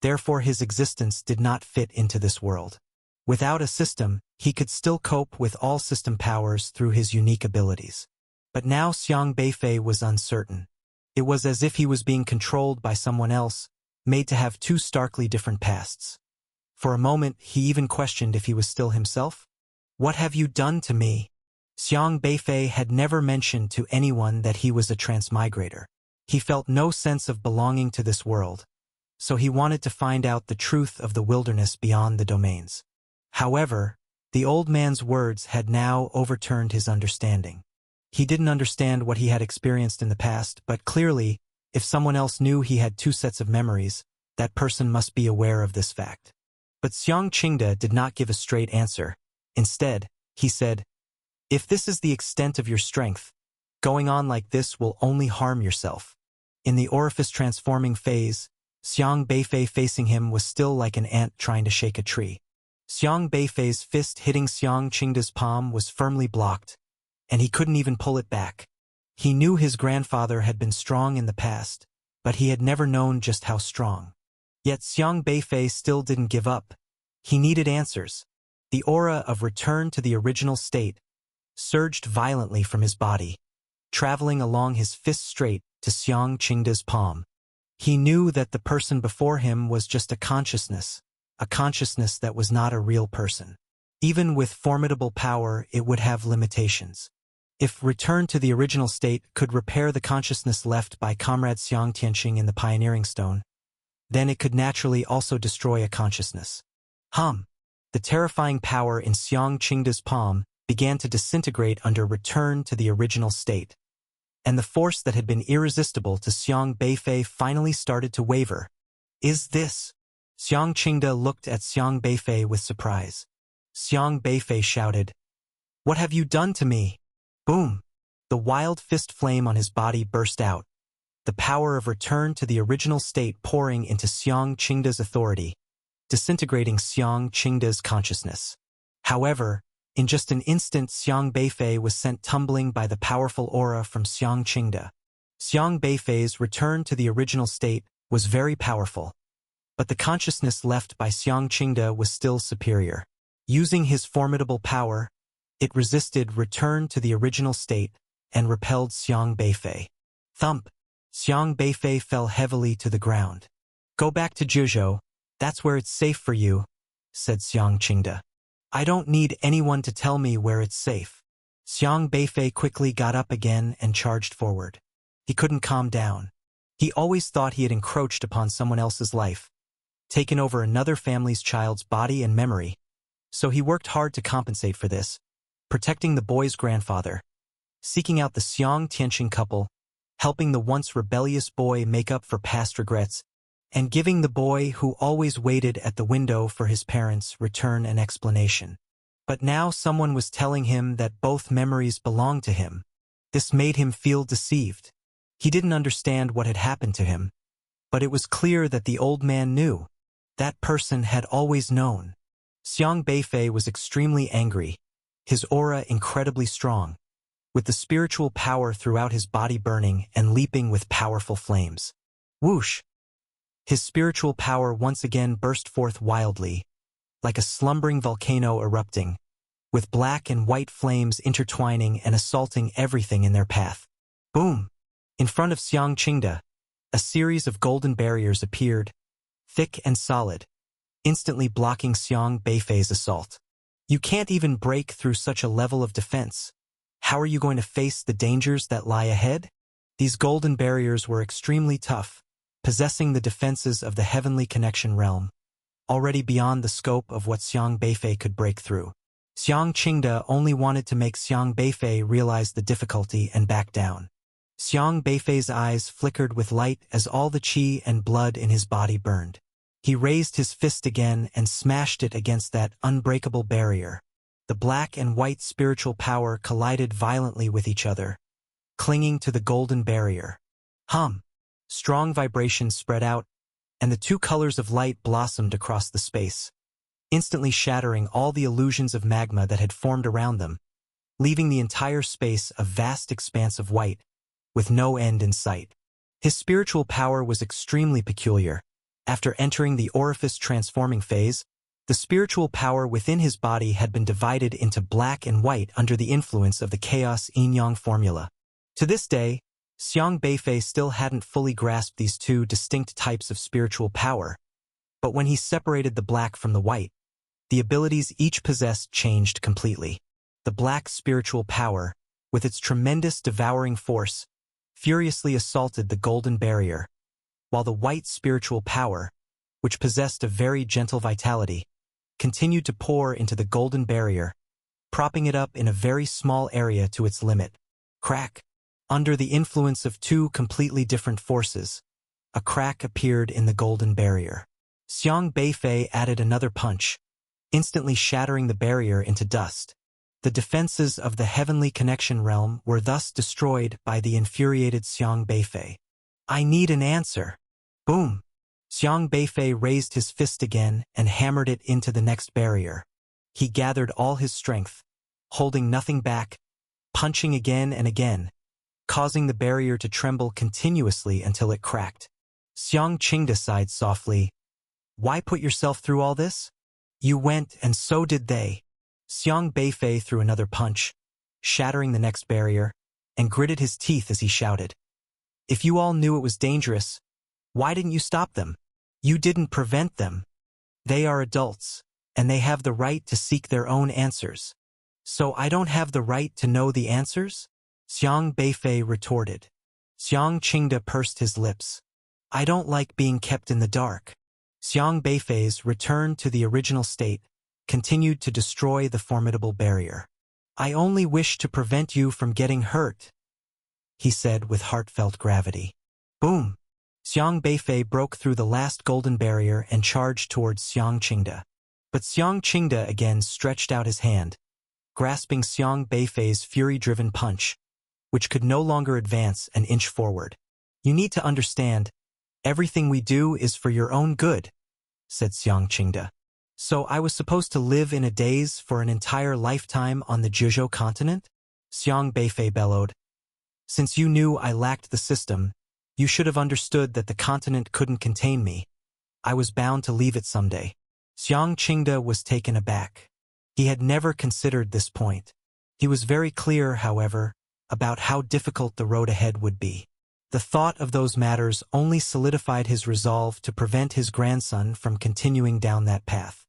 Therefore his existence did not fit into this world. Without a system, he could still cope with all system powers through his unique abilities. But now Xiang Beifei was uncertain. It was as if he was being controlled by someone else, made to have two starkly different pasts. For a moment, he even questioned if he was still himself. What have you done to me? Xiang Beifei had never mentioned to anyone that he was a transmigrator. He felt no sense of belonging to this world, so he wanted to find out the truth of the wilderness beyond the domains. However, the old man's words had now overturned his understanding. He didn't understand what he had experienced in the past, but clearly, if someone else knew he had two sets of memories, that person must be aware of this fact. But Xiang Qingde did not give a straight answer. Instead, he said, If this is the extent of your strength, going on like this will only harm yourself. In the orifice transforming phase, Xiang Beifei facing him was still like an ant trying to shake a tree. Xiang Beifei's fist hitting Xiang Qingde's palm was firmly blocked, and he couldn't even pull it back. He knew his grandfather had been strong in the past, but he had never known just how strong. Yet Xiang Beifei still didn't give up. He needed answers. The aura of return to the original state surged violently from his body, traveling along his fist straight to Xiang Qingda's palm. He knew that the person before him was just a consciousness that was not a real person. Even with formidable power, it would have limitations. If return to the original state could repair the consciousness left by Comrade Xiang Tianqing in the Pioneering Stone, then it could naturally also destroy a consciousness. The terrifying power in Xiang Qingda's palm began to disintegrate under return to the original state, and the force that had been irresistible to Xiang Beifei finally started to waver. Is this? Xiang Qingda looked at Xiang Beifei with surprise. Xiang Beifei shouted, "What have you done to me?" Boom! The wild fist flame on his body burst out, the power of return to the original state pouring into Xiang Qingda's authority, disintegrating Xiang Qingda's consciousness. However, in just an instant, Xiang Beifei was sent tumbling by the powerful aura from Xiang Qingda. Xiang Beifei's return to the original state was very powerful, but the consciousness left by Xiang Qingda was still superior. Using his formidable power, it resisted return to the original state and repelled Xiang Beifei. Thump! Xiang Beifei fell heavily to the ground. "Go back to Juzhou, that's where it's safe for you," said Xiang Qingda. "I don't need anyone to tell me where it's safe." Xiang Beifei quickly got up again and charged forward. He couldn't calm down. He always thought he had encroached upon someone else's life, taken over another family's child's body and memory, so he worked hard to compensate for this, protecting the boy's grandfather, seeking out the Xiang Tianqing couple, helping the once rebellious boy make up for past regrets, and giving the boy who always waited at the window for his parents' return an explanation. But now someone was telling him that both memories belonged to him. This made him feel deceived. He didn't understand what had happened to him, but it was clear that the old man knew. That person had always known. Xiang Beifei was extremely angry, his aura incredibly strong, with the spiritual power throughout his body burning and leaping with powerful flames. Whoosh! His spiritual power once again burst forth wildly, like a slumbering volcano erupting, with black and white flames intertwining and assaulting everything in their path. Boom! In front of Xiang Qingda, a series of golden barriers appeared, thick and solid, instantly blocking Xiang Beifei's assault. You can't even break through such a level of defense. How are you going to face the dangers that lie ahead? These golden barriers were extremely tough, possessing the defenses of the heavenly connection realm, already beyond the scope of what Xiang Beifei could break through. Xiang Qingda only wanted to make Xiang Beifei realize the difficulty and back down. Xiang Beifei's eyes flickered with light as all the qi and blood in his body burned. He raised his fist again and smashed it against that unbreakable barrier. The black and white spiritual power collided violently with each other, clinging to the golden barrier. Strong vibrations spread out, and the two colors of light blossomed across the space, instantly shattering all the illusions of magma that had formed around them, leaving the entire space a vast expanse of white, with no end in sight. His spiritual power was extremely peculiar. After entering the orifice transforming phase, the spiritual power within his body had been divided into black and white under the influence of the chaos yin-yang formula. To this day, Xiang Beifei still hadn't fully grasped these two distinct types of spiritual power, but when he separated the black from the white, the abilities each possessed changed completely. The black spiritual power, with its tremendous devouring force, furiously assaulted the golden barrier, while the white spiritual power, which possessed a very gentle vitality, continued to pour into the golden barrier, propping it up in a very small area to its limit. Crack! Under the influence of two completely different forces, a crack appeared in the golden barrier. Xiang Beifei added another punch, instantly shattering the barrier into dust. The defenses of the heavenly connection realm were thus destroyed by the infuriated Xiang Beifei. "I need an answer." Boom! Xiang Beifei raised his fist again and hammered it into the next barrier. He gathered all his strength, holding nothing back, punching again and again, causing the barrier to tremble continuously until it cracked. Xiang Qingde sighed softly. Why put yourself through all this? You went, and so did they. Xiang Beifei threw another punch, shattering the next barrier, and gritted his teeth as he shouted. If you all knew it was dangerous, why didn't you stop them? You didn't prevent them. They are adults, and they have the right to seek their own answers. So I don't have the right to know the answers? Xiang Beifei retorted. Xiang Qingde pursed his lips. I don't like being kept in the dark. Xiang Beifei's return to the original state continued to destroy the formidable barrier. I only wish to prevent you from getting hurt, he said with heartfelt gravity. Boom! Xiang Beifei broke through the last golden barrier and charged towards Xiang Qingde. But Xiang Qingde again stretched out his hand, grasping Xiang Beifei's fury-driven punch, which could no longer advance an inch forward. You need to understand, everything we do is for your own good, said Xiang Qingde. So I was supposed to live in a daze for an entire lifetime on the Juzhou continent? Xiang Beifei bellowed. Since you knew I lacked the system, you should have understood that the continent couldn't contain me. I was bound to leave it someday. Xiang Qingde was taken aback. He had never considered this point. He was very clear, however, about how difficult the road ahead would be. The thought of those matters only solidified his resolve to prevent his grandson from continuing down that path.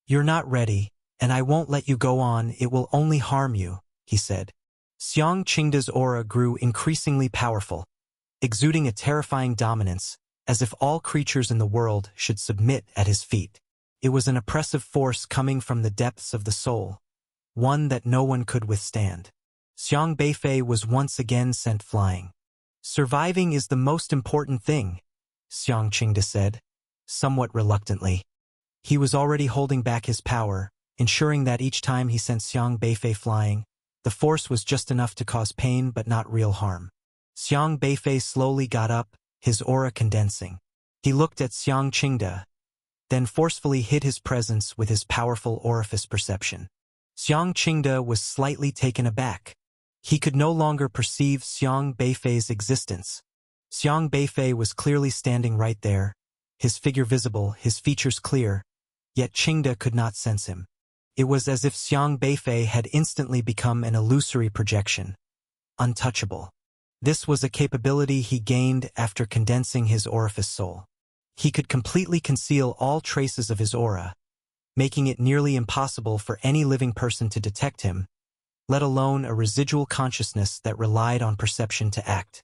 You're not ready, and I won't let you go on. It will only harm you, he said. Xiang Qingde's aura grew increasingly powerful, exuding a terrifying dominance, as if all creatures in the world should submit at his feet. It was an oppressive force coming from the depths of the soul, one that no one could withstand. Xiang Beifei was once again sent flying. Surviving is the most important thing, Xiang Qingde said, somewhat reluctantly. He was already holding back his power, ensuring that each time he sent Xiang Beifei flying, the force was just enough to cause pain but not real harm. Xiang Beifei slowly got up, his aura condensing. He looked at Xiang Qingde, then forcefully hid his presence with his powerful orifice perception. Xiang Qingde was slightly taken aback. He could no longer perceive Xiang Beifei's existence. Xiang Beifei was clearly standing right there, his figure visible, his features clear, yet Qingde could not sense him. It was as if Xiang Beifei had instantly become an illusory projection, untouchable. This was a capability he gained after condensing his orifice soul. He could completely conceal all traces of his aura, making it nearly impossible for any living person to detect him, let alone a residual consciousness that relied on perception to act.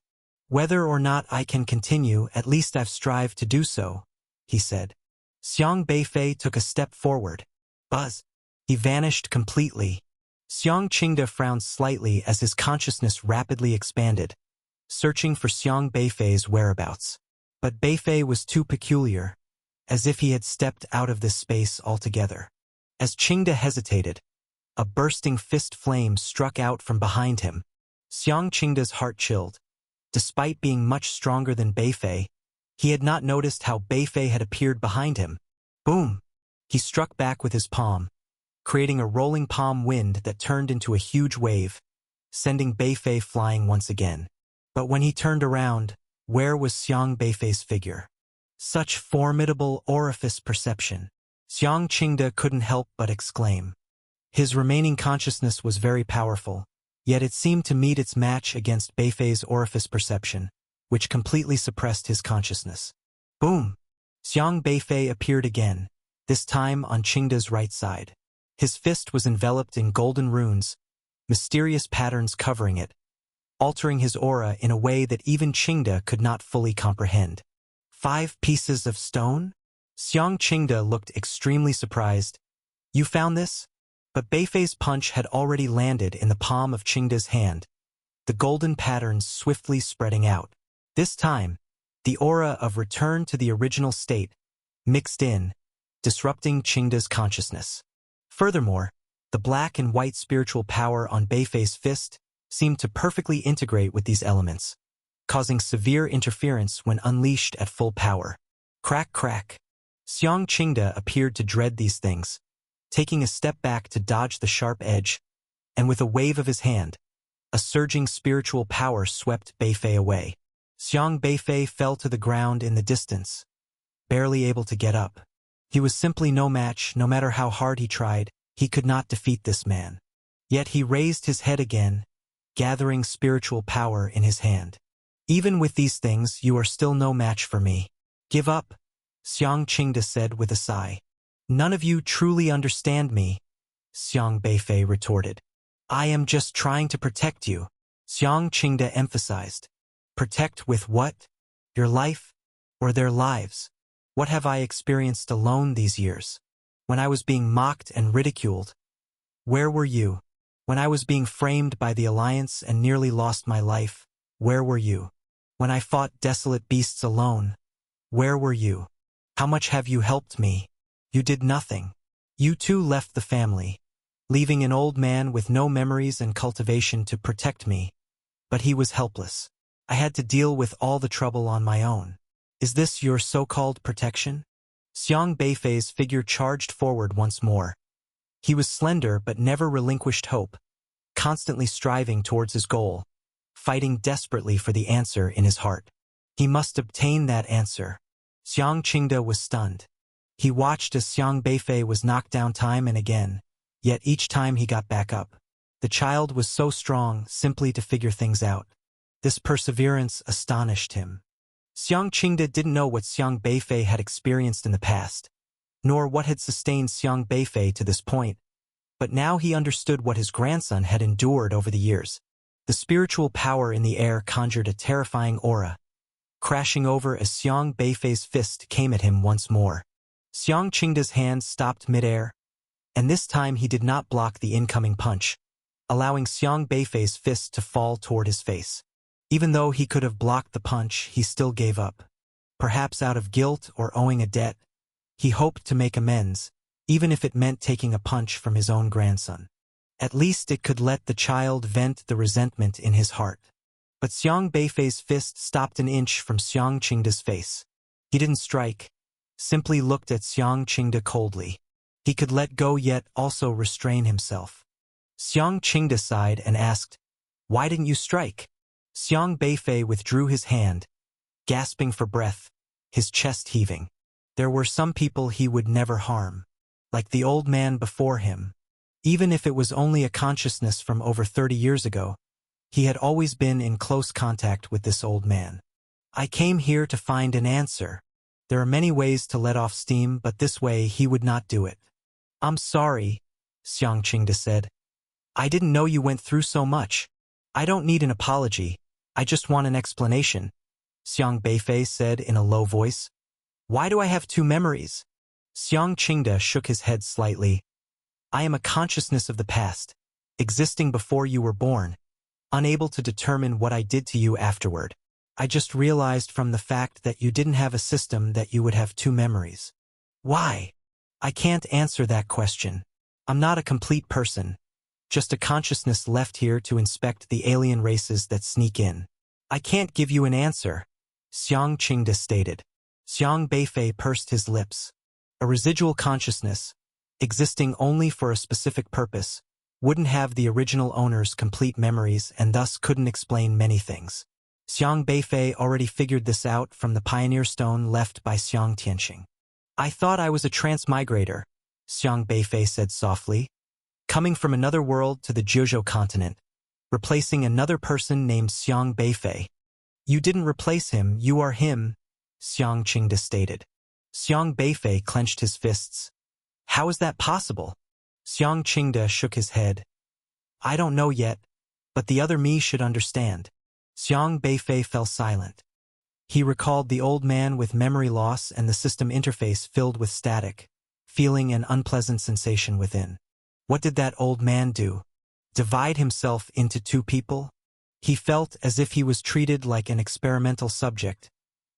Whether or not I can continue, at least I've strived to do so, he said. Xiang Beifei took a step forward. Buzz. He vanished completely. Xiang Qingde frowned slightly as his consciousness rapidly expanded, searching for Xiang Beifei's whereabouts. But Beifei was too peculiar, as if he had stepped out of this space altogether. As Qingde hesitated, a bursting fist flame struck out from behind him. Xiang Qingde's heart chilled. Despite being much stronger than Beifei, he had not noticed how Beifei had appeared behind him. Boom! He struck back with his palm, creating a rolling palm wind that turned into a huge wave, sending Beifei flying once again. But when he turned around, where was Xiang Beifei's figure? Such formidable orifice perception. Xiang Qingde couldn't help but exclaim. His remaining consciousness was very powerful, yet it seemed to meet its match against Beifei's orifice perception, which completely suppressed his consciousness. Boom! Xiang Beifei appeared again, this time on Qingde's right side. His fist was enveloped in golden runes, mysterious patterns covering it, altering his aura in a way that even Qingde could not fully comprehend. 5 pieces of stone? Xiang Qingde looked extremely surprised. You found this? But Beifei's punch had already landed in the palm of Qingde's hand, the golden patterns swiftly spreading out. This time, the aura of return to the original state mixed in, disrupting Qingde's consciousness. Furthermore, the black and white spiritual power on Beifei's fist seemed to perfectly integrate with these elements, causing severe interference when unleashed at full power. Crack, crack. Xiang Qingde appeared to dread these things, taking a step back to dodge the sharp edge, and with a wave of his hand, A surging spiritual power swept Beifei away. Xiang Beifei fell to the ground in the distance, barely able to get up. He was simply no match. No matter how hard he tried, he could not defeat this man. Yet he raised his head again, gathering spiritual power in his hand. Even with these things, you are still no match for me. Give up, Xiang Qingde said with a sigh. None of you truly understand me, Xiang Beifei retorted. I am just trying to protect you, Xiang Qingde emphasized. Protect with what? Your life? Or their lives? What have I experienced alone these years? When I was being mocked and ridiculed, where were you? When I was being framed by the Alliance and nearly lost my life, where were you? When I fought desolate beasts alone, where were you? How much have you helped me? You did nothing. You too left the family, leaving an old man with no memories and cultivation to protect me. But he was helpless. I had to deal with all the trouble on my own. Is this your so-called protection? Xiang Beifei's figure charged forward once more. He was slender but never relinquished hope, constantly striving towards his goal, fighting desperately for the answer in his heart. He must obtain that answer. Xiang Qingde was stunned. He watched as Xiang Beifei was knocked down time and again, yet each time he got back up. The child was so strong simply to figure things out. This perseverance astonished him. Xiang Qingde didn't know what Xiang Beifei had experienced in the past, nor what had sustained Xiang Beifei to this point, but now he understood what his grandson had endured over the years. The spiritual power in the air conjured a terrifying aura, crashing over as Xiang Beifei's fist came at him once more. Xiang Qingde's hand stopped midair, and this time he did not block the incoming punch, allowing Xiang Beifei's fist to fall toward his face. Even though he could have blocked the punch, he still gave up. Perhaps out of guilt or owing a debt, he hoped to make amends, even if it meant taking a punch from his own grandson. At least it could let the child vent the resentment in his heart. But Xiang Beifei's fist stopped an inch from Xiang Qingde's face. He didn't strike, simply looked at Xiang Qingde coldly. He could let go yet also restrain himself. Xiang Qingde sighed and asked, "Why didn't you strike?" Xiang Beifei withdrew his hand, gasping for breath, his chest heaving. There were some people he would never harm, like the old man before him. Even if it was only a consciousness from over 30 years ago, he had always been in close contact with this old man. I came here to find an answer. There are many ways to let off steam, but this way he would not do it. I'm sorry, Xiang Qingde said. I didn't know you went through so much. I don't need an apology. I just want an explanation, Xiang Beifei said in a low voice. Why do I have two memories? Xiang Qingde shook his head slightly. I am a consciousness of the past, existing before you were born, unable to determine what I did to you afterward. I just realized from the fact that you didn't have a system that you would have two memories. Why? I can't answer that question. I'm not a complete person, just a consciousness left here to inspect the alien races that sneak in. I can't give you an answer, Xiang Qingde stated. Xiang Beifei pursed his lips. A residual consciousness, existing only for a specific purpose, wouldn't have the original owner's complete memories and thus couldn't explain many things. Xiang Beifei already figured this out from the pioneer stone left by Xiang Tianqing. I thought I was a transmigrator, Xiang Beifei said softly, coming from another world to the Jiuzhou continent, replacing another person named Xiang Beifei. You didn't replace him, you are him, Xiang Qingde stated. Xiang Beifei clenched his fists. How is that possible? Xiang Qingde shook his head. I don't know yet, but the other me should understand. Xiang Beifei fell silent. He recalled the old man with memory loss and the system interface filled with static, feeling an unpleasant sensation within. What did that old man do? Divide himself into two people? He felt as if he was treated like an experimental subject,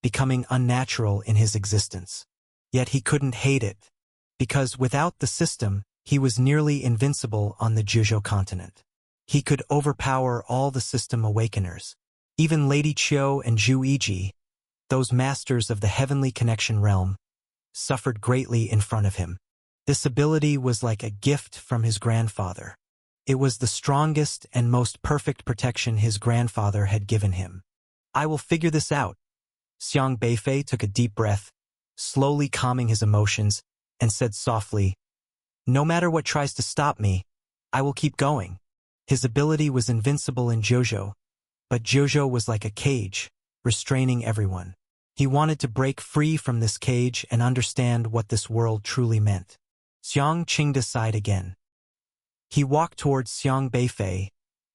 becoming unnatural in his existence. Yet he couldn't hate it, because without the system, he was nearly invincible on the Jiuzhou continent. He could overpower all the system awakeners. Even Lady Qiu and Zhu Yiji, those masters of the heavenly connection realm, suffered greatly in front of him. This ability was like a gift from his grandfather. It was the strongest and most perfect protection his grandfather had given him. I will figure this out. Xiang Beifei took a deep breath, slowly calming his emotions, and said softly, "No matter what tries to stop me, I will keep going." His ability was invincible in Jojo, but Jojo was like a cage, restraining everyone. He wanted to break free from this cage and understand what this world truly meant. Xiang Qingde sighed again. He walked towards Xiang Beifei,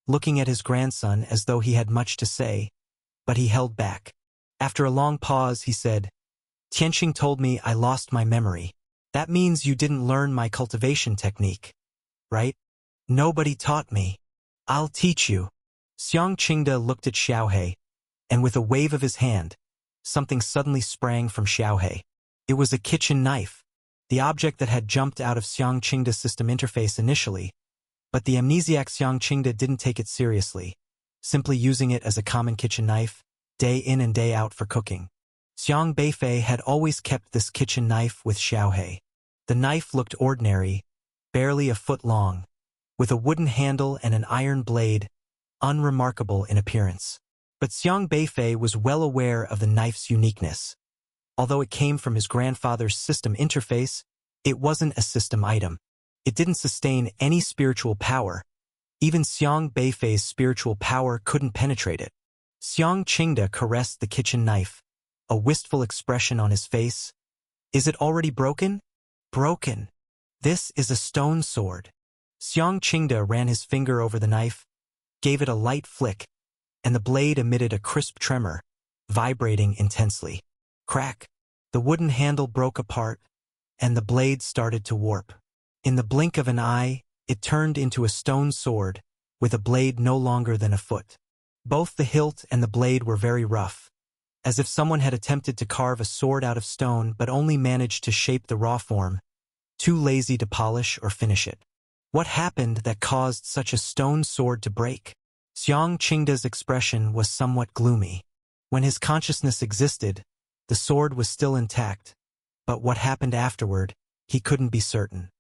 looking at his grandson as though he had much to say, but he held back. After a long pause, he said, "Tianqing told me I lost my memory. That means you didn't learn my cultivation technique, right?" "Nobody taught me." "I'll teach you." Xiang Qingde looked at Xiaohe, and with a wave of his hand, something suddenly sprang from Xiaohe. It was a kitchen knife, the object that had jumped out of Xiang Qingde's system interface initially, but the amnesiac Xiang Qingde didn't take it seriously, simply using it as a common kitchen knife, day in and day out for cooking. Xiang Beifei had always kept this kitchen knife with Xiaohe. The knife looked ordinary, barely a foot long, with a wooden handle and an iron blade, unremarkable in appearance. But Xiang Beifei was well aware of the knife's uniqueness. Although it came from his grandfather's system interface, it wasn't a system item. It didn't sustain any spiritual power. Even Xiang Beifei's spiritual power couldn't penetrate it. Xiang Qingde caressed the kitchen knife, a wistful expression on his face. "Is it already broken?" "Broken. This is a stone sword." Xiang Qingde ran his finger over the knife, gave it a light flick, and the blade emitted a crisp tremor, vibrating intensely. Crack! The wooden handle broke apart, and the blade started to warp. In the blink of an eye, it turned into a stone sword, with a blade no longer than a foot. Both the hilt and the blade were very rough, as if someone had attempted to carve a sword out of stone but only managed to shape the raw form, too lazy to polish or finish it. What happened that caused such a stone sword to break? Xiang Qingde's expression was somewhat gloomy. When his consciousness existed, the sword was still intact, but what happened afterward, he couldn't be certain.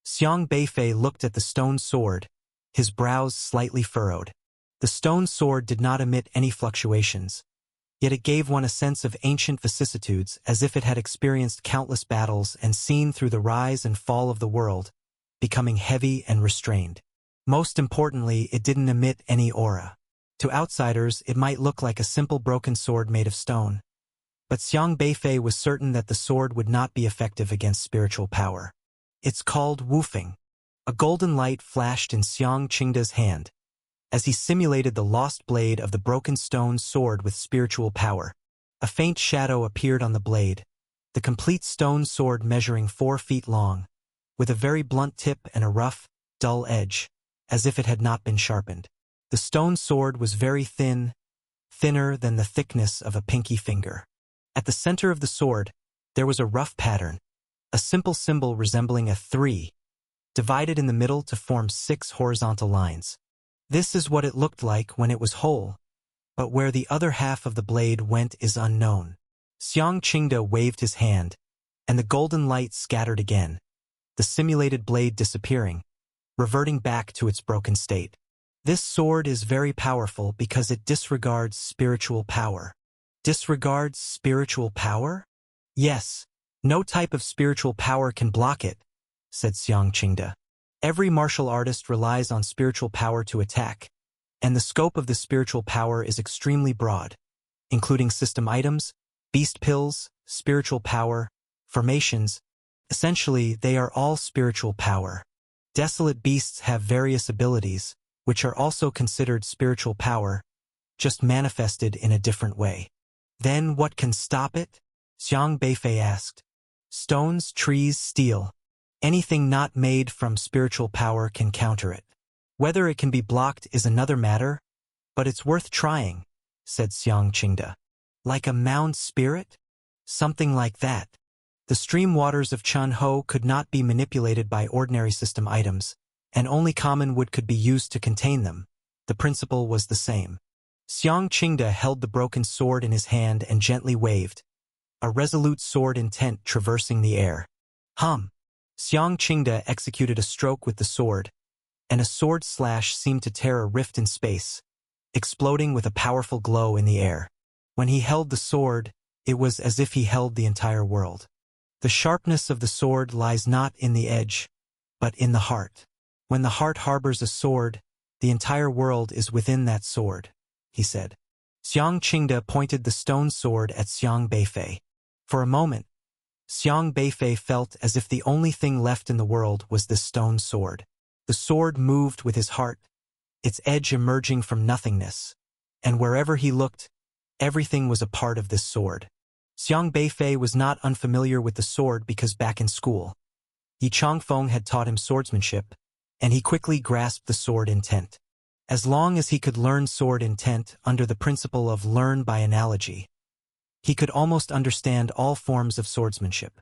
Xiang Beifei looked at the stone sword, his brows slightly furrowed. The stone sword did not emit any fluctuations, yet it gave one a sense of ancient vicissitudes, as if it had experienced countless battles and seen through the rise and fall of the world, becoming heavy and restrained. Most importantly, it didn't emit any aura. To outsiders, it might look like a simple broken sword made of stone, but Xiang Beifei was certain that the sword would not be effective against spiritual power. "It's called woofing." A golden light flashed in Xiang Qingde's hand, as he simulated the lost blade of the broken stone sword with spiritual power. A faint shadow appeared on the blade, the complete stone sword measuring 4 feet long, with a very blunt tip and a rough, dull edge, as if it had not been sharpened. The stone sword was very thin, thinner than the thickness of a pinky finger. At the center of the sword, there was a rough pattern, a simple symbol resembling a 3, divided in the middle to form 6 horizontal lines. This is what it looked like when it was whole, but where the other half of the blade went is unknown. Xiang Qingde waved his hand, and the golden light scattered again, the simulated blade disappearing, reverting back to its broken state. This sword is very powerful because it disregards spiritual power. Disregards spiritual power? Yes, no type of spiritual power can block it, said Xiang Qingde. Every martial artist relies on spiritual power to attack, and the scope of the spiritual power is extremely broad, including system items, beast pills, spiritual power, formations. Essentially, they are all spiritual power. Desolate beasts have various abilities, which are also considered spiritual power, just manifested in a different way. Then what can stop it? Xiang Beifei asked. Stones, trees, steel. Anything not made from spiritual power can counter it. Whether it can be blocked is another matter, but it's worth trying, said Xiang Qingde. Like a mound spirit? Something like that. The stream waters of Chunho could not be manipulated by ordinary system items, and only common wood could be used to contain them. The principle was the same. Xiang Qingde held the broken sword in his hand and gently waved, a resolute sword intent traversing the air. Xiang Qingde executed a stroke with the sword, and a sword slash seemed to tear a rift in space, exploding with a powerful glow in the air. When he held the sword, it was as if he held the entire world. The sharpness of the sword lies not in the edge, but in the heart. When the heart harbors a sword, the entire world is within that sword, he said. Xiang Qingde pointed the stone sword at Xiang Beifei. For a moment, Xiang Beifei felt as if the only thing left in the world was this stone sword. The sword moved with his heart, its edge emerging from nothingness, and wherever he looked, everything was a part of this sword. Xiang Beifei was not unfamiliar with the sword because back in school, Yi Changfeng had taught him swordsmanship, and he quickly grasped the sword intent. As long as he could learn sword intent under the principle of learn by analogy, he could almost understand all forms of swordsmanship.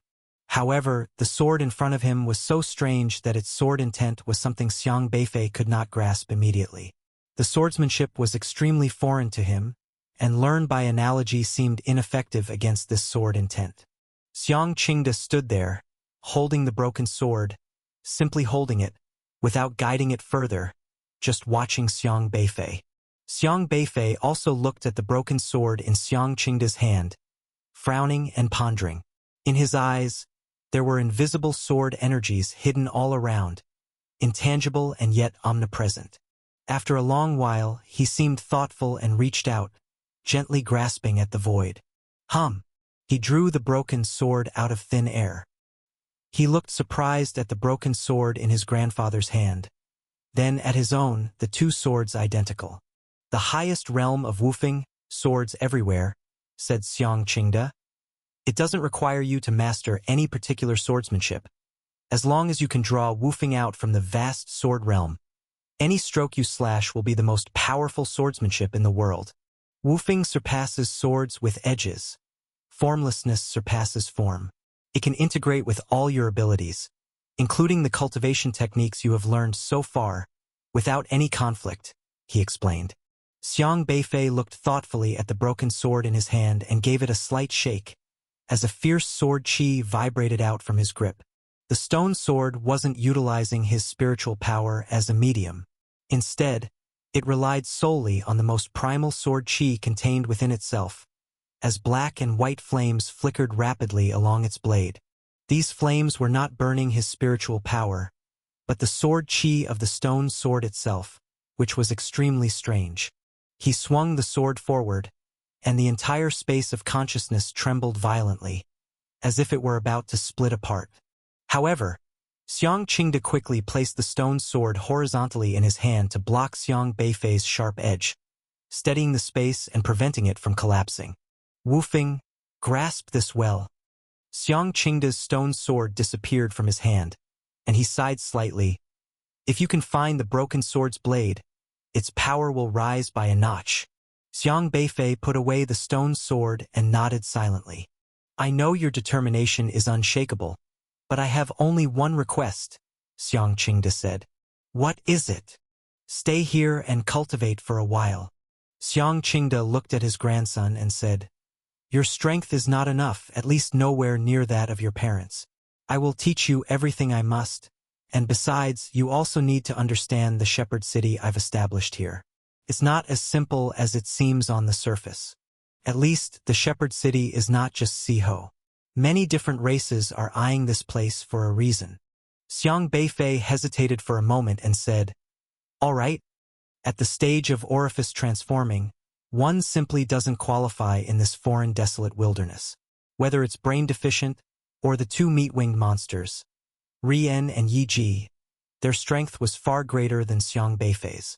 However, the sword in front of him was so strange that its sword intent was something Xiang Beifei could not grasp immediately. The swordsmanship was extremely foreign to him, and learn by analogy seemed ineffective against this sword intent. Xiang Qingde stood there, holding the broken sword, simply holding it, without guiding it further, just watching Xiang Beifei. Xiang Beifei also looked at the broken sword in Xiang Qingde's hand, frowning and pondering. In his eyes, there were invisible sword energies hidden all around, intangible and yet omnipresent. After a long while, he seemed thoughtful and reached out, gently grasping at the void. He drew the broken sword out of thin air. He looked surprised at the broken sword in his grandfather's hand, then at his own, the two swords identical. The highest realm of Wufeng, swords everywhere, said Xiang Qingde. It doesn't require you to master any particular swordsmanship. As long as you can draw Wufeng out from the vast sword realm, any stroke you slash will be the most powerful swordsmanship in the world. Wufeng surpasses swords with edges. Formlessness surpasses form. It can integrate with all your abilities, including the cultivation techniques you have learned so far, without any conflict, he explained. Xiang Beifei looked thoughtfully at the broken sword in his hand and gave it a slight shake, as a fierce sword chi vibrated out from his grip. The stone sword wasn't utilizing his spiritual power as a medium. Instead, it relied solely on the most primal sword chi contained within itself, as black and white flames flickered rapidly along its blade. These flames were not burning his spiritual power, but the sword chi of the stone sword itself, which was extremely strange. He swung the sword forward, and the entire space of consciousness trembled violently, as if it were about to split apart. However, Xiang Qingde quickly placed the stone sword horizontally in his hand to block Xiang Beifei's sharp edge, steadying the space and preventing it from collapsing. Wufeng, grasp this well. Xiang Qingde's stone sword disappeared from his hand, and he sighed slightly. If you can find the broken sword's blade, its power will rise by a notch. Xiang Beifei put away the stone sword and nodded silently. I know your determination is unshakable, but I have only one request, Xiang Qingde said. What is it? Stay here and cultivate for a while. Xiang Qingde looked at his grandson and said, Your strength is not enough, at least nowhere near that of your parents. I will teach you everything I must, and besides, you also need to understand the shepherd city I've established here. It's not as simple as it seems on the surface. At least, the shepherd city is not just Siho. Many different races are eyeing this place for a reason. Xiang Beifei hesitated for a moment and said, All right. At the stage of orifice transforming, one simply doesn't qualify in this foreign desolate wilderness. Whether it's brain deficient, or the two meat-winged monsters, Rian and Yi Ji, their strength was far greater than Xiang Beifei's.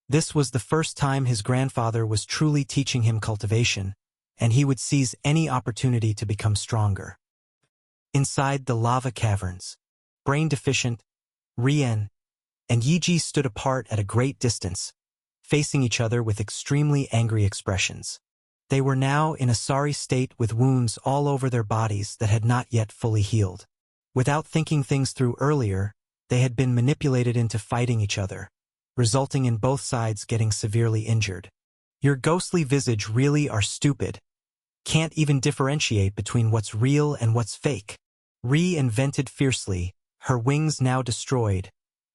This was the first time his grandfather was truly teaching him cultivation, and he would seize any opportunity to become stronger. Inside the lava caverns, brain deficient, Rian, and Yi Ji stood apart at a great distance, facing each other with extremely angry expressions. They were now in a sorry state with wounds all over their bodies that had not yet fully healed. Without thinking things through earlier, they had been manipulated into fighting each other, resulting in both sides getting severely injured. Your ghostly visage really are stupid. Can't even differentiate between what's real and what's fake. Ri invented fiercely, her wings now destroyed,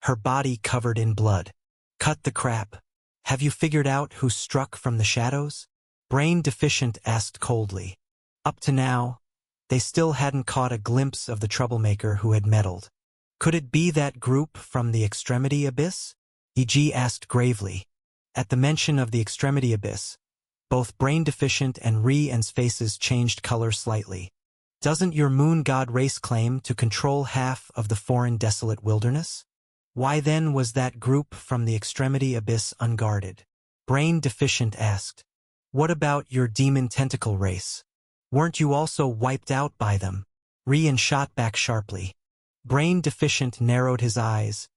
her body covered in blood. Cut the crap. Have you figured out who struck from the shadows? Brain Deficient asked coldly. Up to now, they still hadn't caught a glimpse of the troublemaker who had meddled. Could it be that group from the Extremity Abyss? E.G. asked gravely. At the mention of the Extremity Abyss, both Brain Deficient and Rien's faces changed color slightly. Doesn't your moon god race claim to control half of the foreign desolate wilderness? Why then was that group from the Extremity Abyss unguarded? Brain Deficient asked. What about your demon tentacle race? Weren't you also wiped out by them? Rien shot back sharply. Brain Deficient narrowed his eyes,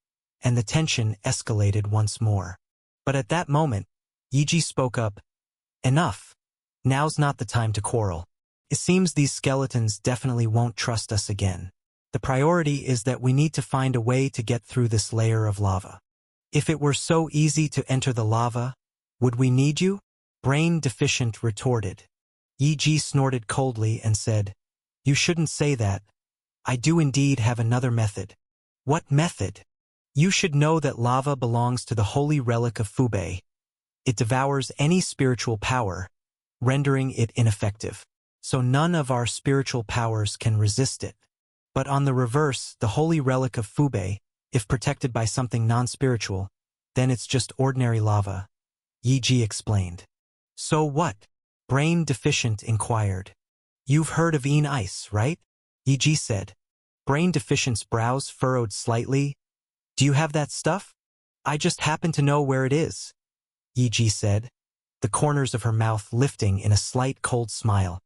and the tension escalated once more. But at that moment, Yi-Ji spoke up. Enough. Now's not the time to quarrel. It seems these skeletons definitely won't trust us again. The priority is that we need to find a way to get through this layer of lava. If it were so easy to enter the lava, would we need you? Brain Deficient retorted. Yi-Ji snorted coldly and said, You shouldn't say that. I do indeed have another method. What method? You should know that lava belongs to the holy relic of Fubei. It devours any spiritual power, rendering it ineffective. So none of our spiritual powers can resist it. But on the reverse, the holy relic of Fubei, if protected by something non-spiritual, then it's just ordinary lava. Yi-Ji explained. So what? Brain Deficient inquired. You've heard of Een Ice, right? Yi-Ji said. Brain Deficient's brows furrowed slightly. Do you have that stuff? I just happen to know where it is, Yi-Ji said, the corners of her mouth lifting in a slight cold smile.